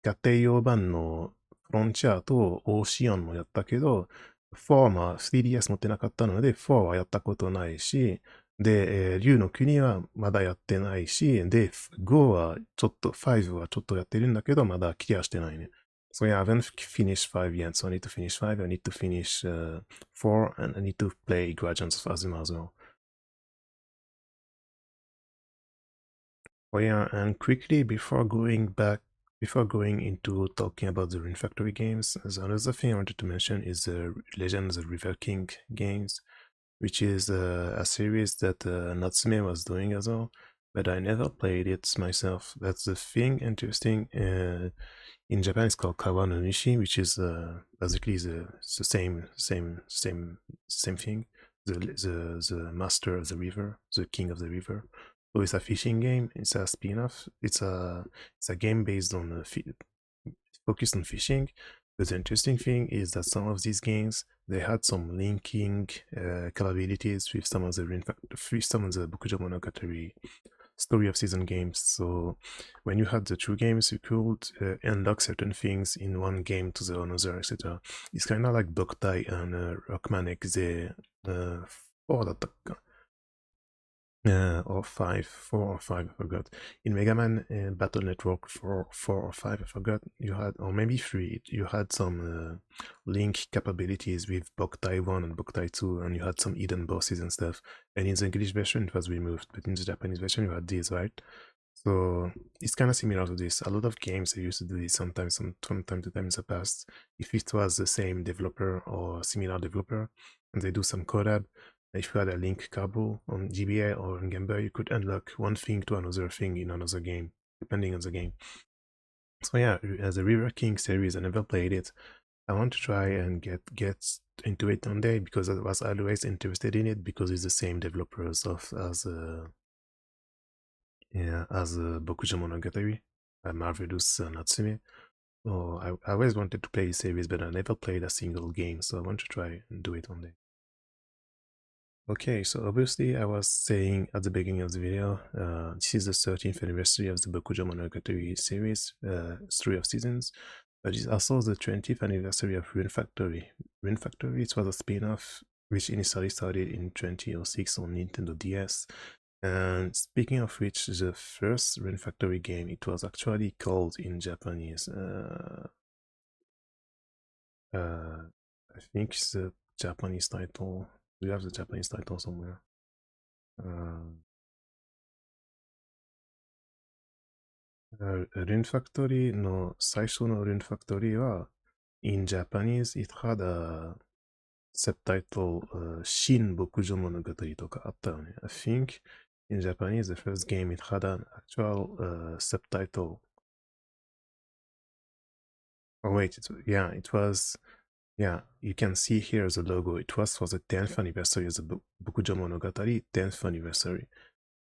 併用版のフロンチャーとオーシアンもやったけど、4は3DS 持ってなかったので、4はやったことないし、で、竜の国はまだやってないし、で、5はちょっと、5はちょっとやってるんだけど、まだクリアしてないね。So yeah, I haven't finished 5 yet, so I need to finish 5, I need to finish 4, and I need to play Guardians of Azuma as well. Oh yeah, and quickly before going into talking about the Rune Factory games, another thing I wanted to mention is the Legend of the River King games, which is a series that Natsume was doing as well, but I never played it myself. That's the thing interesting. In Japan, it's called Kawa no Nishi, which is basically the same thing. The master of the river, the king of the river. So it's a fishing game. It's a spin-off. It's a game based on focused on fishing. But the interesting thing is that some of these games they had some linking capabilities with some of the Bokujo Monogatari story of season games. So when you had the two games, you could unlock certain things in one game to the another, etc. It's kind of like Boktai and Rockman X, 4 だったか or 5, 4 or 5, I forgot. In Mega Man Battle Network 4 or 5, I forgot, you had, or maybe 3, you had some link capabilities with Boktai 1 and Boktai 2, and you had some hidden bosses and stuff. And in the English version, it was removed, but in the Japanese version, you had these, right? So it's kind of similar to this. A lot of games they used to do this from time to time in the past. If it was the same developer or similar developer, and they do some collab, if you had a link cable on GBA or on Game Boy, you could unlock one thing to another thing in another game, depending on the game. So yeah, as a River King series, I never played it. I want to try and get into it one day because I was always interested in it because it's the same developers as Bokujo Monogatari, Marvelous Natsume. So I always wanted to play the series, but I never played a single game, so I want to try and do it one day. Okay, so obviously I was saying at the beginning of the video, this is the 13th anniversary of the Bokujo Monogatari series, 3 of seasons, but it's also the 20th anniversary of Rune Factory. Rune Factory, it was a spin-off which initially started in 2006 on Nintendo DS. And speaking of which, the first Rune Factory game, it was actually called in Japanese, I think the Japanese title, do you have the Japanese title somewhere? Rune Factory の最初の Rune Factory は in Japanese it had a subtitle 新牧場物語とかあったよね。I think in Japanese the first game it had an actual subtitle. Oh wait, it was, yeah, you can see here the logo. It was for the 10th anniversary of the Bokujo Monogatari 10th anniversary.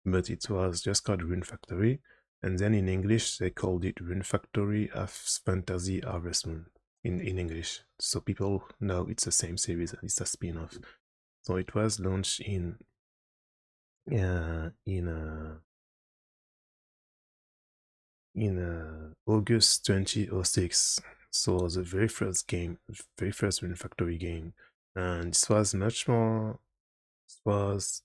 But it was just called Rune Factory. And then in English, they called it Rune Factory of Fantasy Harvest Moon in English. So people know it's the same series, it's a spin-off. So it was launched in August 2006. So the very first Rune Factory game. And this was much more, the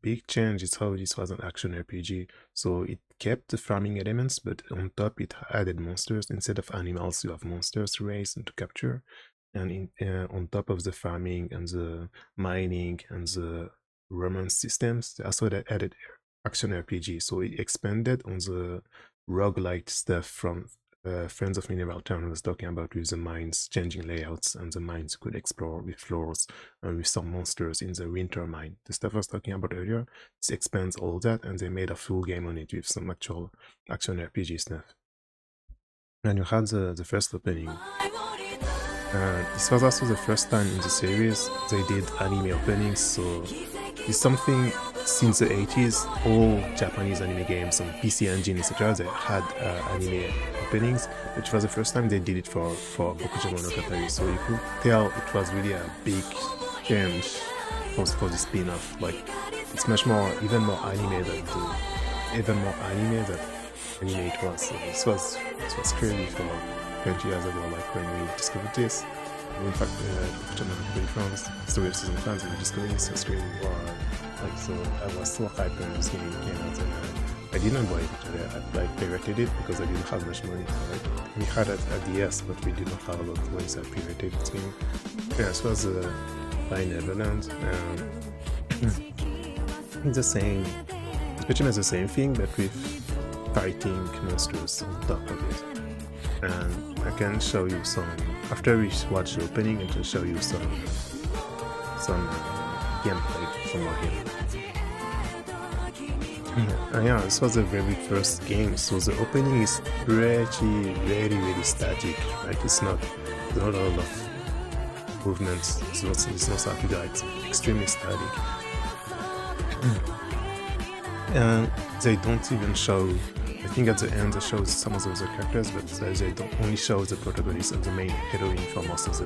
big change is how this was an action RPG. So it kept the farming elements, but on top it added monsters. Instead of animals, you have monsters to raise and to capture. And on top of the farming and the mining and the romance systems, they also added action RPG. So it expanded on the roguelike stuff from Friends of Mineral Town was talking about, with the mines changing layouts and the mines you could explore with floors and with some monsters in the winter mine. The stuff I was talking about earlier, this expands all that, and they made a full game on it with some actual action RPG stuff. And you had the first opening. This was also the first time in the series they did anime openings, so it's something since the 80s, all Japanese anime games on PC Engine, etc., they had anime openings, which was the first time they did it for Bokujo Monogatari, so you could tell it was really a big change for the spin-off. Like, it's much more, even more anime than anime it was. So this was crazy for 20 years ago, like when we discovered this. in fact, different fans, Story of Season fans, and just going to stream war. Like, so I was so hyped when this game came out, and I didn't buy it actually. I pirated it because I didn't have much money. Like, we had a DS, but we didn't have a lot of money, so I pirated this game. Yeah, it was by Neverland. It's the same, it's pretty much the same thing, but with fighting monsters on top of it. And I can show you some, after we watch the opening, I can show you some gameplay from our game. Yeah, this was the very first game, so the opening is very static, right? It's not a lot of movements, it's not static, it's extremely static. And they don't even show, I think at the end they show some of the other characters, but they don't only show the protagonist and the main heroine for most of the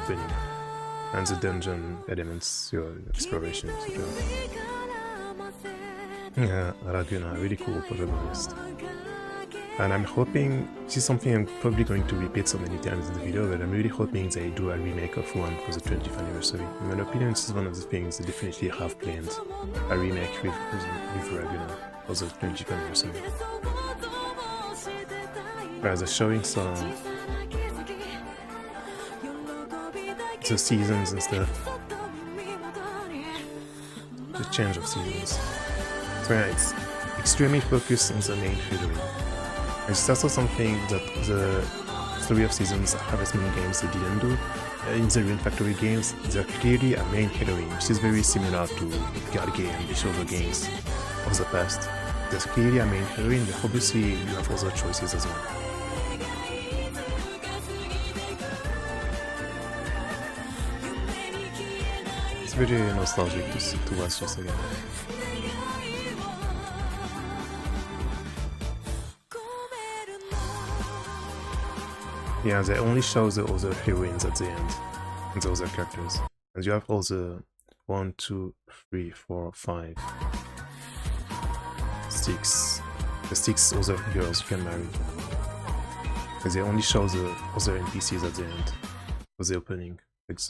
opening. And the dungeon elements, your exploration, etc. Yeah, Raguna, really cool protagonist. And I'm hoping, this is something I'm probably going to repeat so many times in the video, but I'm really hoping they do a remake of one for the 20th anniversary. In my opinion, this is one of the things they definitely have planned, a remake with Raguna for the 20th anniversary. Whereas they're showing some the seasons and stuff, the change of seasons. So yeah, it's extremely focused on the main heroine. It's also something that the Story of Seasons Harvestmoon games they didn't do. In the Rune Factory games, there's clearly a main heroine, which is very similar to Garge and Bishojo games of the past. There's clearly a main heroine, but obviously you have other choices as well. It's very nostalgic to watch this again. Yeah, they only show the other heroines at the end, and the other characters. And you have all the 1, 2, 3, 4, 5, 6, the 6 other girls you can marry. And they only show the other NPCs at the end of the opening. It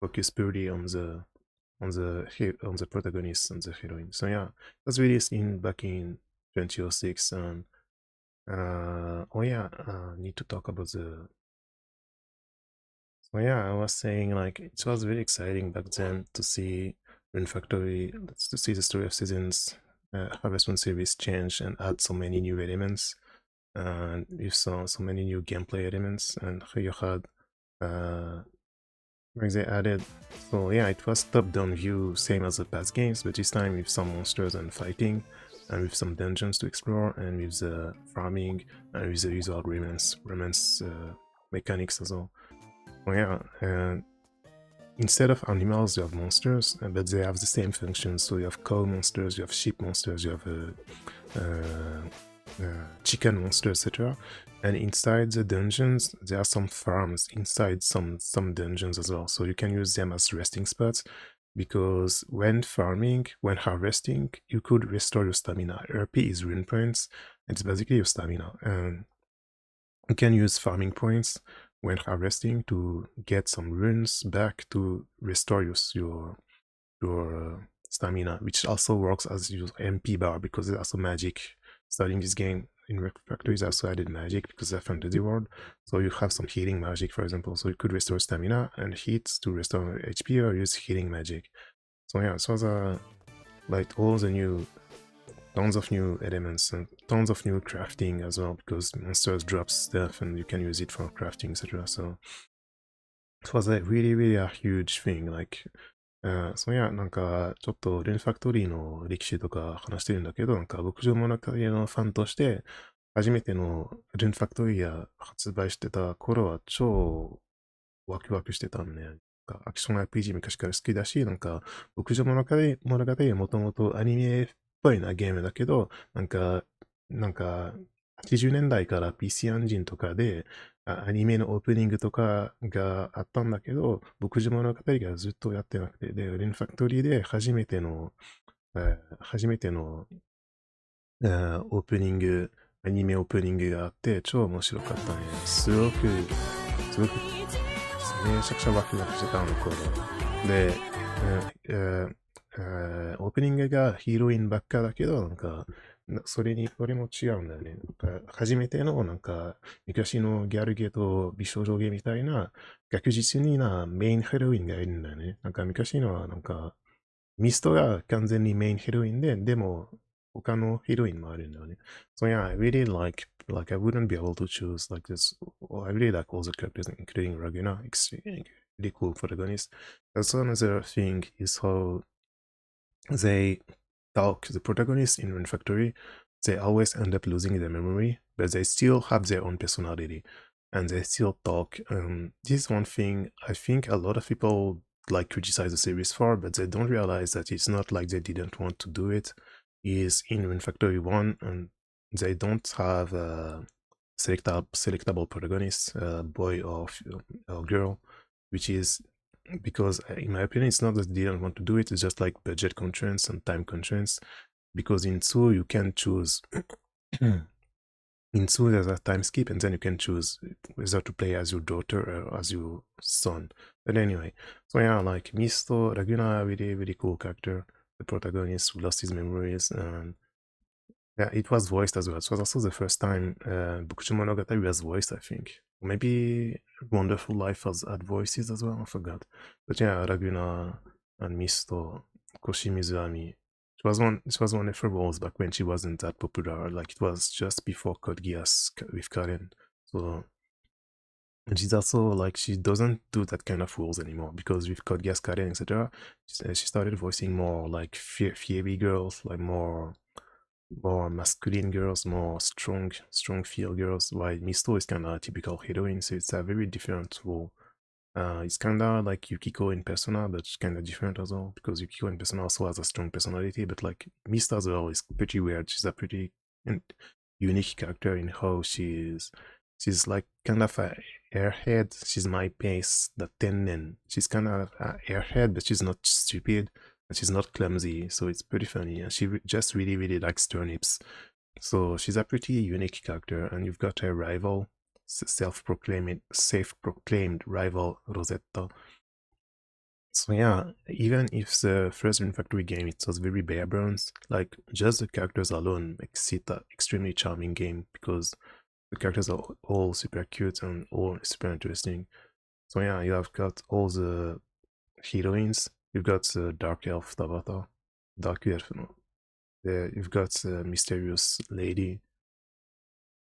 focuses purely on the protagonist and the heroine. So yeah, it was released back in 2006, and need to talk about the. So yeah, I was saying like it was very exciting back then to see Rune Factory, to see the Story of Seasons Harvestmoon series change and add so many new elements, and you saw so many new gameplay elements, and you had where they added. So yeah, it was top-down view, same as the past games, but this time with some monsters and fighting, and with some dungeons to explore, and with the farming, and with the usual romance mechanics as well. Oh yeah, and instead of animals you have monsters, but they have the same functions. So you have cow monsters, you have sheep monsters, you have chicken monsters, etc. And inside the dungeons there are some farms inside some dungeons as well, so you can use them as resting spots, because when farming, when harvesting, you could restore your stamina. RP is rune points, and it's basically your stamina, and you can use farming points when harvesting to get some runes back to restore your stamina, which also works as your MP bar, because there's also magic. Starting this game in Rune Factory is also added magic because it's a fantasy world, so you have some healing magic, for example, so you could restore stamina and hits to restore HP, or use healing magic. So yeah, so like all the new, tons of new elements and tons of new crafting as well, because monsters drop stuff and you can use it for crafting, etc. So it was really a huge thing. Likeそういや、なんか、ちょっと、ルーンファクトリーの歴史とか話してるんだけど、なんか、牧場物語のファンとして、初めてのルーンファクトリーや発売してた頃は超ワクワクしてたんね。アクション RPG 昔から好きだし、なんか、牧場物語はもともとアニメっぽいなゲームだけど、なんか、80年代から PC エンジンとかで、アニメのオープニングとかがあったんだけど、牧場物語がずっとやってなくて、で、レンファクトリーで初めてのオープニング、アニメオープニングがあって、超面白かったね。すごくめちゃくちゃワクワクしてたの頃。で、オープニングがヒロインばっかだけど、なんか、それに、これも違うんだよね。なんか初めての、なんか、昔のギャルゲーと美少女ゲーみたいな、確実にメインヒロインがいるんだよね。なんか昔のは、なんか、ミストが完全にメインヒロインで、でも、他のヒロインもあるんだよね。So yeah, I really like I wouldn't be able to choose like this. I really like all the characters, including Raguna, extremely really cool protagonist. Also another thing is how they talk. The protagonists in Rune Factory, they always end up losing their memory, but they still have their own personality and they still talk. This is one thing I think a lot of people like criticize the series for, but they don't realize that it's not like they didn't want to do it. Is in Rune Factory 1 and they don't have a selectable protagonist, boy or girl, which is because in my opinion it's not that they didn't want to do it, it's just like budget constraints and time constraints, because in 2 you can choose in 2 there's a time skip and then you can choose whether to play as your daughter or as your son. But anyway, so yeah, like Misto Raguna, really cool character, the protagonist who lost his memories, and yeah, it was voiced as well. It was also the first time Bokuchi Monogatari was voiced, I think. Maybe Wonderful Life had voices as well, I forgot. But yeah, Raguna and Misto, Koshimizu Ami. It was one of her roles back when she wasn't that popular. Like it was just before Code Geass with Karen. So and she's also like she doesn't do that kind of roles anymore because with Code Geass, Karen, etc. She started voicing more like fiery girls, like more masculine girls, more strong feel girls, while Misto is kind of a typical heroine, so it's a very different role. It's kind of like Yukiko in Persona, but kind of different as well, because Yukiko in Persona also has a strong personality, but like Misto as well is pretty weird. She's a pretty unique character in how she's like kind of a airhead. She's my pace, the tennen. She's kind of a airhead, but she's not stupid and she's not clumsy, so it's pretty funny. And she just really likes turnips. So she's a pretty unique character, and you've got her rival, self-proclaimed rival Rosetta. So yeah, even if the first Rune Factory game it was very bare bones, like just the characters alone makes it an extremely charming game because the characters are all super cute and all super interesting. So yeah, you have got all the heroines. You've got the Dark Elf Tabata, Dark Elf, no. You've got the Mysterious Lady.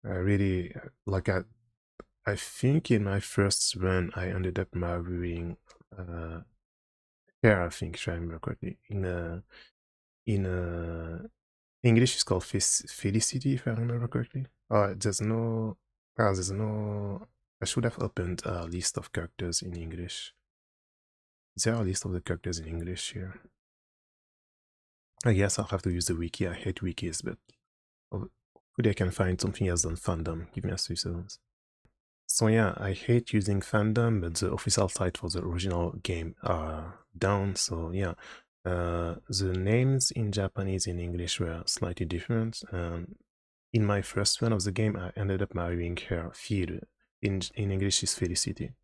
I really like. I think in my first run I ended up marrying her. I think, if I remember correctly. In English, it's called Felicity, if I remember correctly. There's no. There's no. I should have opened a list of characters in English. Is there a list of the characters in English here? I guess I'll have to use the wiki. I hate wikis, but hopefully I can find something else on fandom. Give me a few seconds. So yeah, I hate using fandom, but the official site for the original game are down. So yeah, the names in Japanese and English were slightly different. In my first run of the game, I ended up marrying her, Fir. In English, is Felicity.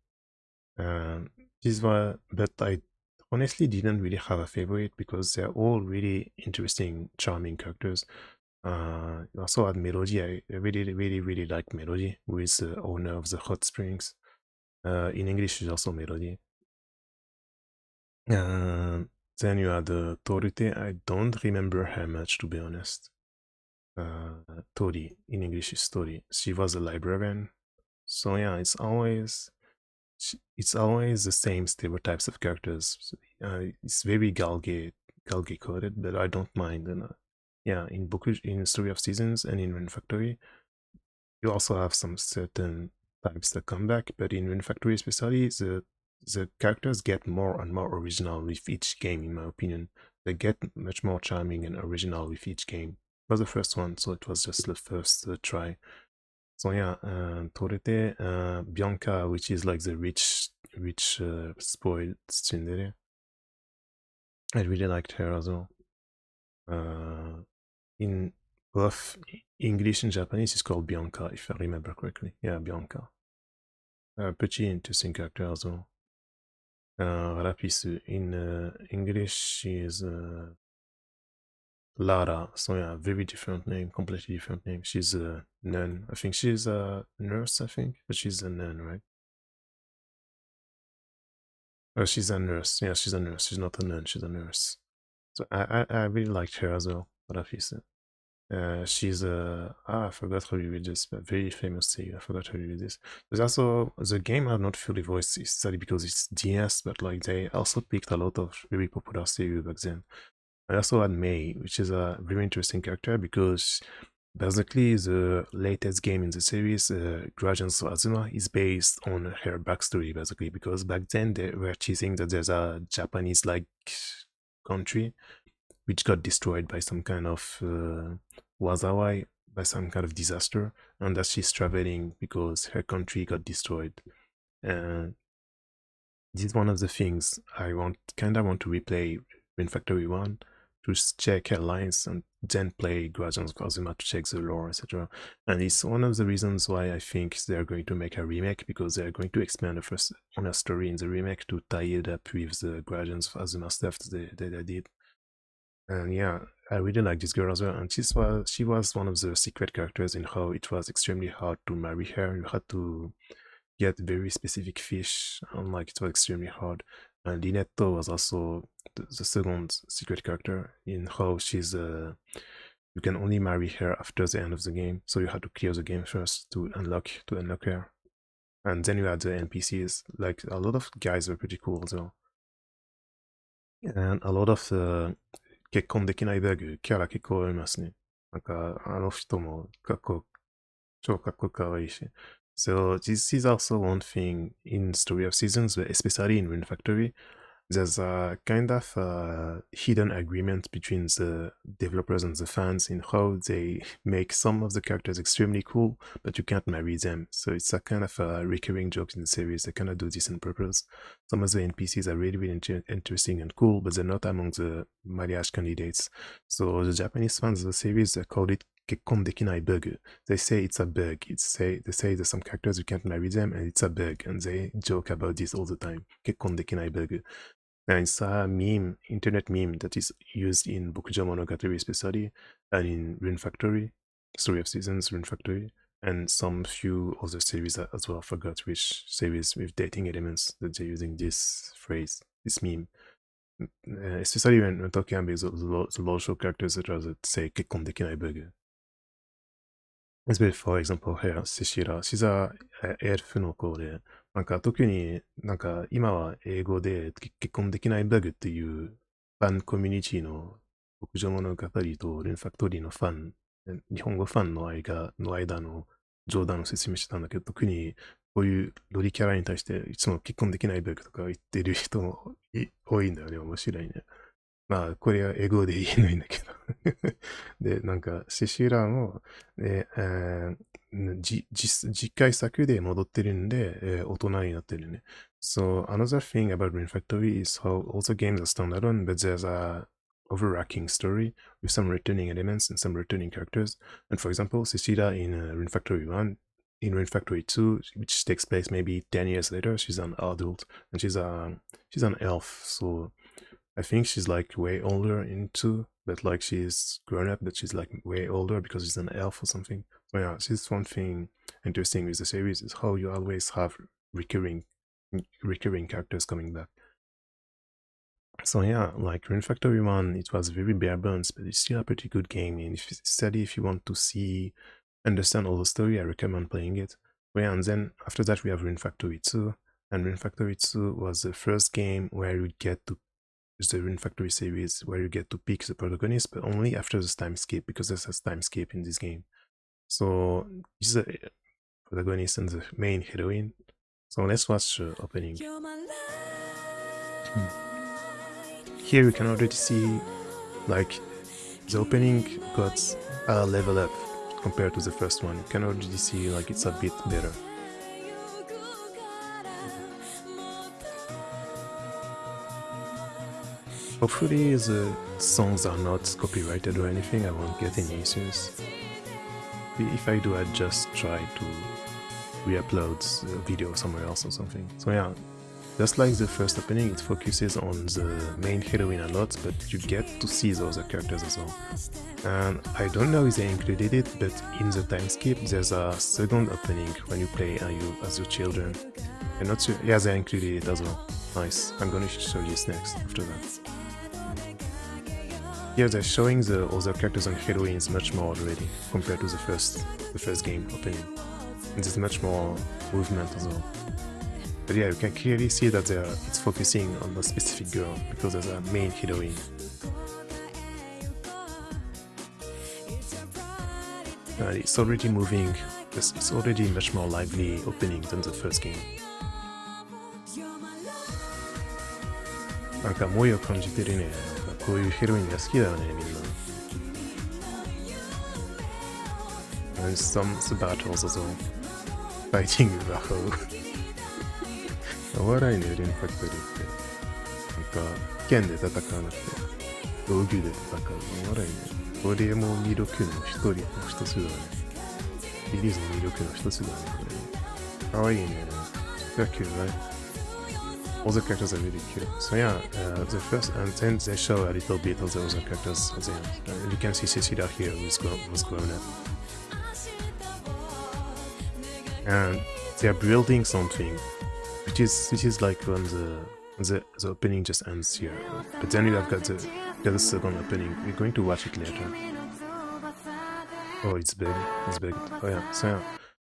But I honestly didn't really have a favorite because they're all really interesting, charming characters. Also had Melody. I really like Melody, who is the owner of the hot springs. In English, is also Melody. Then you had Torute. I don't remember her much, to be honest. Tori, in English is Tori. She was a librarian. So yeah, it's always the same stereotypes of characters. It's very Galge coded, but I don't mind. And yeah, in Story of Seasons and in Rune Factory, you also have some certain types that come back, but in Rune Factory especially, the characters get more and more original with each game, in my opinion. They get much more charming and original with each game. It was the first one, so it was just the first try. So yeah, Torete, Bianca, which is like the rich, spoiled tsundere. I really liked her as well. In both English and Japanese, it's called Bianca, if I remember correctly. Yeah, Bianca. Pretty interesting character as well. In English, she is Lara. So yeah, very different name, completely different name. She's a nun. I think she's a nurse, I think, but she's a nun, right? Oh, she's a nurse. Yeah, she's a nurse. She's not a nun, she's a nurse. So I really liked her as well, Rafisa. She's a I forgot how you read this, but very famous series. I forgot how you read this. There's also the game are not fully voiced necessarily because it's DS, but like they also picked a lot of very popular series back then. I also had Mei, which is a very interesting character because basically the latest game in the series, Guardians of Azuma, is based on her backstory basically because back then they were teasing that there's a Japanese like country which got destroyed by some kind of Wazawai, by some kind of disaster, and that she's traveling because her country got destroyed. And this is one of the things I want to replay in Factory 1 to check her lines and then play Guardians of Azuma to check the lore, etc. And it's one of the reasons why I think they're going to make a remake, because they're going to expand the first on a story in the remake to tie it up with the Guardians of Azuma stuff that they did. And yeah, I really like this girl as well. And she was one of the secret characters in how it was extremely hard to marry her. You had to get very specific fish, and like it was extremely hard. And Linetto was also the second secret character in how she's you can only marry her after the end of the game. So you had to clear the game first to unlock her. And then you had the NPCs. Like a lot of guys were pretty cool as well. And a lot of 結婚できないバグ、キャラ結構いますね。なんか、あの人も超かっこかわいいし。So this is also one thing in Story of Seasons, but especially in Rune Factory. There's a kind of hidden agreement between the developers and the fans in how they make some of the characters extremely cool, but you can't marry them. So it's a kind of a recurring joke in the series. They kind of do this on purpose. Some of the NPCs are really, really interesting and cool, but they're not among the marriage candidates. So the Japanese fans of the series, they call it 結婚できない bug. They say it's a bug. They say there's some characters you can't marry them and it's a bug, and they joke about this all the time. 結婚できない bug. And it's a meme, internet meme that is used in Bokujo Monogatari especially, and in Rune Factory, Story of Seasons, Rune Factory, and some few other series as well. I forgot which series with dating elements that they're using this phrase, this meme. Especially when we're talking about the low-show characters that are, say, 結婚できない bug. Let's be, for example, here, Seshira. She's a elf の子で、なんか特になんか今は英語で結婚できないバグっていうファンコミュニティの牧場物語とルンファクトリーのファン、日本語ファンの間の冗談を説明してたんだけど、特にこういうロリキャラに対していつも結婚できないバグとか言ってる人も多いんだよね。面白いね。まあ、これは英語で言えないんだけど。で、なんか、シシラも、実回作で戻ってるんで、大人になってるね。So, another thing about Rune Factory is how all the games are standalone, but there's a overarching story with some returning elements and some returning characters. And for example, Cecilia in Rune Factory 1, in Rune Factory 2, which takes place maybe 10 years later, she's an adult and she's an elf. So I think she's like way older in 2, but like she's grown up, but she's like way older because she's an elf or something. So yeah, this is one thing interesting with the series is how you always have recurring characters coming back. So yeah, like Rune Factory 1, it was very bare bones, but it's still a pretty good game. And if you want to understand all the story, I recommend playing it. Well, yeah, and then after that we have Rune Factory 2, and Rune Factory 2 was the first game where you get to the Rune Factory series where you get to pick the protagonist, but only after the time skip, because there's a time skip in this game. So this is the protagonist and the main heroine. So let's watch the opening. Here you can already see like the opening got a level up compared to the first one. You can already see like it's a bit better. Hopefully the songs are not copyrighted or anything, I won't get any issues. If I do, I'd just try to re-upload the video somewhere else or something. So yeah, Just like the first opening, it focuses on the main heroine a lot, but you get to see the other characters as well. And I don't know if they included it, but in the time skip, there's a second opening when you play as your children. I'm not sure. Yeah, they included it as well. Nice. I'm gonna show you this next after that. Here they're showing the other characters and heroines much more already compared to the first game opening. And there's much more movement as well. But yeah, you can clearly see that it's focusing on a specific girl because there's a main heroine. It's already moving. It's already much more lively opening than the first game. なんか萌えを感じてるね。なんかこういうヘロインが好きだよね、みんな。And some battles as well. Fighting with a hoe. お笑いね、レンファクトリーって。なんか、剣で戦わなくて、道具で戦う。お笑いね。これも魅力の一つだね。シリーズの魅力の一つだね、これ。かわいいね。They're cute, right? All the characters are really cute. So yeah, the first, and then they show a little bit of the other characters at the end. You can see Cecilia here, who's grown up. And they're building something, which is like when the opening just ends here. But then you have got the second opening. We're going to watch it later. Oh, it's big. It's big. Oh yeah. So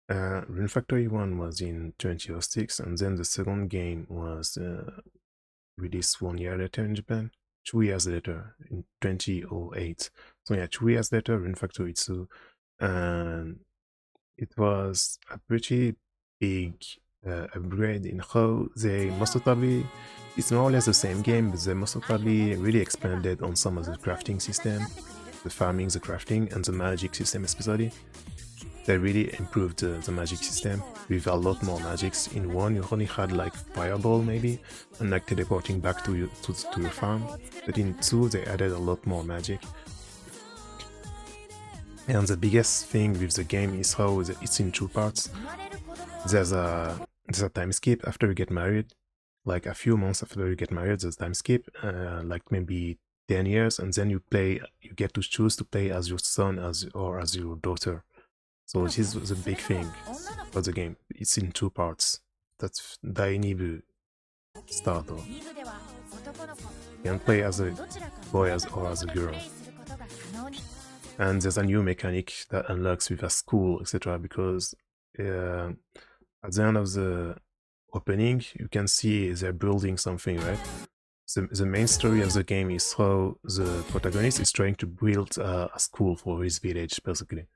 yeah, Rune Factory 1 was in 2006, and then the second game was released 1 year later in Japan. 2 years later, in 2008. So yeah, 2 years later, Rune Factory 2, and it was a pretty big upgrade in how they most notably, it's more or less the same game, but they most notably really expanded on some of the crafting system, the farming, the crafting, and the magic system especially. They really improved the magic system with a lot more magics. In 1 you only had like fireball maybe, and like teleporting back to your farm, but in 2 they added a lot more magic. And the biggest thing with the game is how it's in 2 parts. There's a time skip after you get married, like a few months after you get married. There's a time skip, like maybe 10 years, and then you get to choose to play as your son or as your daughter. So this is the big thing for the game. It's in 2 parts. That's Dainibu start. You can play as a boy or as a girl. And there's a new mechanic that unlocks with a school, etc. Because at the end of the opening, you can see they're building something, right? The main story of the game is how the protagonist is trying to build a school for his village, basically.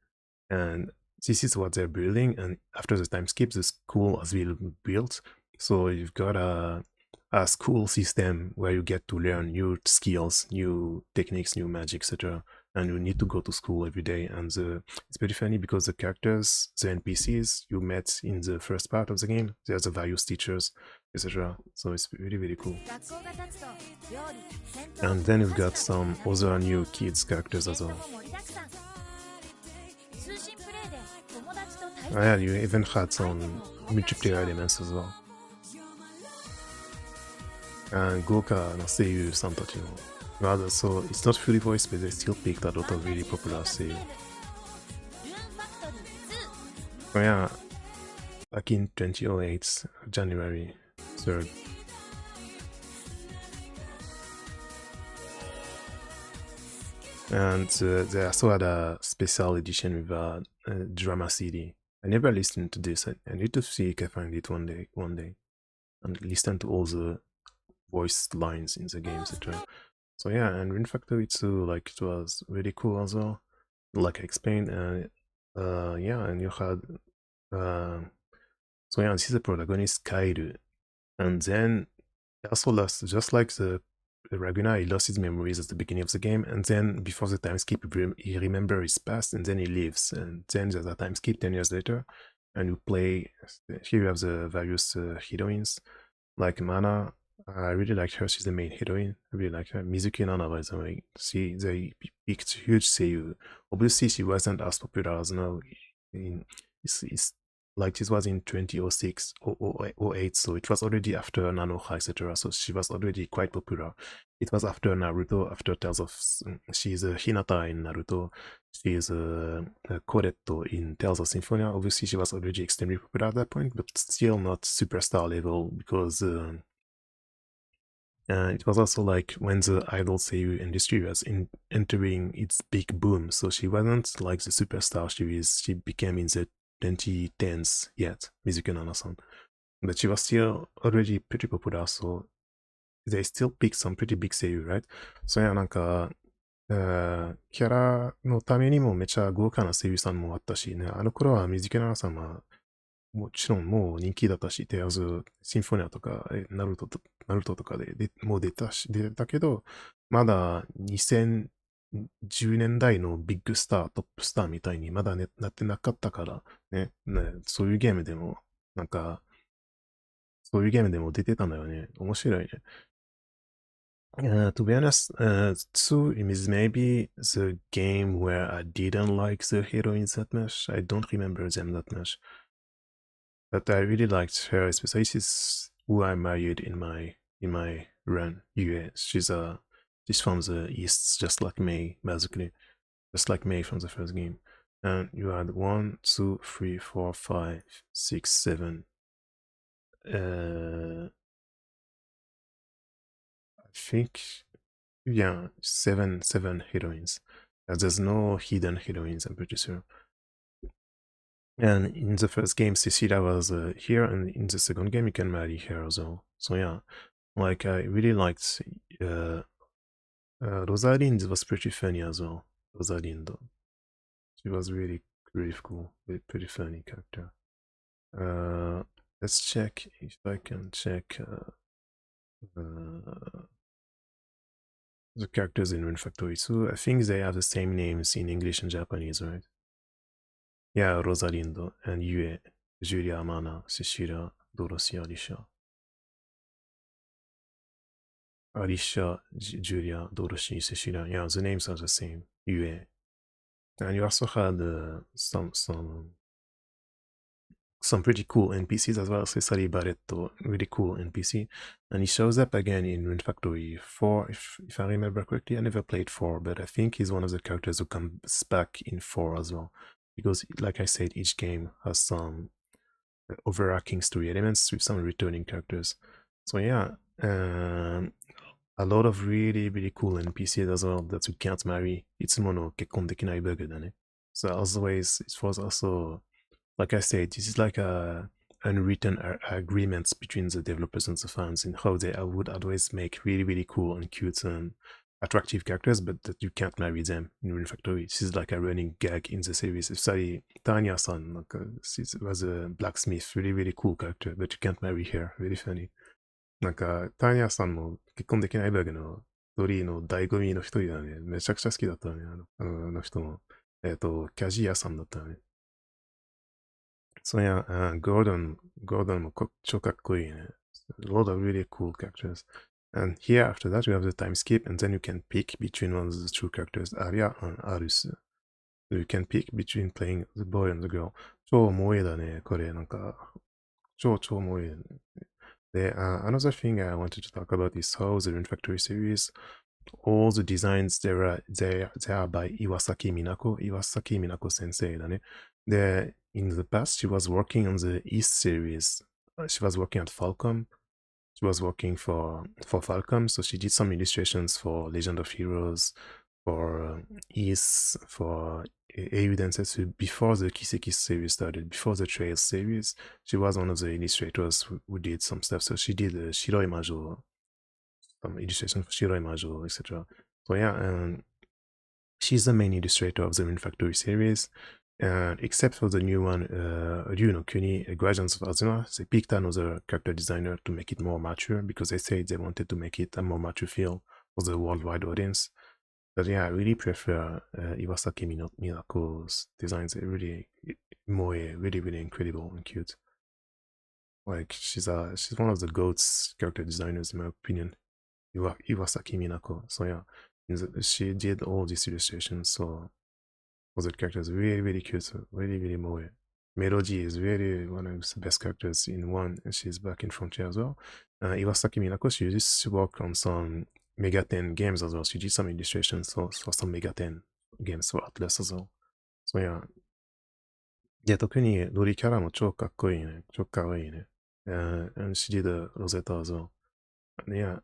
And this is what they're building, and after the time skip, the school has been built. So you've got a school system where you get to learn new skills, new techniques, new magic, etc. And you need to go to school every day. And it's pretty funny because the characters, the NPCs you met in the first part of the game, they're the various teachers, etc. So it's really, really cool. And then you've got some other new kids characters as well. Yeah, you even had some multiplayer elements as well. And Goka no seiyuu san tachi no. Rather, so it's not fully voiced, but they still picked a lot of really popular seiyuu. Oh yeah, back in 2008, January 3rd. And they also had a special edition with a drama CD. I never listened to this. I need to see if I find it one day, and listen to all the voice lines in the game, etc. So yeah, and Rune Factory 2, like, it was really cool as well, like I explained. Yeah, and you had so yeah, this is the protagonist Kairu, and then he also lost, just like the Raguna, he lost his memories at the beginning of the game, and then before the time skip, he remembers his past, and then he lives, and then there's a time skip 10 years later, and you play. Here you have the various heroines, like Mana. I really liked her. She's the main heroine. I really liked her. Mizuki Nana, by the way. They picked huge seiyuu. Obviously, she wasn't as popular as now. It's like this was in 2006 or 08, so it was already after Nanoha, etc. So she was already quite popular. It was after Naruto, after Tales of, she's a Hinata in Naruto, she is a Koretto in Tales of Symphonia. Obviously, she was already extremely popular at that point, but still not superstar level because it was also like when the idol seiyuu industry was entering its big boom. So she wasn't like the superstar she became in the 2010s yet, Mizuki Nana-san. But she was still already pretty popular, so they still picked some pretty big seiyuu, right? それはなんか、キャラのためにもめちゃ豪華な声優さんもあったしね、あの頃は水木奈々さんはもちろんもう人気だったし、テアーズ、シンフォニアとか、ナルトとかもう出てたけど、まだ2010年代のビッグスター、トップスターみたいにまだね、なってなかったから、そういうゲームでも、なんか、そういうゲームでも出てたんだよね。面白いね。To be honest, Tsu is maybe the game where I didn't like the heroines that much. I don't remember them that much. But I really liked her, especially she's who I married in my run. Yeah, she's from the east, just like May, basically, just like May from the first game. And you had 1, 2, 3, 4, 5, 6, 7. I think yeah, seven heroines. There's no hidden heroines, I'm pretty sure. And in the first game, Cecilia was here, and in the second game, you can marry her as well. So yeah, like I really liked Rosalind was pretty funny as well. Rosalind, she was really cool, pretty funny character. Let's check if I can check the characters in Rune Factory. So I think they have the same names in English and Japanese, right? Yeah, Rosalindo and Yue, Julia, Amana, Cecilia, Dorothea, Alicia, Julia, Dorothy, Cecilia. Yeah, the names are the same. Yue. And you also had some pretty cool NPCs as well, especially Barretto, really cool NPC. And he shows up again in Rune Factory 4, if I remember correctly. I never played 4, but I think he's one of the characters who comes back in 4 as well. Because, like I said, each game has some overarching story elements with some returning characters. So yeah, a lot of really cool NPCs as well that you can't marry. いつもの結婚できないbugだね. So as always, it was also, like I said, this is like a unwritten agreements between the developers and the fans in how they would always make really cool and cute and attractive characters, but that you can't marry them in Rune Factory. This is like a running gag in the series. Especially Tanya-san, like she was a blacksmith, really cool character, but you can't marry her. Really funny. なんか、ターニャさんも結婚できないわけのストーリーの醍醐味の一人だね。めちゃくちゃ好きだったね。あの人も。キャジーヤさんだったね。So yeah, Gordon も超かっこいいね. A lot of really cool characters. And here, after that, you have the time skip, and then you can pick between one of the two characters, Arya and Arus. So you can pick between playing the boy and the girl. 超萌えだね、これ。なんか、超萌えだね。Another thing I wanted to talk about is how the Rune Factory series, all the designs they are by Iwasaki Minako sensei だね. In the past, she was working on the East series. She was working at Falcom. She was working for Falcom, so she did some illustrations for Legend of Heroes, for East, for Eiyu Densetsu before the Kiseki series started, before the Trails series. She was one of the illustrators who did some stuff. So she did Shiroi Majo, some illustration for Shiroi Majo, etc. So yeah, she's the main illustrator of the Rune Factory series. Except for the new one, Ryu no Kuni, Guardians of Azuma, they picked another character designer to make it more mature because they said they wanted to make it a more mature feel for the worldwide audience. But yeah, I really prefer Iwasaki Minako's designs. They're really really incredible and cute. Like she's one of the goats character designers in my opinion. Iwasaki Minako. So yeah, she did all these illustrations. So all the characters really cute, really moe. Melody is really one of the best characters in one, and she's back in Frontier as well. Iwasaki Minako, she used to work on some Mega 10 games as well. She did some illustrations for some Mega 10 games for Atlas as well. So yeah. いや、特にロリキャラも超かっこいいね。超かわいいね。and she did a Rosetta as well. Yeah,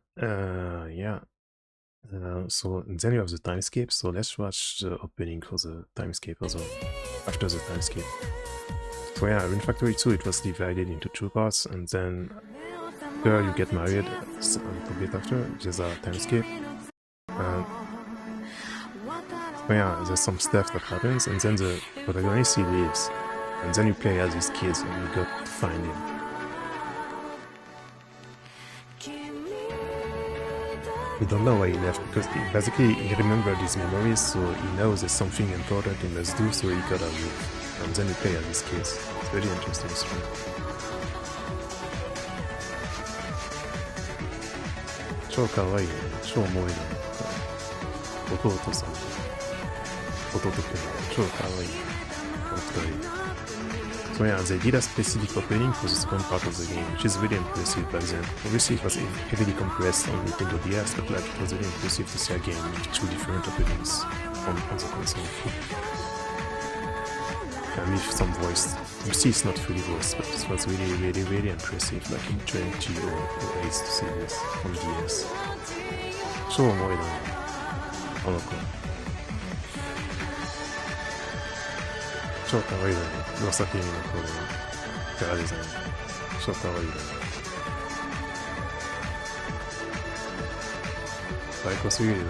yeah. So then you have the timescape. So let's watch the opening for the timescape as well. After the timescape. So yeah, Rune Factory 2, it was divided into two parts, and then girl, you get married a little bit after. There's a timescape. So yeah, there's some stuff that happens, and then the protagonist, he leaves. And then you play as these kids, and you got to find him. We don't know why he left, because basically he remembered his memories, so he knows there's something important he must do, so he gotta leave. And then you play as these kids. It's very interesting story. 超かわいいね。超萌えだね。弟さん。弟くん。超かわいい。本当に。So yeah, they did a specific opening for the second part of the game, which is really impressive back then. Obviously it was heavily compressed on Nintendo DS, but like it was really impressive to see a game with two different openings on the console. And with some voice. You see it's not fully voiced, but it was really, really, really impressive, like in 2008 to see this on DS. 超重いだね。あの子。超かわいいだね。紫のこのキャラデザイン。超かわいいだね。最高すぎるだね。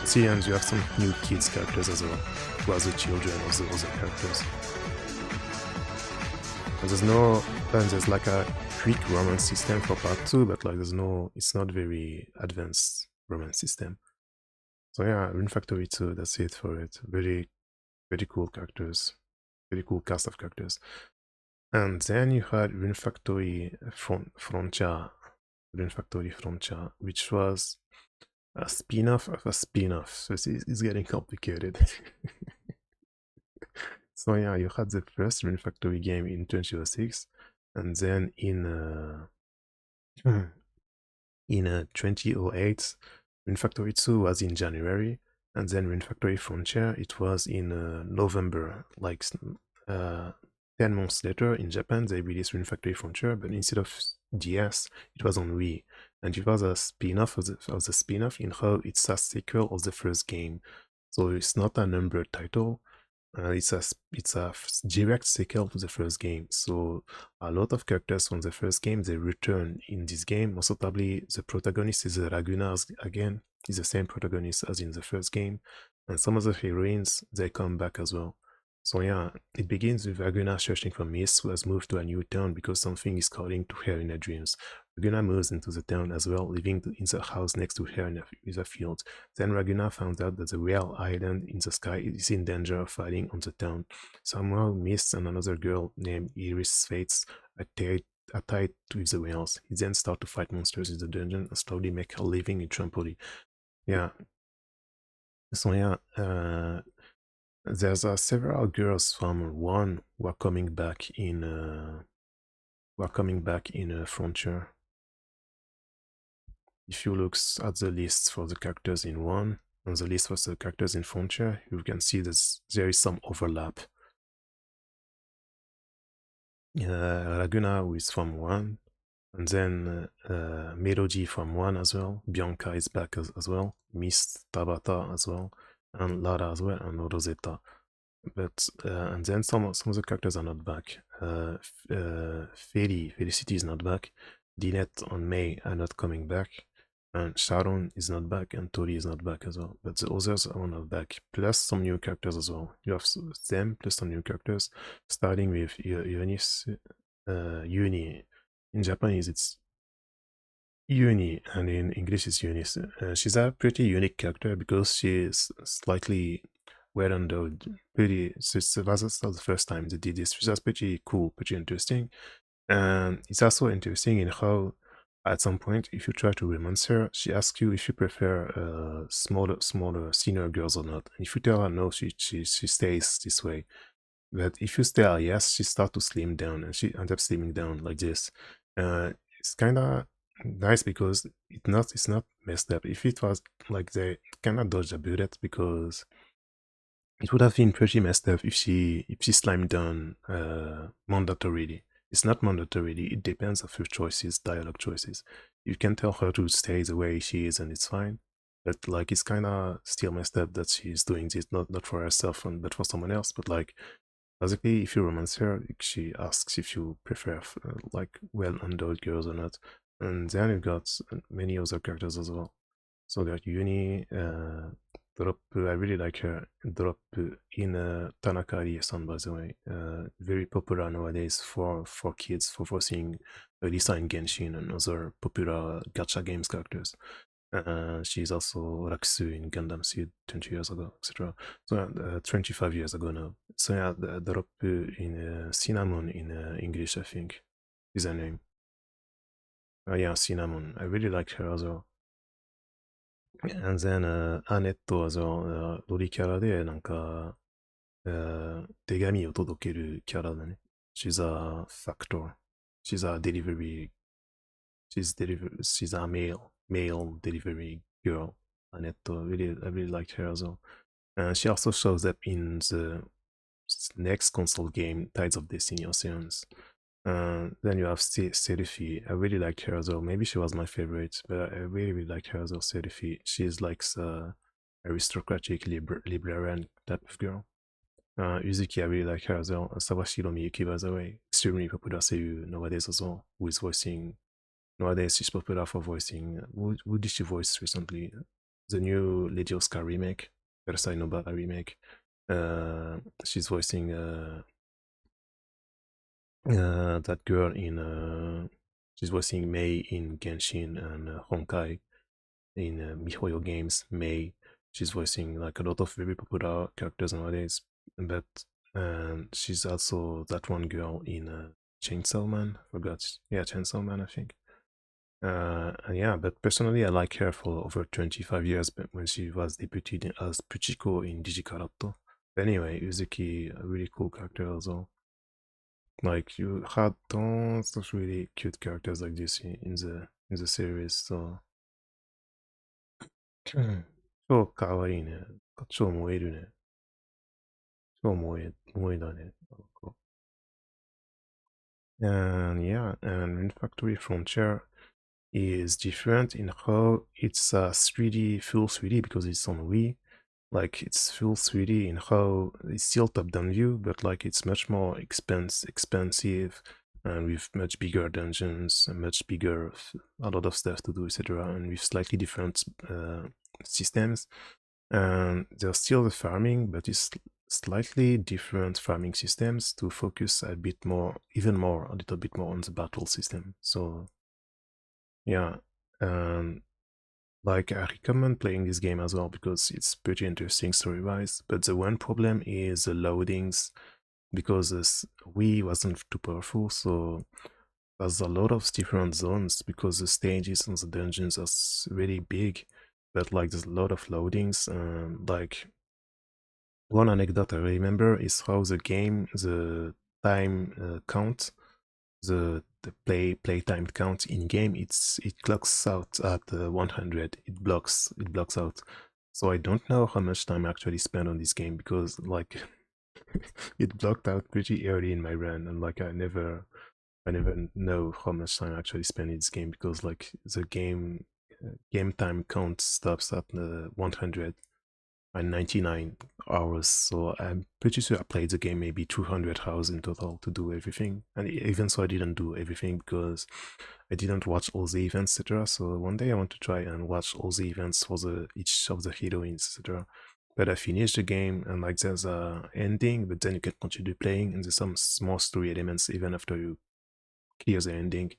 See, and you have some new kids characters as well, who are the children of the other characters. And there's like a quick romance system for part 2, but like it's not very advanced romance system. So yeah, Rune Factory 2, that's it for it. Very, very cool characters. Very cool cast of characters. And then you had Rune Factory Frontier. Rune Factory Frontier, which was a spin-off of a spin-off. So it's getting complicated. So yeah, you had the first Rune Factory game in 2006, and then in 2008, Rune Factory 2 was in January, and then Rune Factory Frontier, it was in November. Like 10 months later in Japan, they released Rune Factory Frontier, but instead of DS, it was on Wii. And it was a spin-off of the spin-off in how it's a sequel of the first game. So it's not a numbered title. It's a direct sequel to the first game. So a lot of characters from the first game, they return in this game. Most notably, the protagonist is Raguna again. He's the same protagonist as in the first game. And some of the heroines, they come back as well. So yeah, it begins with Raguna searching for Mist, who has moved to a new town because something is calling to her in her dreams. Raguna moves into the town as well, living in the house next to her in a field. Then Raguna found out that the real island in the sky is in danger of falling on the town. Somehow Mist and another girl named Iris Fates are tied with the whales. He then starts to fight monsters in the dungeon and slowly make a living in Trampoline. Yeah. So yeah, there's several girls from one who are coming back in Frontier. If you look at the list for the characters in one and the list for the characters in Frontier, you can see that there is some overlap. Laguna, who is from one, and then Melody from one as well. Bianca is back as well. Mist, Tabata as well, and Lara as well, and Rosetta. But and then some of the characters are not back. Felicity is not back. Dinette and May are not coming back. And Sharon is not back, and Tori is not back as well. But the others are not back, plus some new characters as well. You have them, plus some new characters, starting with Eunice. Uni. In Japanese, it's Uni, and in English, it's Eunice. She's a pretty unique character because she is slightly well endowed. Pretty. So that's not the first time they did this. She's pretty cool, pretty interesting. And it's also interesting in how at some point, if you try to romance her, she asks you if you prefer smaller, senior girls or not. And if you tell her no, she stays this way. But if you tell her yes, she starts to slim down, and she ends up slimming down like this. It's kind of nice because it's not messed up. If it was like they kind of dodged a bullet, because it would have been pretty messed up if she slimmed down mandatorily. It's not mandatorily, it depends on your choices, dialogue choices. You can tell her to stay the way she is and it's fine. But like it's kinda still messed up that she's doing this not for herself but for someone else. But like basically if you romance her, she asks if you prefer like well-endowed girls or not. And then you've got many other characters as well. So got Uni, drop. I really like her. Drop in Tanaka Rie-san, by the way. Very popular nowadays for kids for voicing Lisa in Genshin and other popular gacha games characters. She's also Raksu in Gundam Seed 20 years ago, etc. So 25 years ago now. So yeah, the drop in Cinnamon in English, I think, is her name. Yeah, Cinnamon. I really like her as well. And then アネットはロリキャラで、なんか、手紙を届けるキャラだね。She's a factor. She's a delivery. She's a male delivery girl. Anetto, I really liked her as well. She also shows up in the next console game, Tides of Destiny Oceans. Then you have Serifi. I really liked her as well. Maybe she was my favorite, but I really liked her as well. Serifi. She's like aristocratic librarian type of girl. Uzuki, I really like her as well. Sawashiro Miyuki, by the way, extremely popular seiyuu nowadays as well, who is voicing. Nowadays, she's popular for voicing. Who did she voice recently? The new Lady Oscar remake, Versailles Nobara remake. She's voicing that girl in she's voicing Mei in Genshin and Honkai in MiHoYo games. Mei, she's voicing like a lot of very popular characters nowadays. But she's also that one girl in Chainsaw Man. Forgot. Yeah, Chainsaw Man, I think. And yeah, but personally, I like her for over 25 years. But when she was debuted as Puchiko in Digikaratto. But anyway, Uzuki, a really cool character as well. Like you had tons of really cute characters like this in the series, so 超可愛いね。超燃えるね。超燃えだね。And yeah, and Wind Factory Frontier is different in how it's 3D, full 3D because it's on Wii. Like it's full 3D in how it's still top-down view, but like it's much more expensive and with much bigger dungeons and much bigger, a lot of stuff to do, etc. And with slightly different systems. And there's still the farming, but it's slightly different farming systems to focus a bit more, a little bit more on the battle system. So yeah, like I recommend playing this game as well because it's pretty interesting story-wise. But the one problem is the loadings, because this Wii wasn't too powerful, so there's a lot of different zones because the stages and the dungeons are really big. But like there's a lot of loadings. Like one anecdote I remember is how the game, the time count, the playtime count in game, it clocks out at 100. It blocks out. So I don't know how much time I actually spent on this game because like it blocked out pretty early in my run, and like I never know how much time I actually spent in this game because like the game time count stops at 100 and 99 hours. So I'm pretty sure I played the game maybe 200 hours in total to do everything. And even so, I didn't do everything because I didn't watch all the events, etc. So one day I want to try and watch all the events for each of the heroines, etc. But I finished the game and like there's a ending, but then you can continue playing and there's some small story elements even after you clear the ending.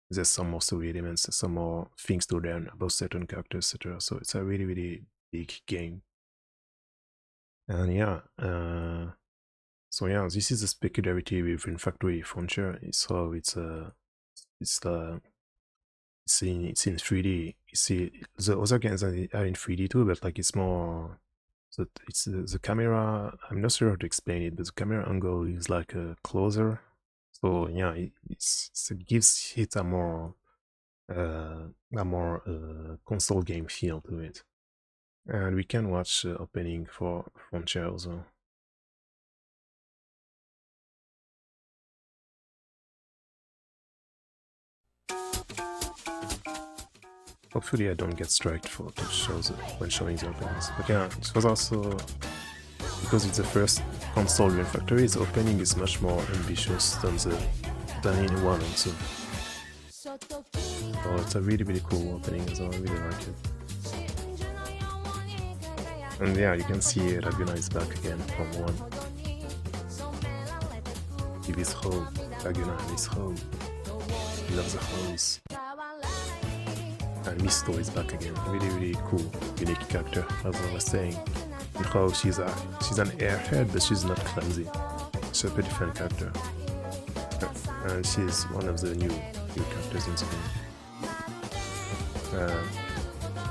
There's some more story elements, some more things to learn about certain characters, etc. So it's a really, really big game. And yeah, so yeah, this is the specularity with Wind Factory Frontier. So it's it's in 3D. You see, the other games are in 3D too, but like it's more. So it's the camera. I'm not sure how to explain it, but the camera angle is like closer. So yeah, it gives it a more console game feel to it. And we can watch opening for Frontier also. Hopefully I don't get striked for to shows when showing the openings. But yeah, it was also because it's the first console Rune Factory, the opening is much more ambitious than in 1 and 2. So it's a really cool opening as well, I really like it. And yeah, you can see Raguna is back again from 1. He is home. Raguna is home. He loves the house. And Misto is back again. Really cool, unique character, as I was saying. And how she's an airhead, but she's not clumsy. She's a pretty fun character. And she's one of the new characters in the game.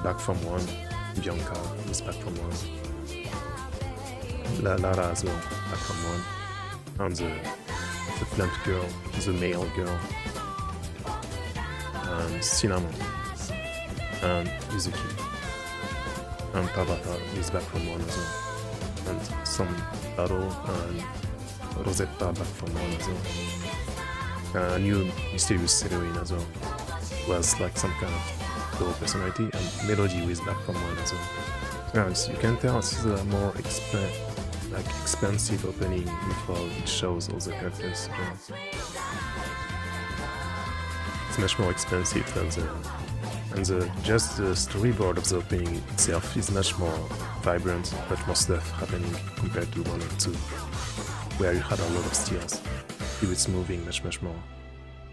Back from 1. Bianca is back from 1. Lara as well, back from 1. And the Flint girl, the male girl. And Cinnamon. And Yuzuki. And Tabata is back from 1 as well. And some Taro and Rosetta back from 1 as well. A new mysterious heroine as well. Was like some kind of dual personality, and Melody is back from 1 as well. Yeah, so you can tell this is a more expensive opening before it shows all the characters. It's much more expensive than just the storyboard of the opening itself is much more vibrant, much more stuff happening compared to 1 and 2, where you had a lot of steals. Here it's moving much more.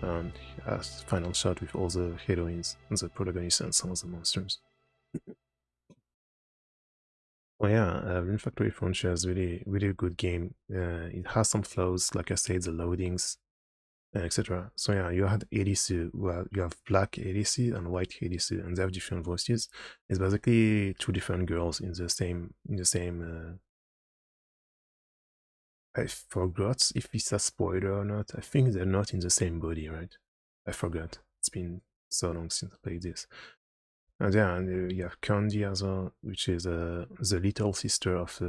And a final shot with all the heroines and the protagonists and some of the monsters. Oh yeah, Rune Factory Frontier is really good game. It has some flaws, like I said, the loadings, etc. So yeah, you had ADC, well, you have black ADC and white ADC, and they have different voices. It's basically 2 different girls in the same. I forgot if it's a spoiler or not. I think they're not in the same body, right? I forgot. It's been so long since I played this. And yeah, and you have Candy as well, which is the little sister of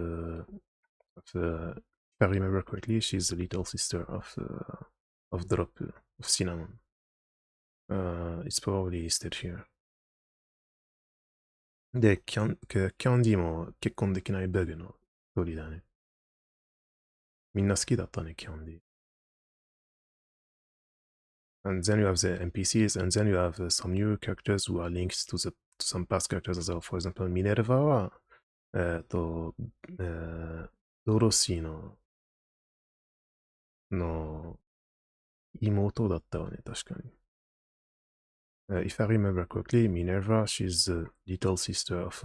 if I remember correctly, she's the little sister of Drop, of Cinnamon. It's probably listed here. で、キャンディも結婚できないベグの一人だね。みんな好きだったね、キャンディ。And then you have the NPCs, and then you have some new characters who are linked to some past characters as well. For example, Minerva は、ドロシーの妹だったわね、確かに。If I remember correctly, Minerva, she's the little sister of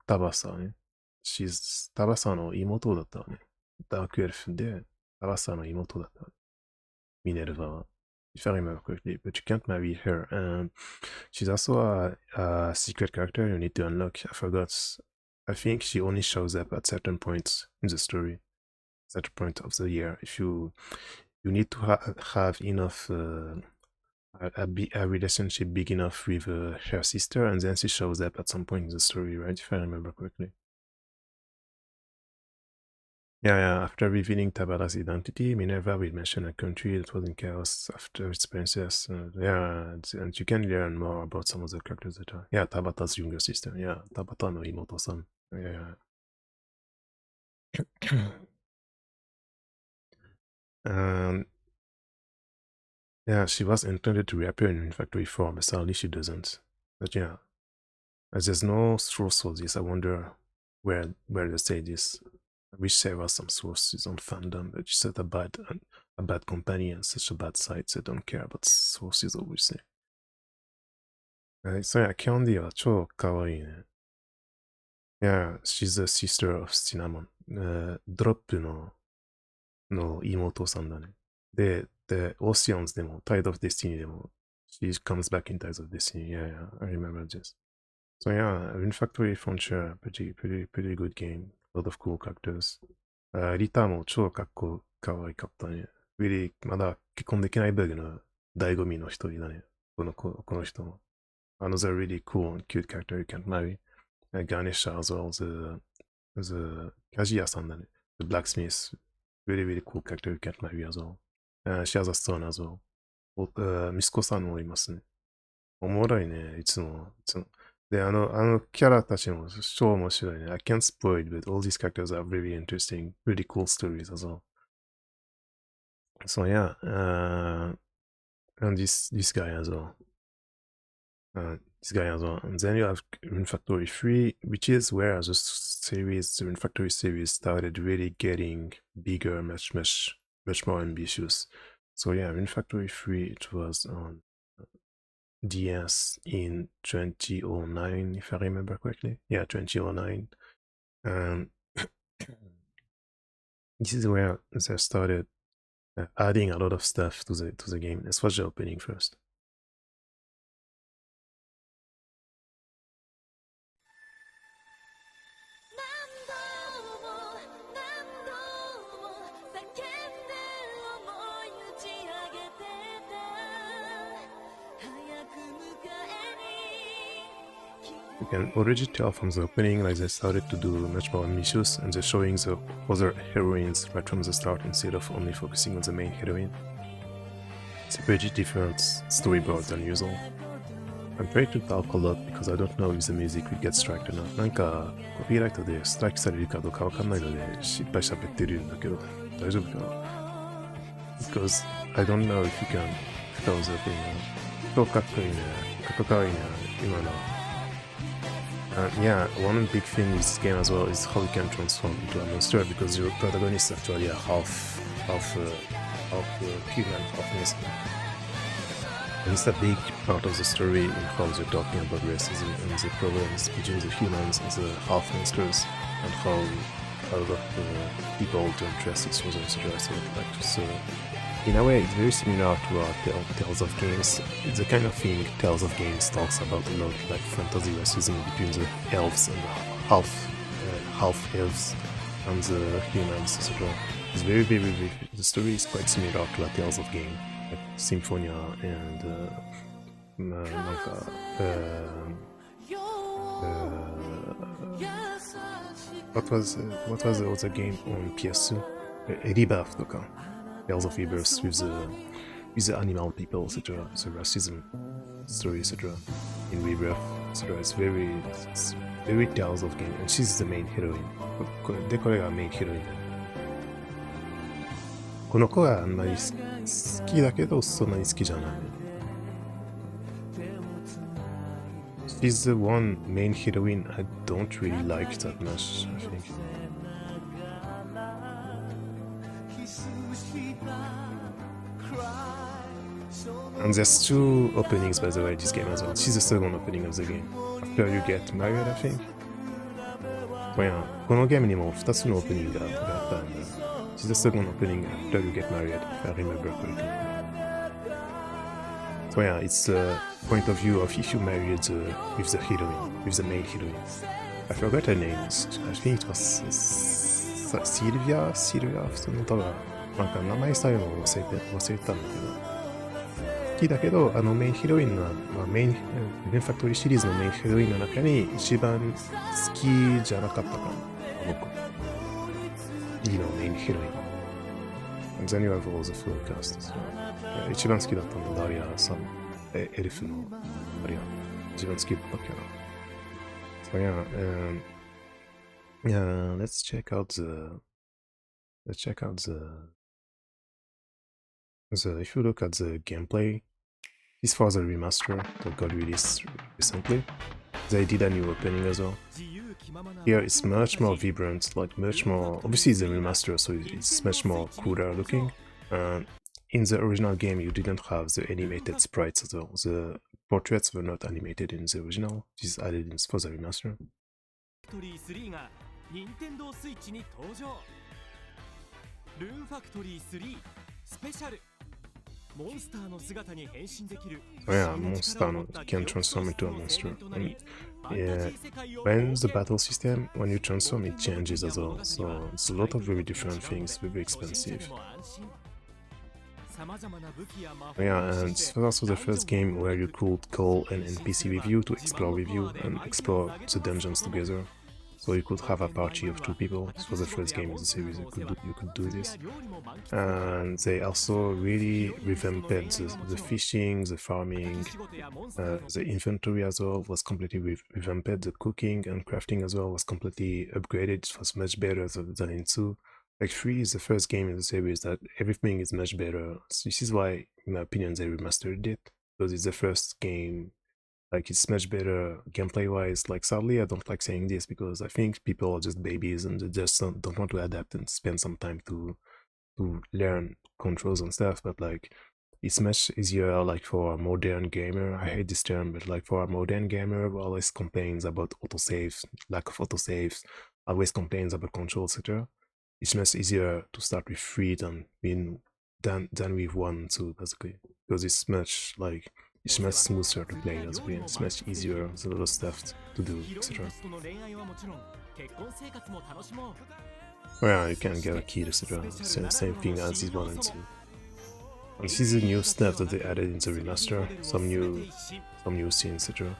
Tabasa ね。She's Tabasa の妹だったわね。ダークエルフで、Tabasa の妹だったわね。Minerva は。If I remember correctly, but you can't marry her. And she's also a secret character you need to unlock. I forgot. I think she only shows up at certain points in the story, certain point of the year. If you need to have enough a relationship big enough with her sister, and then she shows up at some point in the story, right? If I remember correctly. Yeah, after revealing Tabata's identity, Minerva will mention a country that was in chaos after its princess. Yeah, and you can learn more about some of the characters that are... Yeah, Tabata's younger sister. Yeah, Tabata no Imoto-san. Yeah. Yeah, she was intended to reappear in Factory 4, but sadly she doesn't. But yeah, as there's no source for this, I wonder where they say this. I wish there was some sources on fandom, but it's such a bad company and such a bad site, so they don't care about sources, obviously. So yeah, Candy は超可愛いね。Yeah, she's the sister of Cinnamon. ドロップの妹さんだね。で、Oceans でも、Tide of Destiny でも、She comes back in Ties of Destiny. Yeah, I remember this. So yeah, Rune Factory Frontier, pretty good game. A lot of cool characters. リタも超可愛かったね。really まだ結婚できないブグの醍醐味の一人だね。この人も。Another really cool and cute character you can marry. Ganesha as well, the Kajiya-san だね。The blacksmith. Really cool character you can marry as well. She has a son as well. 息子さんもいますね。おもろいね、いつも。で、キャラたちも超面白いね。I can't spoil it, but all these characters are really interesting, really cool stories as well. So yeah, and this guy as well. And then you have Rune Factory 3, which is where the Rune Factory series started really getting bigger, much more ambitious. So yeah, Rune Factory 3, it was on DS in 2009, if I remember correctly. Yeah, 2009. And this is where they started adding a lot of stuff to the game. Let's watch the opening first. You can already tell from the opening, like they started to do much more ambitious, and they're showing the other heroines right from the start instead of only focusing on the main heroine. It's a pretty different storyboard than usual. I'm trying to talk a lot because I don't know if the music will get striked or not. なんか、コピーライトでストライクされるかどうかわかんないので、いっぱい喋ってるんだけど、大丈夫かな Because I don't know if you can tell the thing. 超かっこいいね。かっこいいね。今の。Yeah, one big thing with this game as well is how you can transform into a monster because your protagonist is actually a half human, half monster. And it's a big part of the story in how they're talking about racism and the problems between the humans and the half monsters, and how a lot of people don't trust each other, etc. So in a way, it's very similar to Tales of Games. It's the kind of thing Tales of Games talks about a lot, like fantasy racism between the elves and the half elves and the humans, etc. It's very the story is quite similar to a Tales of Game, like Symphonia and what was the other game on PS2? Rebirth とか Tales of Rebirth with the animal people, etc. The racism story, etc. In Rebirth, etc. It's very Tales of Game, and she's the main heroine. で、これがメインヒロイン。この子はあんまり好きだけど、そんなに好きじゃない。She's the one main heroine I don't really like that much, I think. And there's two openings, by the way, this game as well. This is the second opening of the game. After you get married, I think. このゲームにも2つのオープニングがあったんだ。This is the second opening after you get married, if I remember correctly. So yeah, it's the point of view of if you married with the heroine, with the main heroine. I forgot her name. I think it was Sylvia? その多分、なんか名前さえも忘れたんだけど。好きだけど、メインヒロインの、メンファクトリーシリーズのメインヒロインの中に一番好きじゃなかったかな、僕。いいのメインヒロイン。And then you have all the full cast. So, 一番好きだったのはダリアさん、エルフのダリア。一番好きだったキャラ。So yeah, let's check out if you look at the gameplay, this for the remaster that got released recently. They did a new opening as well. Here it's much more vibrant, like much more. Obviously, it's a remaster, so it's much more cooler looking. In the original game, you didn't have the animated sprites at all. The portraits were not animated in the original. This is added in for the remaster. Rune Factory 3 Special So yeah, monster can transform into a monster. And yeah, when the battle system, when you transform, it changes as well. So it's a lot of very different things, very expensive. Yeah, and this was also the first game where you could call an NPC with you to explore with you and explore the dungeons together. So you could have a party of 2 people. This was the first game in the series you could do this. And they also really revamped the fishing, the farming, the inventory as well was completely revamped. The cooking and crafting as well was completely upgraded. It was much better than in 2. Like 3 is the first game in the series that everything is much better. So this is why, in my opinion, they remastered it, because it's the first game. Like, it's much better gameplay wise. Like, sadly, I don't like saying this because I think people are just babies and they just don't want to adapt and spend some time to learn controls and stuff. But like, it's much easier like for a modern gamer. I hate this term, but like for a modern gamer who always complains about autosaves, lack of autosaves, always complains about control, etc. It's much easier to start with 3 than with 1 too, basically, because it's much smoother to play, basically. It's much easier. There's a lot of stuff to do, etc. Oh yeah, you can get a key, etc. Same thing as this 1 and 2. And this is the new stuff that they added in the remaster. Some new scenes, etc.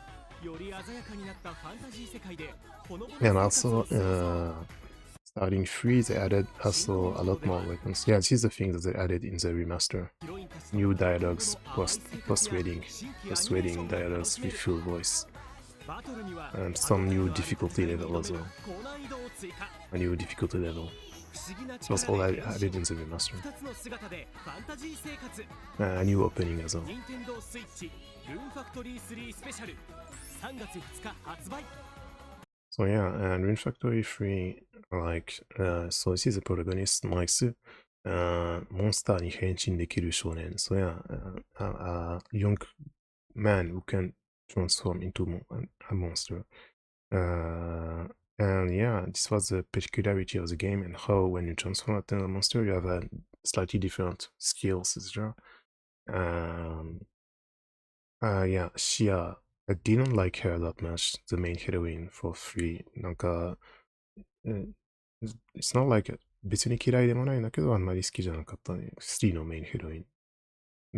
And also, starting 3, they added also a lot more weapons. Yeah, this is the thing that they added in the remaster. New dialogues, post-reading dialogues with full voice. And some new difficulty level as well. A new difficulty level. It was all added in the remaster. A new opening as well. So yeah, and Rune Factory 3, like, so this is the protagonist, Max, モンスターに変身できる少年. So yeah, a young man who can transform into a monster. And yeah, this was the particularity of the game, and how when you transform into a monster, you have a slightly different skills, etc. Yeah, I didn't like her that much, the main heroine for 3. なんか、it's not like, 別に嫌いでもないんだけど、あんまり好きじゃなかったね。3のメインヘロイン。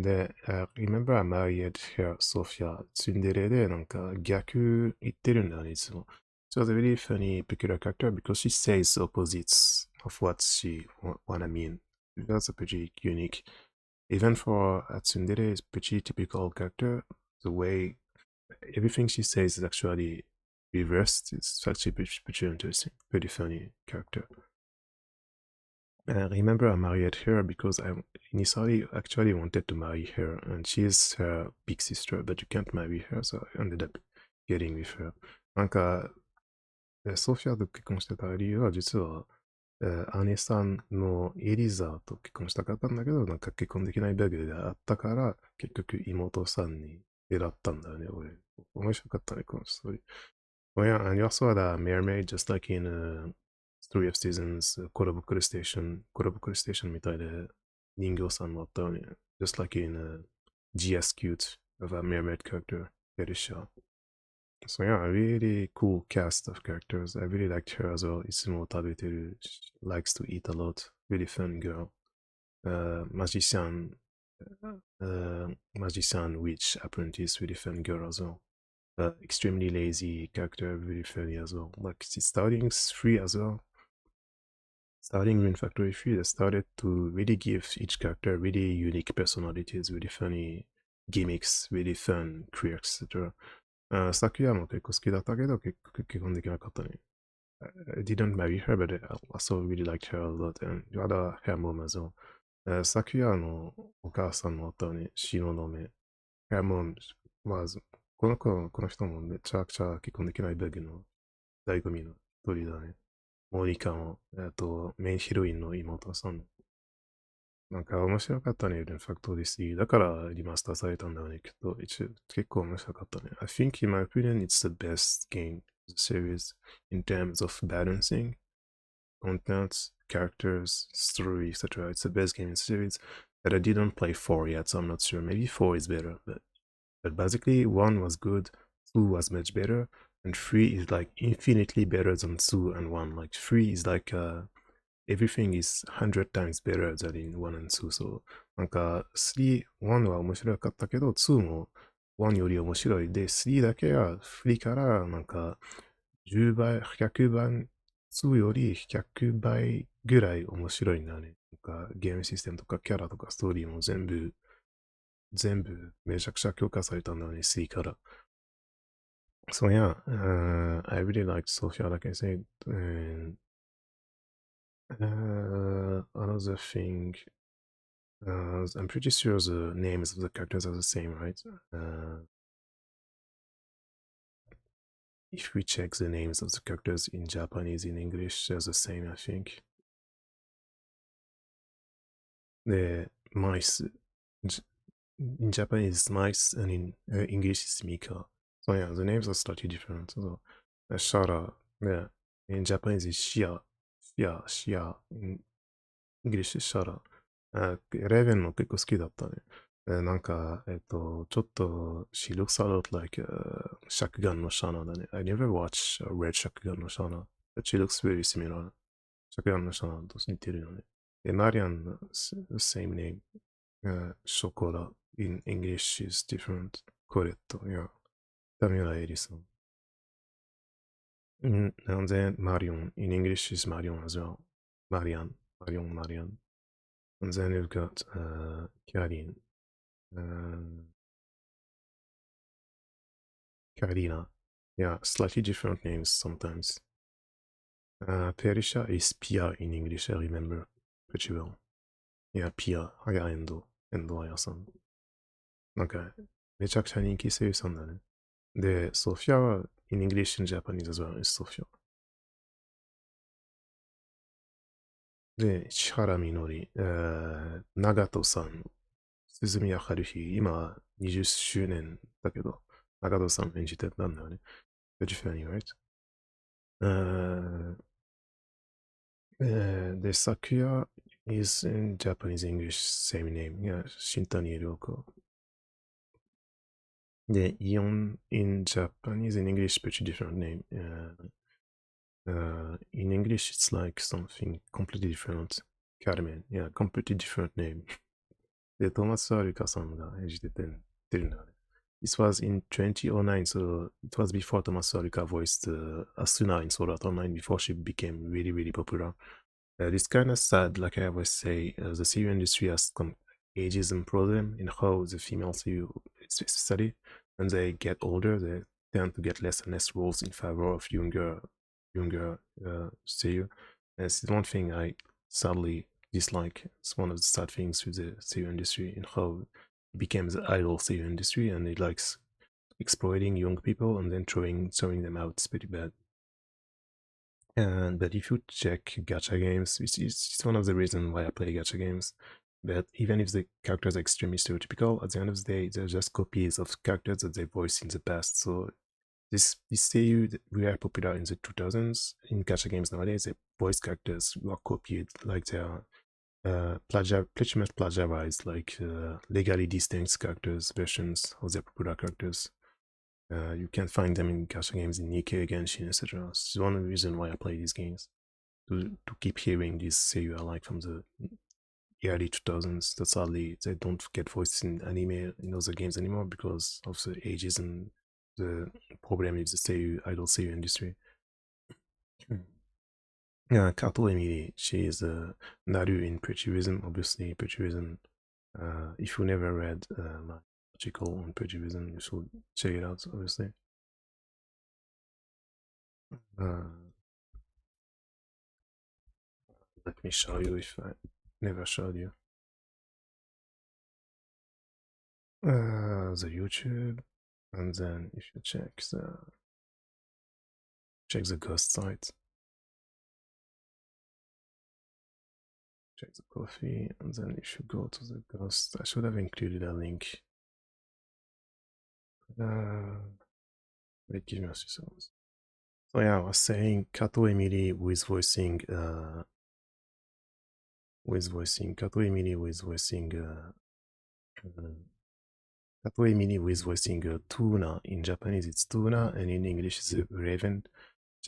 で、remember I married her, Sophia. ツンデレで、なんか逆言ってるんだよね、いつも。So it's a really funny, peculiar character because she says opposites of what she wanna mean. That's a pretty unique. Even for a tsundere, it's pretty typical character. The way everything she says is actually reversed. It's actually pretty interesting, pretty funny character. Remember, I married her because I initially actually wanted to marry her, and she's her big sister, but you can't marry her, so I ended up getting with her. なんか、ソフィアと結婚してた理由は、実は、姉さんのエリザと結婚したかったんだけど、なんか結婚できないバグがあったから、結局妹さんに選ったんだよね、俺。面白かったね、このストーリー。Oh yeah, and you also had a mermaid, just like in Story of Seasons, コラボクリステーションみたいで人形さんもあったよね。Just like in GS Cute of a mermaid character, Erisha. So yeah, a really cool cast of characters. I really liked her as well. いつも食べてる. She likes to eat a lot. Really fun girl. Magician, witch, apprentice, really fun girl as well. Extremely lazy character, really funny as well. Like, starting 3 as well. Starting Rune Factory 3, they started to really give each character really unique personalities, really funny gimmicks, really fun quirks, etc. サクヤも結構好きだったけど、結局結婚できなかったね。I didn't marry her, but I also really liked her a lot, and you had her mom as well. サクヤのお母さんもあったね、シノノメ。her mom, まず、この人もめちゃくちゃ結婚できないバグの醍醐味の一人だね。モニカも、メインヒロインの妹さん。なんか面白かったね、ファクトリー3。だからリマスターされたんだよね、きっと。結構面白かったね。I think, in my opinion, it's the best game in the series in terms of balancing content, characters, story, etc. It's the best game in the series. But I didn't play 4 yet, so I'm not sure. Maybe 4 is better, but basically 1 was good, 2 was much better, and 3 is like infinitely better than 2 and 1. Like 3 is like everything is 100 times better than in 1 and 2. So なんか3、1は面白かったけど、2も1より面白い。で、3だけは3からなんか10倍、100倍、2より100倍ぐらい面白いんだね。なんかゲームシステムとかキャラとかストーリーも全部めちゃくちゃ強化されたんだね、3から。So yeah, I really liked Sophia, like I said. And another thing, I'm pretty sure the names of the characters are the same, right? If we check the names of the characters in Japanese, in English, they're the same, I think. The mice, in Japanese it's mice, and in English it's Mika. So yeah, the names are slightly different. So Shara, yeah, in Japanese it's Shia. In English is Shara. レーベンも結構好きだったね。なんか、ちょっと、she looks a lot like Shakugan no Shana だね。I never watched Red Shakugan no Shana, but she looks very similar. Shakugan no Shana と似てるよね。で、マリアン、the same name. Shokoda in English is different. Corretto, yeah. Tamila Edison. And then Marion. In English is Marion as well. Marion. And then you've got Karin. Karina. Yeah, slightly different names sometimes. Perisha is Pia in English, I remember pretty well. Yeah, Pia. Aya Endo Aya-san. なんか、めちゃくちゃ人気声優さんだね。で、Sophia は in English and Japanese as well is Sophia. で、石原みのり、長戸さん、鈴宮春日、今20周年だけど、長戸さん演じてたんだよね。Pretty funny, right? で、Sakuya is in Japanese English, same name. Yeah, Shintani Ryoko. The Ion in Japanese and English, pretty different name. In English, it's like something completely different. Carmen, yeah, completely different name. で、トーマス・アルカさんが演じててるんだね。This was in 2009, so it was before Thomas Alika voiced Asuna in Sword Art Online before she became really, really popular. It's kind of sad, like I always say, the seiyuu industry has some ageism problem in how the female seiyuu study. When they get older, they tend to get less and less roles in favor of younger seiyuu. And it's one thing I sadly dislike. It's one of the sad things with the seiyuu industry and how it became the idol seiyuu industry, and it likes exploiting young people and then throwing them out. It's pretty bad. But if you check gacha games, it's one of the reasons why I play gacha games. But even if the characters are extremely stereotypical, at the end of the day, they're just copies of characters that they voiced in the past. So this seiyuu were popular in the 2000s in gacha games nowadays. They voice characters who are copied, like they are pretty much plagiarized, like legally distinct characters versions of their popular characters. You can find them in gacha games in Nikkei, Genshin, etc. It's one of the reasons why I play these games. To keep hearing this seiyuu I like from the early 2000s. That sadly they don't get voiced in anime in other games anymore because of the ages and the problem with the idol seiyuu industry. Yeah, Kato Emily, she is Naru in Prejurism, obviously. Prejurism. If you never read my article on Prejurism, you should check it out, obviously. Let me show you if I never showed you. The YouTube, and then if you check the ghost site, check the coffee, and then if you go to the ghost, I should have included a link. Wait, give me a few seconds. So yeah, I was saying Kato Emiri, who is voicing with voicing Kato Emini with voicing Kato Emini with voicing Tuna. In Japanese it's Tuna, and in English it's Raven.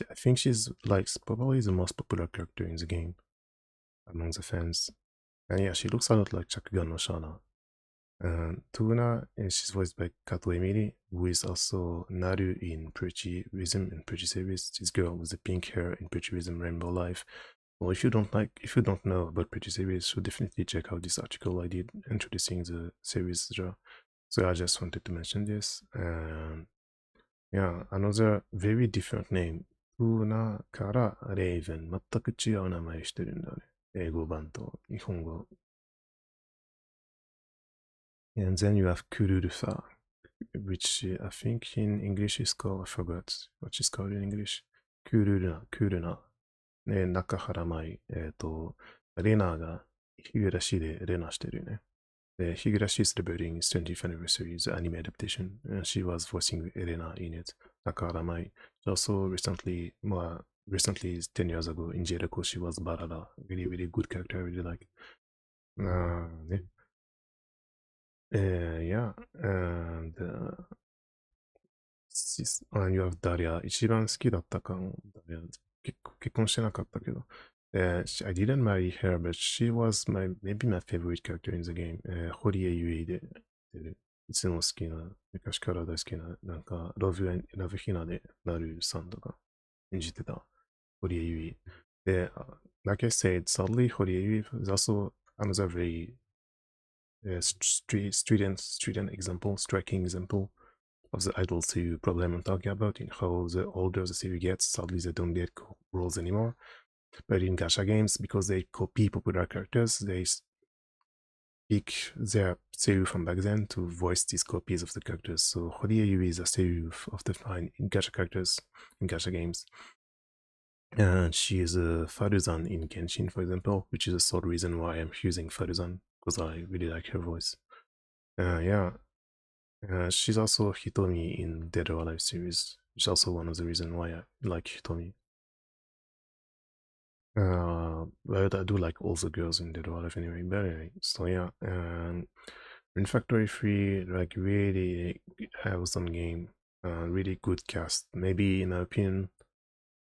I think she's like probably the most popular character in the game among the fans. And yeah, she looks a lot like Shakugan no Shana. Tuna, she's voiced by Kato Emiri, who is also Naru in Pretty Rhythm and Pretty Series. This girl with the pink hair in Pretty Rhythm Rainbow Life. Well, if you don't know about Pretty Series, you should definitely check out this article I did introducing the series genre. So I just wanted to mention this. Yeah, another very different name. Tuna からレイヴェン。全く違う名前してるんだね。英語版と日本語。And then you have Kururfa, which I think in English is called, I forgot what she's called in English. Kuruna. ね、中原舞。レナが日暮らしでレナしてるよね。で、日暮らし is celebrating its 20th anniversary, the anime adaptation. She was voicing Elena in it. 中原舞. Also recently, recently 10 years ago in Jericho, she was Barada. Really, really good character, I really like. ね。yeah, and you have Daria. 一番好きだったかも。結婚してなかったけど。I didn't marry her, but she was maybe my favorite character in the game. 堀江由衣で、いつも好きな、昔から大好きな、なんか、ラブヒナでなるさんとか演じてた堀江由衣。で、like I said, sadly, 堀江由衣is also another very striking example of the idol series problem I'm talking about, in how the older the series gets, sadly they don't get roles anymore. But in gacha games, because they copy popular characters, they pick their seiyuu from back then to voice these copies of the characters. So Horie Yui is a seiyuu of the fine in gacha characters in gacha games. And she is a Faruzan in Genshin, for example, which is the sole reason why I'm using Faruzan, because I really like her voice. Yeah. She's also Hitomi in Dead or Alive series, which is also one of the reasons why I like Hitomi. But I do like all the girls in Dead or Alive anyway. But anyway, so yeah, Rune Factory 3, like really awesome game, really good cast. Maybe in my opinion,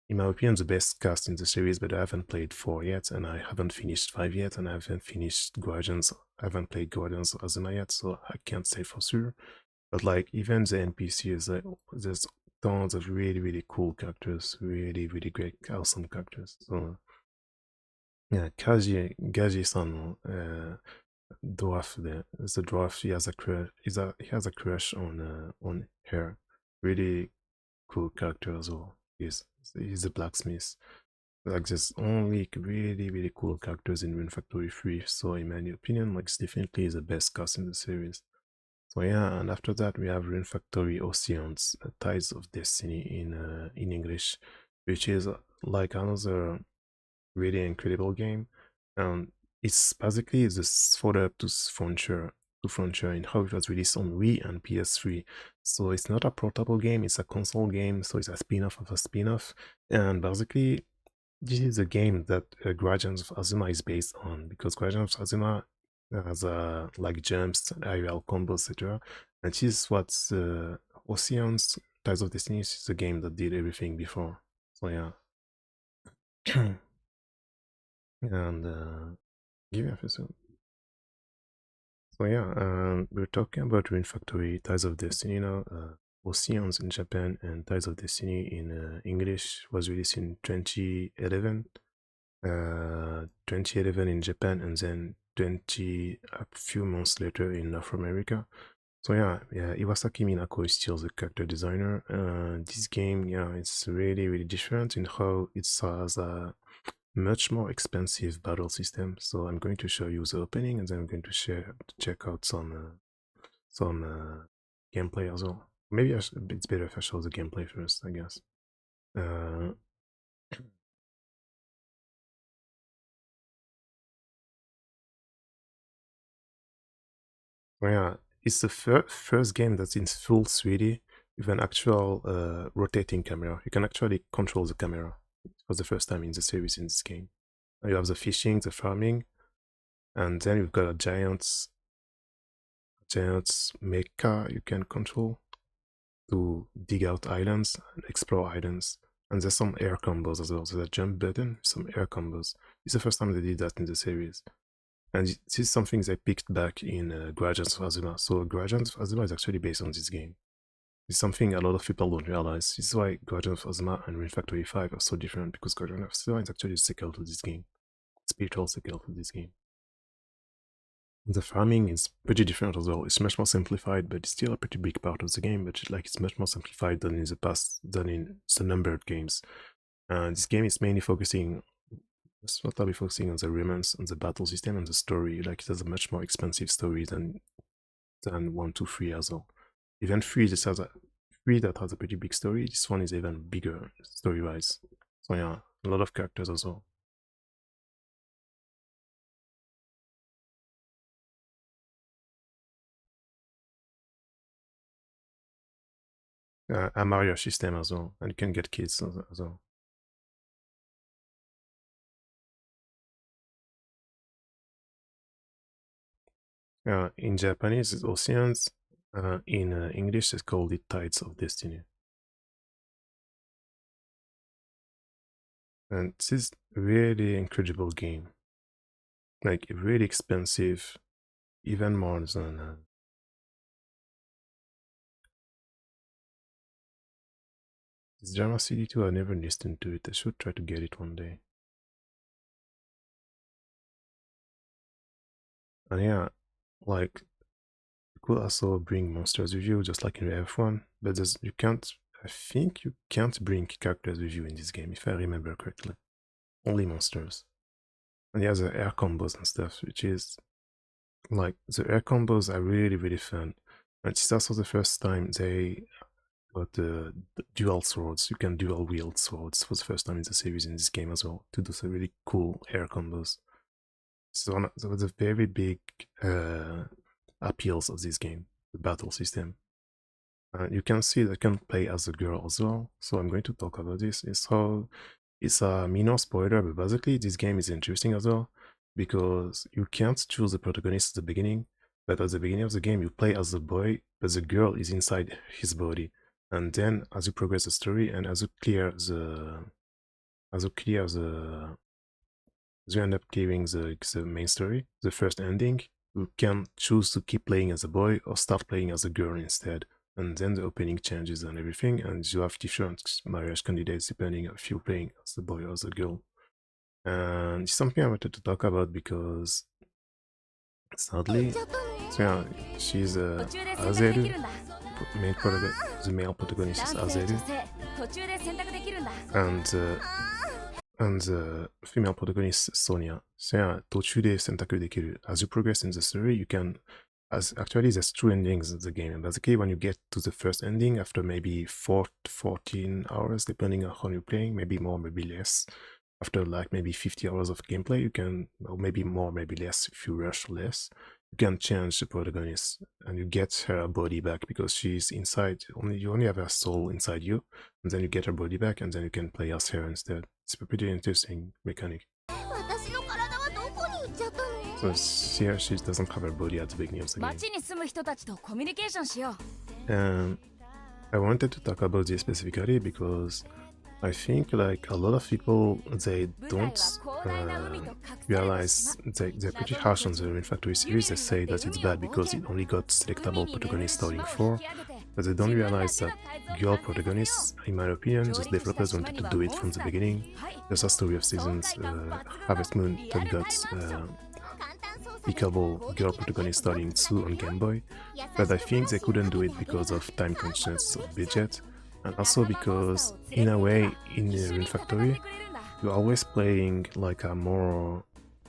the best cast in the series. But I haven't played 4 yet, and I haven't finished 5 yet, and I haven't finished Guardians. I haven't played Guardians of Azuma yet, so I can't say for sure. But like even the NPCs, there's tons of really, really cool characters, really, really great, awesome characters. So yeah, Gaji-san, dwarf there. The dwarf, he has a crush on her. Really cool character as well. He's a blacksmith. Like there's only really, really cool characters in Rune Factory 3. So in my opinion, like it's definitely the best cast in the series. So yeah, and after that we have Rune Factory Oceans, Tides of Destiny in English, which is like another really incredible game. It's basically this follow-up to Frontier, in how it was released on Wii and PS3. So it's not a portable game, it's a console game, so it's a spin-off of a spin-off. And basically, this is a game that Guardians of Azuma is based on, because Guardians of Azuma has like jumps, aerial combos, etc. And this is what Oceans, Tides of Destiny is the game that did everything before. So yeah. And give me a second. So yeah, we're talking about Rune Factory, Tides of Destiny now. Oceans in Japan and Tides of Destiny in English was released in 2011. 2011 in Japan, and then a few months later in North America. So yeah, Iwasaki Minako is still the character designer. This game, yeah, it's really, really different in how it has a much more expensive battle system. So I'm going to show you the opening, and then I'm going to check out some gameplay as well. Maybe it's better if I show the gameplay first, I guess. Yeah, it's the first game that's in full 3D with an actual rotating camera. You can actually control the camera for the first time in the series in this game. You have the fishing, the farming, And then you've got a giant mecha you can control to dig out islands and explore islands. And there's some air combos as well. There's a jump button, some air combos. It's the first time they did that in the series. And this is something they picked back in Guardians of Azuma. So Guardians of Azuma is actually based on this game. It's something a lot of people don't realize. This is why Guardians of Azuma and Rune Factory 5 are so different, because Guardians of Azuma is actually a sequel to this game. Spiritual sequel to this game. The farming is pretty different as well. It's much more simplified, but it's still a pretty big part of the game, but it's much more simplified than in the past, than in the numbered games. This game is mainly focusing, it's not only focusing on the romance, on the battle system, and the story. Like, it has a much more expansive story than 1, 2, 3 as well. Even 3, this has a 3 that has a pretty big story. This one is even bigger story-wise. So yeah, a lot of characters as well. A Mario system as well, and you can get kids as well. In Japanese, it's Oceans. In English, it's called the Tides of Destiny. And this is a really incredible game. Like, really expensive, even more than this Drama CD2. I never listened to it. I should try to get it one day. And yeah, like, you could also bring monsters with you, just like in F1, but you can't, I think you can't bring characters with you in this game, if I remember correctly. Only monsters. And yeah, the air combos and stuff, which is, like, the air combos are really, really fun. And it's also the first time they got the dual swords. You can dual wield swords for the first time in the series in this game as well, to do some really cool air combos. So that was a very big appeals of this game, the battle system. You can see that you can play as a girl as well, so I'm going to talk about this. It's a minor spoiler, but basically this game is interesting as well, because you can't choose the protagonist at the beginning, but at the beginning of the game you play as the boy, but the girl is inside his body. And then as you progress the story and as you end up clearing the main story, the first ending, you can choose to keep playing as a boy or start playing as a girl instead. And then the opening changes and everything, and you have different marriage candidates depending if you're playing as a boy or as a girl. And it's something I wanted to talk about because sadly, so yeah, she's Azeru, the male protagonist is Azeru, and the female protagonist is Sonia. So yeah, 途中で選択できる. As you progress in the story, you can, actually there's 2 endings in the game, and basically when you get to the first ending after maybe 14 hours, depending on how you're playing, maybe more, maybe less, after like maybe 50 hours of gameplay, you can, or maybe more, maybe less, if you rush less, you can change the protagonist and you get her body back, because she's inside, you only have her soul inside you, and then you get her body back, and then you can play as her instead. It's a pretty interesting mechanic. So here she doesn't have her body at the beginning of the game. And I wanted to talk about this specifically because I think like a lot of people, they don't realize they're pretty harsh on the Rune Factory series. They say that it's bad because it only got selectable protagonists starting 4, but they don't realize that girl protagonists, in my opinion, those developers wanted to do it from the beginning. There's a Story of Seasons, Harvest Moon, that got pickable girl protagonist starting 2 on Game Boy, but I think they couldn't do it because of time constraints of budget, and also because, in a way, in Rune Factory, you're always playing like a more,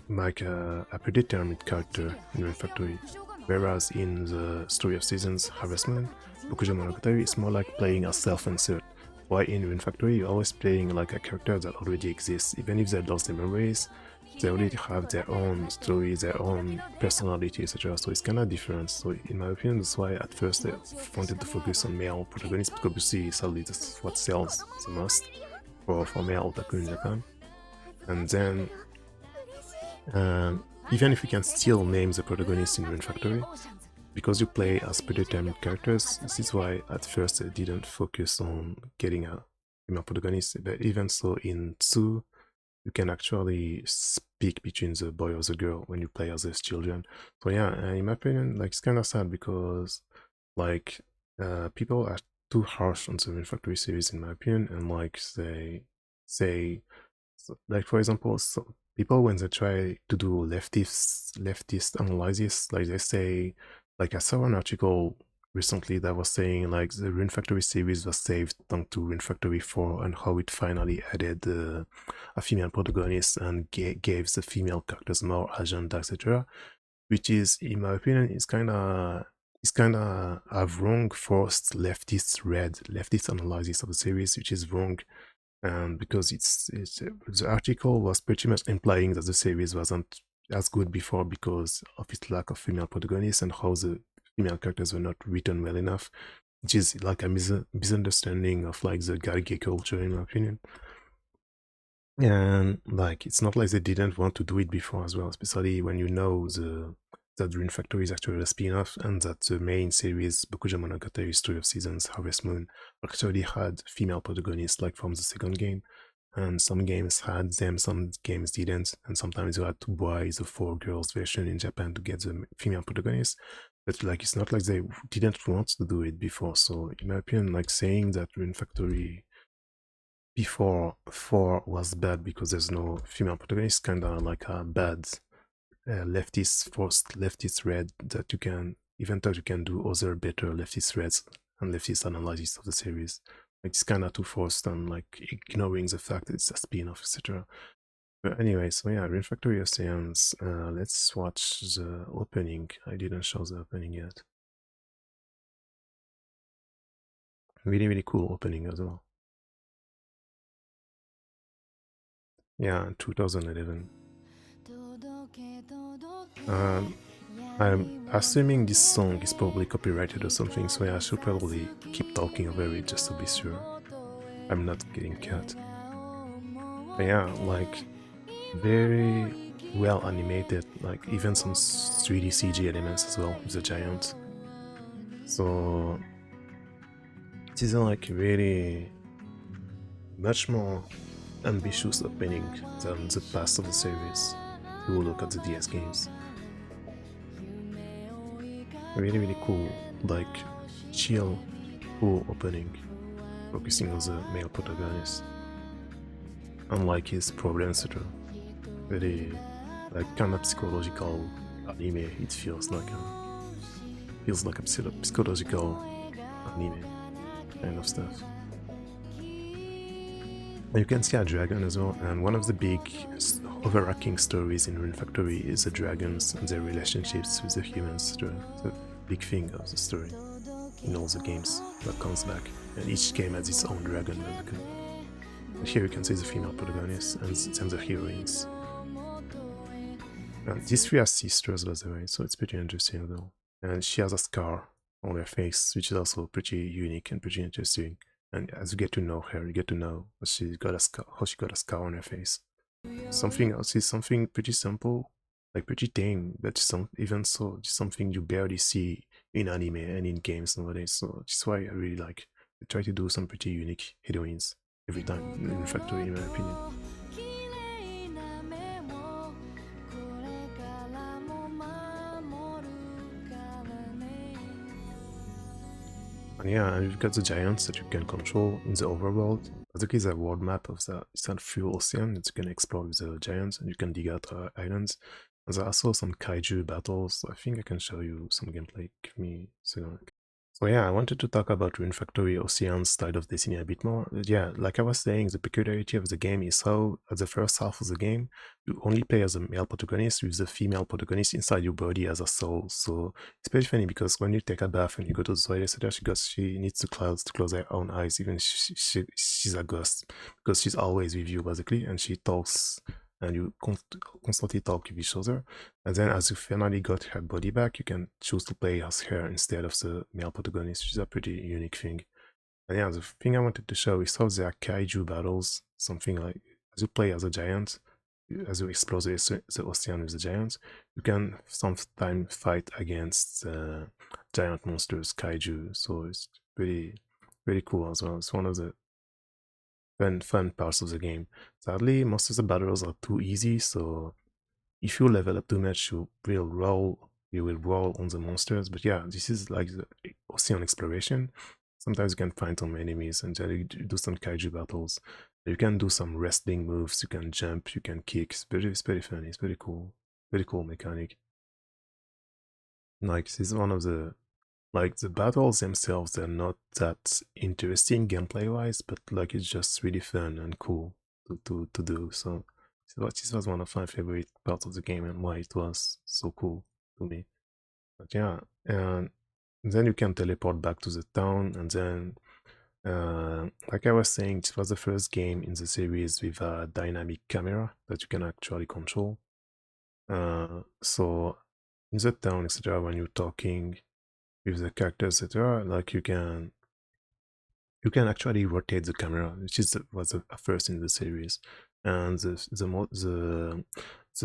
like a predetermined character in Rune Factory, whereas in the Story of Seasons, Harvest Moon, Bokujo Monogatari is more like playing a self-insert. While in Rune Factory, you're always playing like a character that already exists, even if they lost their memories, they already have their own story, their own personality, etc. So it's kind of different. So in my opinion, that's why at first they wanted to focus on male protagonists, because obviously sadly that's what sells the most for male otaku in Japan. And then even if you can still name the protagonist in Rune Factory, because you play as predetermined characters, this is why at first I didn't focus on getting a female protagonist, but even so in 2, you can actually speak between the boy or the girl when you play as those children. So yeah, in my opinion, like it's kind of sad because like people are too harsh on the Rune Factory series in my opinion, and like they say, so, like for example, so people when they try to do leftist analysis, like they say, like I saw an article recently that was saying like the Rune Factory series was saved thanks to Rune Factory 4 and how it finally added a female protagonist and gave the female characters more agenda, etc. Which is, in my opinion, is kind of a wrong forced leftist analysis of the series, which is wrong. And because it's the article was pretty much implying that the series wasn't as good before because of its lack of female protagonists and how the female characters were not written well enough, which is like a misunderstanding of like the gay culture in my opinion. And like it's not like they didn't want to do it before as well, especially when you know that Rune Factory is actually a spin-off and that the main series Bokuja Monogatari Story of Seasons Harvest Moon actually had female protagonists like from the second game, and some games had them, some games didn't, and sometimes you had to buy the 4 girls version in Japan to get the female protagonist. But like it's not like they didn't want to do it before. So in my opinion, like saying that Rune Factory before 4 was bad because there's no female protagonist, kind of like a bad leftist forced leftist read that you can, even though you can do other better leftist reads and leftist analysis of the series. Like it's kind of too forced and like ignoring the fact that it's a spin-off, etc. But anyway, so yeah, Rune Factory Oceans. Let's watch the opening. I didn't show the opening yet. Really, really cool opening as well. Yeah, 2011. I'm assuming this song is probably copyrighted or something, so yeah, I should probably keep talking over it just to be sure I'm not getting cut. But yeah, like very well animated, like even some 3D CG elements as well with the giant. So it is like really much more ambitious opening than the past of the series. If you look at the DS games. Really, really cool, like chill, cool opening, focusing on the male protagonist. Unlike his problems, etc. Very like kind of psychological anime. It feels like a psychological anime kind of stuff. And you can see a dragon as well, and one of the big overarching stories in Rune Factory is the dragons and their relationships with the humans. The big thing of the story in all the games that comes back, and each game has its own dragon basically. And here you can see the female protagonists and the heroines. And these 3 are sisters, by the way, so it's pretty interesting though. And she has a scar on her face, which is also pretty unique and pretty interesting. And as you get to know her, you get to know how she got a scar on her face. Something else is something pretty simple, like pretty tame, but even so, just something you barely see in anime and in games nowadays. So that's why I really like they try to do some pretty unique heroines every time in Factory, in my opinion. And yeah, and you've got the giants that you can control in the overworld. Basically, it's a world map of the Eastern Fuel Ocean that you can explore with the giants, and you can dig out islands. And there are also some kaiju battles. So I think I can show you some gameplay. Give me a second. So yeah, I wanted to talk about Rune Factory Ocean's Tide of Destiny a bit more. Yeah, like I was saying, the peculiarity of the game is how at the first half of the game, you only play as a male protagonist with the female protagonist inside your body as a soul. So it's pretty funny because when you take a bath and you go to the toilet, etc., she needs to close her own eyes, even she's a ghost, because she's always with you basically, and she talks and you constantly talk with each other. And then as you finally got her body back, you can choose to play as her instead of the male protagonist, which is a pretty unique thing. And yeah, the thing I wanted to show is how there are kaiju battles, something like as you play as a giant, as you explore the ocean with the giants, you can sometimes fight against giant monsters, kaiju. So it's pretty cool as well. It's one of the fun parts of the game. Sadly, most of the battles are too easy, so if you level up too much, you will roll on the monsters. But yeah, this is like the ocean exploration. Sometimes you can find some enemies and then you do some kaiju battles. You can do some wrestling moves, you can jump, you can kick. It's pretty funny, it's pretty cool. Pretty cool mechanic. Like this is one of the like the battles themselves, they're not that interesting gameplay wise, but like it's just really fun and cool to do. So this was one of my favorite parts of the game and why it was so cool to me. But yeah, and then you can teleport back to the town, and then like I was saying, this was the first game in the series with a dynamic camera that you can actually control. So in the town, etc., when you're talking with the characters, etc., like you can actually rotate the camera, which was a first in the series, and the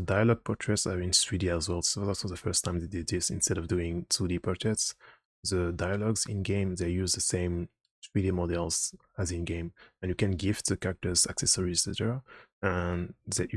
dialogue portraits are in 3D as well. So that was the first time they did this. Instead of doing 2D portraits, the dialogues in game they use the same 3D models as in game, and you can gift the characters accessories, etc. And that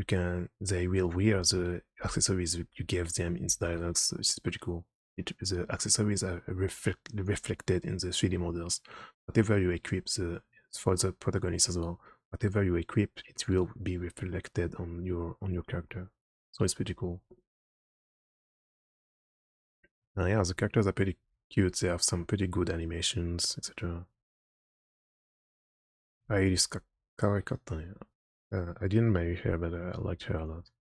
they will wear the accessories you gave them in the dialogues, which is pretty cool. The accessories are reflected in the 3D models. Whatever you equip for the protagonist as well, whatever you equip, it will be reflected on your character. So it's pretty cool. Yeah, the characters are pretty cute. They have some pretty good animations, etc. Iris Kawai I didn't marry her, but I liked her a lot.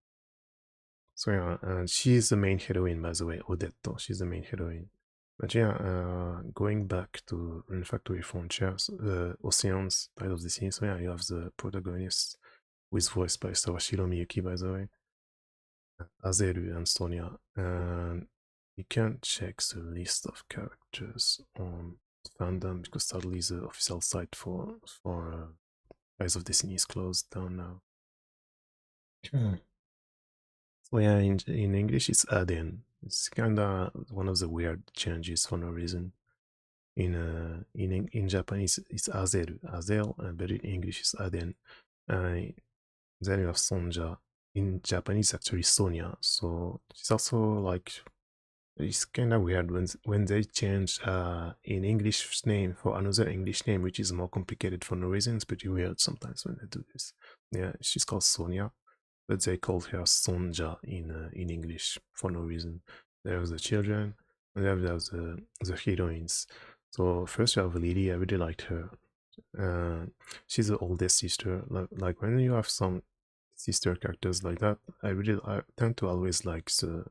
So yeah, and she's the main heroine, by the way, Odetto. She's the main heroine. But yeah, going back to Rune Factory Frontiers, Oceans, Tide of the Sea. So yeah, you have the protagonist, who is voiced by Sawashiro Miyuki, by the way, Azeru and Sonia. And you can check the list of characters on fandom because sadly the official site for Rise of Destiny is closed down now. So yeah, in English it's Aden. It's kinda one of the weird changes for no reason. In Japanese it's Azeru, Azel, but in English it's Aden. Then you have Sonja. In Japanese, actually Sonia. So it's also like it's kind of weird when they change an English name for another English name, which is more complicated for no reason. It's pretty weird sometimes when they do this. Yeah, she's called Sonia, but they called her Sonja in English for no reason. There's the children, and then there's the heroines. So first you have Lily. I really liked her. She's the oldest sister. Like when you have some sister characters like that, I tend to always like the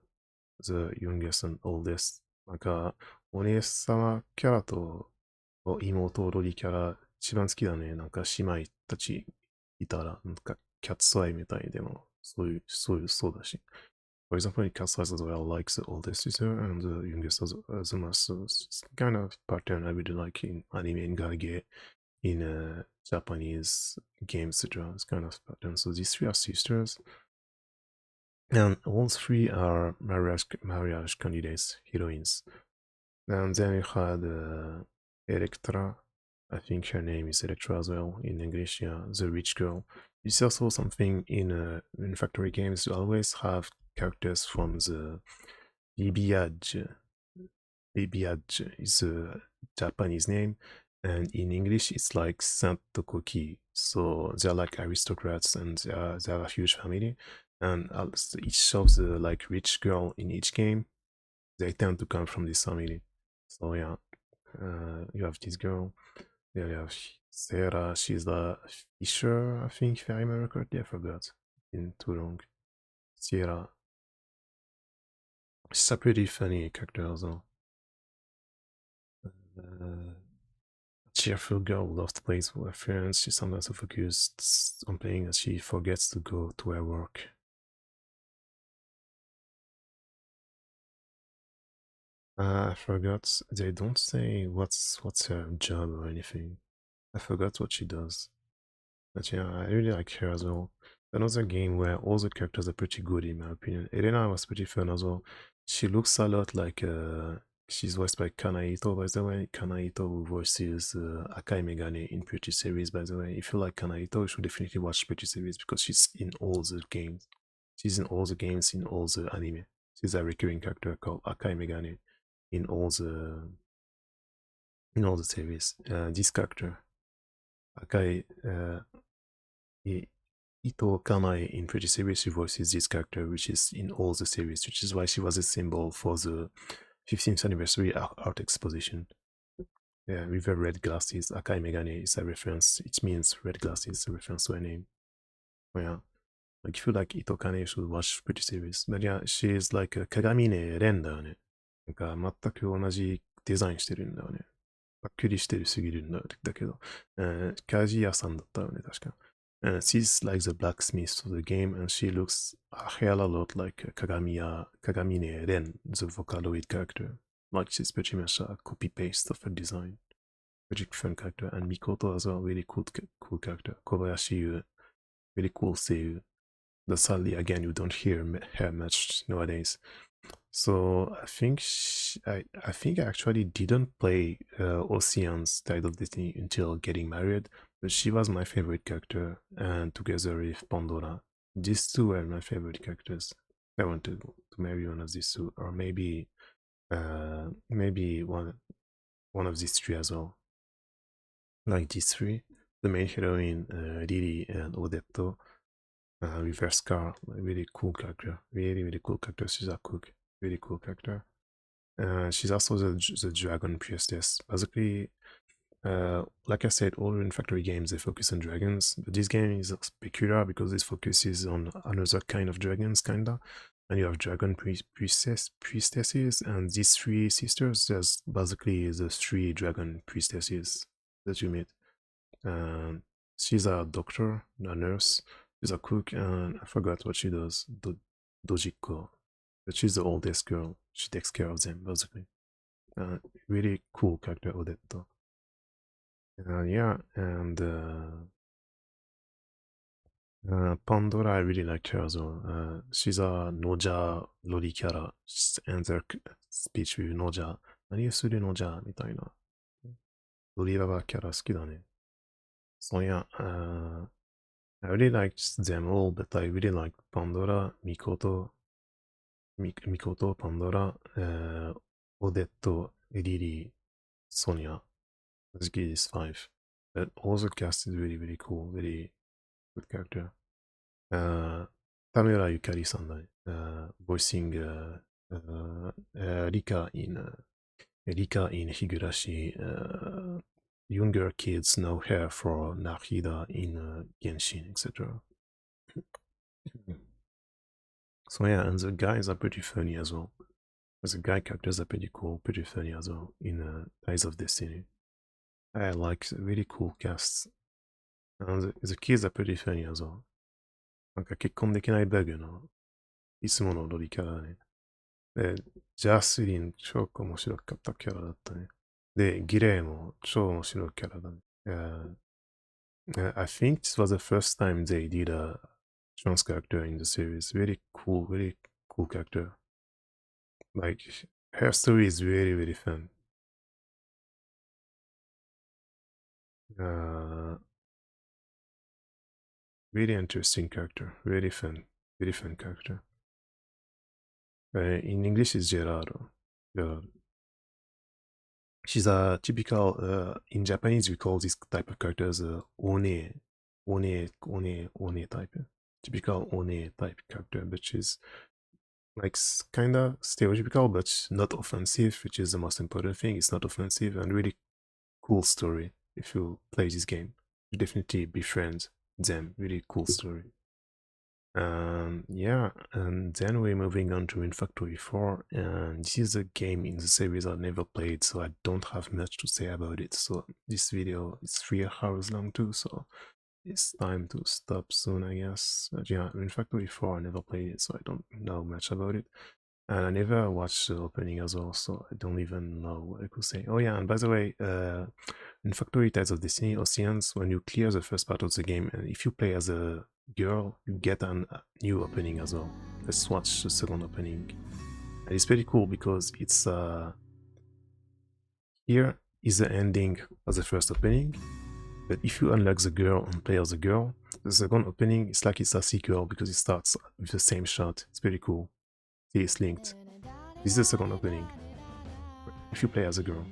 youngest and oldest. なんか、お姉様キャラと妹踊りキャラ一番好きだね。なんか姉妹たちいたら、なんかキャッツアイみたいでも、そうだし。For example, in Cat's Eyes as well, I like the oldest sister and the youngest as well. So it's kind of pattern I really like in anime and gage in Japanese games, etc. It's kind of pattern. So these three are sisters, and all three are marriage candidates, heroines. And then you had Electra. I think her name is Electra as well in English. Yeah, the rich girl. It's also something in Factory games. You always have characters from the Bibiage. Bibiage is a Japanese name, and in English it's like Saint Tokoki. So they're like aristocrats, and they have a huge family. And each of the like rich girl in each game, they tend to come from this family. So yeah, you have this girl. Yeah, you have Sarah. She's the Fisher, I think, if I remember correctly. I forgot. In too long. Sierra. She's a pretty funny character also. Uh, cheerful girl who loves to play with her friends. She's sometimes so focused on playing that she forgets to go to her work. I forgot. They don't say what's her job or anything. I forgot what she does. But yeah, I really like her as well. another game where all the characters are pretty good in my opinion. Elena was pretty fun as well. She looks a lot like she's voiced by Kanaito, by the way. Kanaito who voices Akai Megane in Pretty series, by the way. If you like Kanaito, you should definitely watch Pretty series because she's in all the games. She's in all the games, in all the anime. She's a recurring character called Akai Megane in all the series. This character, Akai Ito Kanae in Pretty series, she voices this character, which is in all the series, which is why she was a symbol for the 15th anniversary art exposition. Yeah, with her red glasses. Akai Megane is a reference. It means red glasses, a reference to her name. Yeah. Like, if you like Ito Kane, you should watch Pretty series. But yeah, she is like a Kagamine Ren だよね。なんか全く同じデザインしてるんだよね。ばっくりしてるすぎるんだけど、鍛冶屋さんだったよね、確か。She's like the blacksmith of the game, and she looks a hell a lot like Kagamine Ren, the Vocaloid character. Like, she's pretty much a copy-paste of her design. Pretty fun character. And Mikoto as well, really cool character. Kobayashi Yu, really cool seiyu. But sadly, again, you don't hear her much nowadays. So I think I think I actually didn't play Ocean's Tide of Destiny until getting married, but she was my favorite character, and together with Pandora, these two were my favorite characters. I wanted to marry one of these two, or maybe maybe one of these three as well. Like these three, the main heroine, Lily and Odetto, Reverse Car, really cool character, really cool character. She's a cook, really cool character. She's also the dragon priestess. Basically, like I said, all Rune Factory games they focus on dragons, but this game is peculiar because it focuses on another kind of dragons, kinda. And you have dragon priestesses, and these three sisters. There's basically the three dragon priestesses that you meet. She's a doctor, a nurse. She's a cook, and I forgot what she does. Dojiko, but she's the oldest girl. She takes care of them basically. Really cool character, Odetto. Yeah, and Pandora, I really liked her as well. She's a Noja Loli キャラ and their speech with Noja. 何をするのじゃみたいな。ロリババキャラ好きだね。So yeah, I really liked them all, but I really liked Pandora, Mikoto, Pandora, Odetto, Lily, Sonia. Basically, these five. But all the cast is really cool, very good character. Tamura Yukari-san, voicing Rika in Higurashi. Younger kids know her for Nahida in Genshin, etc. So yeah, and the guys are pretty funny as well. The guy characters are pretty cool, pretty funny as well in Ties of Destiny. I like really cool casts. And the kids are pretty funny as well. なんか結婚できないバグのいつものロリキャラだね。で、ジャスリン超面白かったキャラだったね。で、ギレイも超面白いキャラだね。I think this was the first time they did a trans character in the series. Very cool character. Like, her story is very fun. Really interesting character. Very fun character. In English, it's Gerardo. She's a typical, in Japanese, we call this type of character as a one type. Typical one type character, but she's like kinda stereotypical, but not offensive, which is the most important thing. It's not offensive and really cool story. If you play this game, you definitely befriend them. Really cool story. Yeah, and then we're moving on to Rune Factory 4, and this is a game in the series I never played, so I don't have much to say about it. So this video is 3 hours long too, so it's time to stop soon, I guess. But yeah, Rune Factory 4, I never played it, so I don't know much about it. And I never watched the opening as well, so I don't even know what I could say. Oh yeah, and by the way, in Factory Tides of Destiny Oceans, when you clear the first part of the game, and if you play as a girl, you get a new opening as well. Let's watch the second opening. And it's pretty cool because it's here is the ending of the first opening, but if you unlock the girl and play as a girl, the second opening is like it's a sequel because it starts with the same shot. It's pretty cool. See, it's linked. This is the second opening if you play as a girl.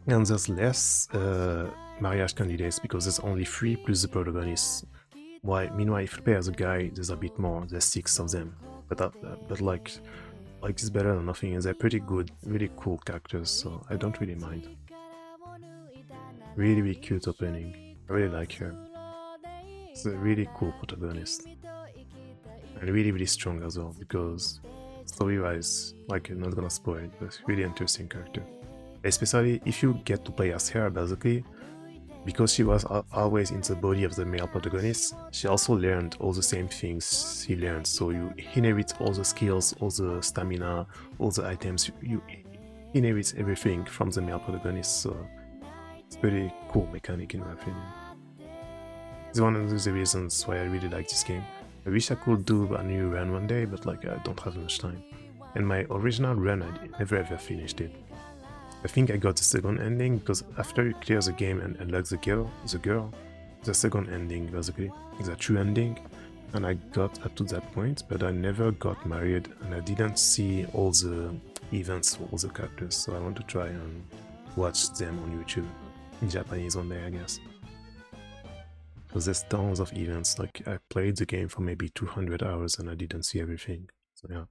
And there's less marriage candidates because there's only 3 plus the protagonist. Meanwhile, if you play as a guy, there's a bit more. There's 6 of them. But like it's better than nothing, and they're pretty good, really cool characters, so I don't really mind. Really, really cute opening. I really like her. It's a really cool protagonist. And really, really strong as well, because story-wise, like, I'm not gonna spoil it, but really interesting character. Especially if you get to play as her, basically, because she was always in the body of the male protagonist, she also learned all the same things he learned. So you inherit all the skills, all the stamina, all the items. You inherit everything from the male protagonist. So it's pretty cool mechanic in my opinion. It's one of the reasons why I really like this game. I wish I could do a new run one day, but like I don't have much time. And my original run, I never ever finished it. I think I got the second ending because after you clear the game and unlock the girl, the second ending basically is a true ending, and I got up to that point, but I never got married and I didn't see all the events for all the characters, so I want to try and watch them on YouTube in Japanese one day, I guess. Because there's tons of events. Like I played the game for maybe 200 hours and I didn't see everything. So yeah.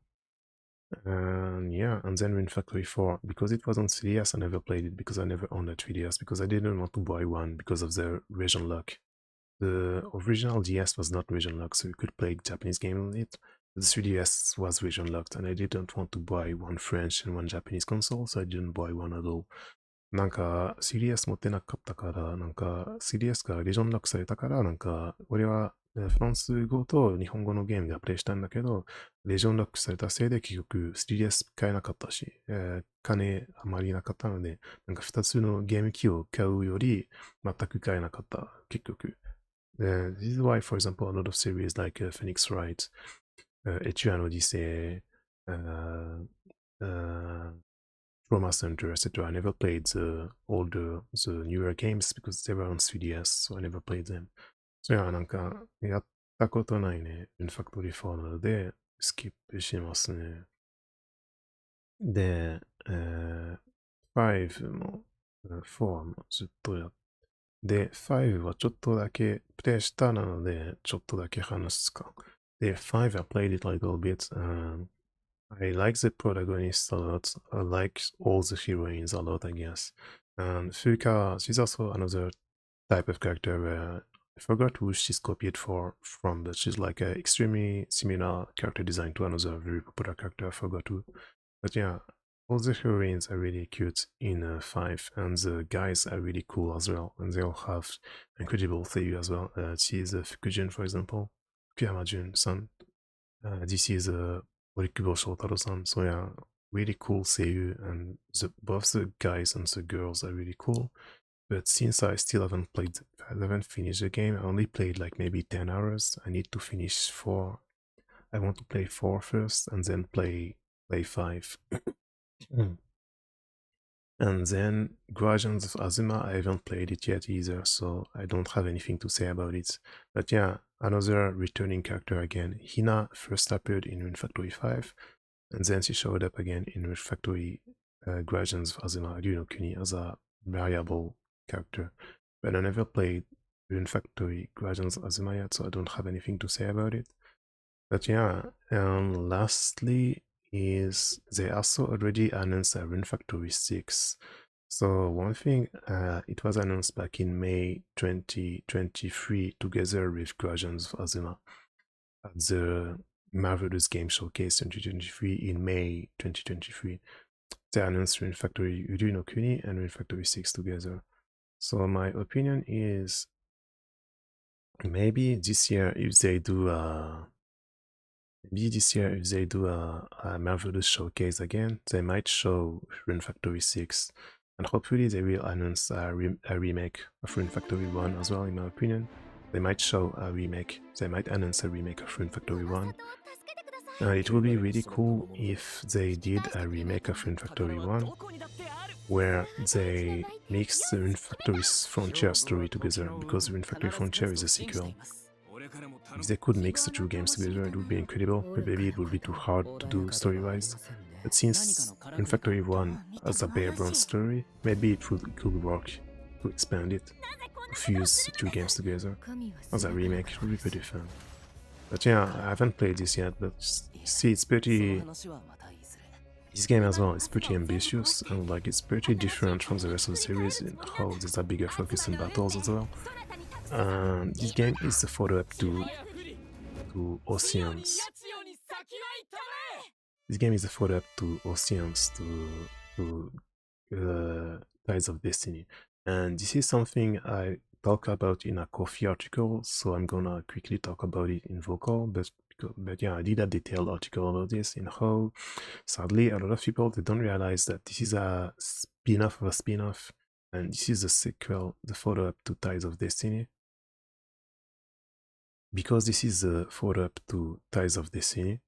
And yeah, and then Rune Factory 4, because it was on 3DS, I never played it because I never owned a 3DS because I didn't want to buy one because of the region lock. The original DS was not region locked, so you could play Japanese game on it. The 3DS was region locked, and I didn't want to buy one French and one Japanese console, so I didn't buy one at all. なんか 3DS 持ってなかったから、なんか 3DS がリジョンロックされたから、なんか俺はフランス語と日本語のゲームがプレイしたんだけど、レジョンロックされたせいで結局 3DS 買えなかったし、金あまりなかったので、なんか2つのゲーム機を買うより全く買えなかった、結局。This is why, for example, a lot of series like Phoenix Wright, Etrian Odyssey, Trauma Center, etc. I never played the newer games because they were on 3DS, so I never played them. それはなんか、やったことないね。インファクトリー4なので、スキップしますね。で、5も、4もずっとやって、5はちょっとだけプレイしたなので、ちょっとだけ話すか。で、5 I played it like a little bit. I like the protagonist a lot. I like all the heroines a lot, I guess. And Fuka, she's also another type of character where I forgot who she's copied from, but she's like an extremely similar character design to another very popular character. I forgot who. But yeah, all the heroines are really cute in 5, and the guys are really cool as well, and they all have incredible theory as well. She's Fukujin, for example, Kuyama-jun-san. This is Orikubo Shotaro-san. So yeah, really cool seiyu, and both the guys and the girls are really cool. But since I still haven't finished the game, I only played like maybe 10 hours. I need to finish 4. I want to play 4 first and then play 5. And then Guardians of Azuma, I haven't played it yet either, so I don't have anything to say about it. But yeah, another returning character again. Hina first appeared in Rune Factory 5, and then she showed up again in Rune Factory Guardians of Azuma Ryuno Kuni as a variable character. But I never played Rune Factory Guardians of Azuma yet, so I don't have anything to say about it. But yeah, and lastly is they also already announced a Rune Factory 6. So one thing, it was announced back in May 2023 together with Guardians of Azuma at the Marvelous Game Showcase 2023 in May 2023. They announced Rune Factory Yuru no Kuni and Rune Factory 6 together. So my opinion is maybe this year if they do a Maybe this year, if they do a Marvelous showcase again, they might show Rune Factory 6. And hopefully they will announce a remake of Rune Factory 1 as well, in my opinion. They might show a remake. They might announce a remake of Rune Factory 1. It would be really cool if they did a remake of Rune Factory 1 where they mix the Rune Factory Frontier story together, because Rune Factory Frontier is a sequel. If they could mix the two games together, it would be incredible. Maybe it would be too hard to do story-wise. But since Rune Factory 1 has a bare bones story, maybe it could work to expand it, to fuse the two games together as a remake. It would be pretty fun. But yeah, I haven't played this yet, but see, it's pretty... This game as well is pretty ambitious, and like it's pretty different from the rest of the series in how there's a bigger focus on battles as well. This game is the follow-up to Oceans. This game is the follow-up to Oceans, to Tides of Destiny. And this is something I talk about in a Ko-fi article, so I'm gonna quickly talk about it in vocal, but yeah, I did a detailed article about this, in how, sadly, a lot of people, they don't realize that this is a spin-off of a spin-off, and this is the sequel, the follow-up to Tides of Destiny. Because this is the follow-up to Tides of Destiny,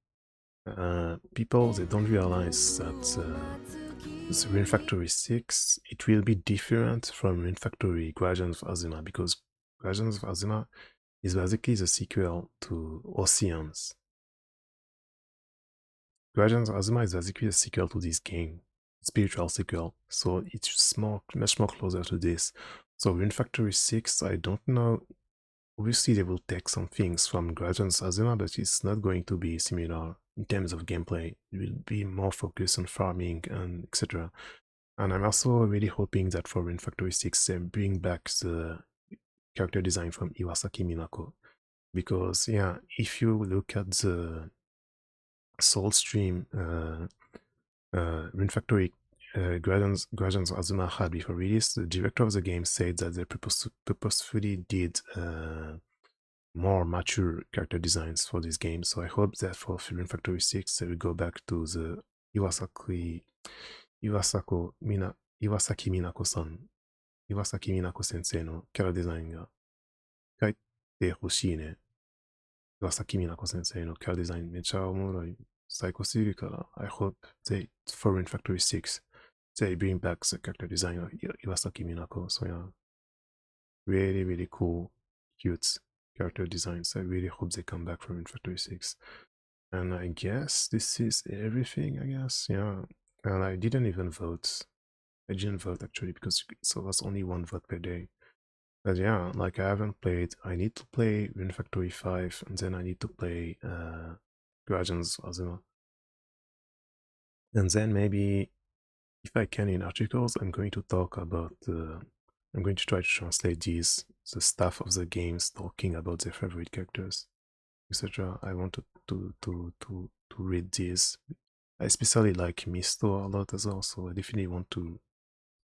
people, they don't realize that the Rune Factory 6, it will be different from Rune Factory Guardians of Azuma, because Guardians of Azuma is basically the sequel to Oceans. Guardians of Azuma is basically a sequel to this game, spiritual sequel, so it's much more closer to this. So Rune Factory 6, I don't know. Obviously, they will take some things from Guardians of Azuma, but it's not going to be similar in terms of gameplay. It will be more focused on farming and etc. And I'm also really hoping that for Rune Factory 6, they bring back the character design from Iwasaki Minako. Because, yeah, if you look at the Soul Stream Rune Factory Guardians of Azuma had before release, the director of the game said that they purposefully did more mature character designs for this game. So I hope that for Rune Factory 6 they will go back to the Iwasaki Minako-san, Iwasaki Minako sensei no キャラデザインが書いてほしいね。Iwasaki Minako sensei no キャラデザインめちゃおもろい。最高すぎるから、I hope they, for Rune Factory 6, they bring back the character design of Iwasaki Minako. So yeah, really, really cool, cute character designs. I really hope they come back for Rune Factory 6. And I guess this is everything, I guess. Yeah. And I didn't even vote. I didn't vote actually, because it was only one vote per day. But yeah, like I haven't played. I need to play Rune Factory 5, and then I need to play Guardians of Azuma. And then maybe, if I can in articles, I'm going to talk about I'm going to try to translate the staff of the games talking about their favorite characters, etc. I want to read these. I especially like Misto a lot as well, so I definitely want to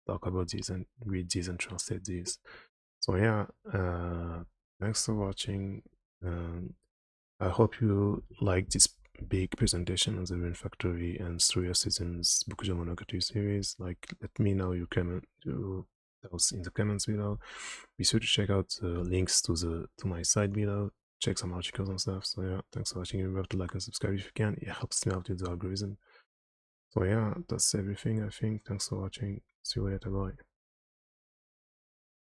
talk about these and read these and translate these. So yeah, thanks for watching. I hope you liked this big presentation on the Rune Factory and Story of Seasons Bokuja Monogatari series. Like, let me know your those in the comments below. Be sure to check out the links to my site below. Check some articles and stuff. So yeah, thanks for watching. Remember to like and subscribe if you can. It helps me out with the algorithm. So yeah, that's everything, I think. Thanks for watching. See you later. Bye.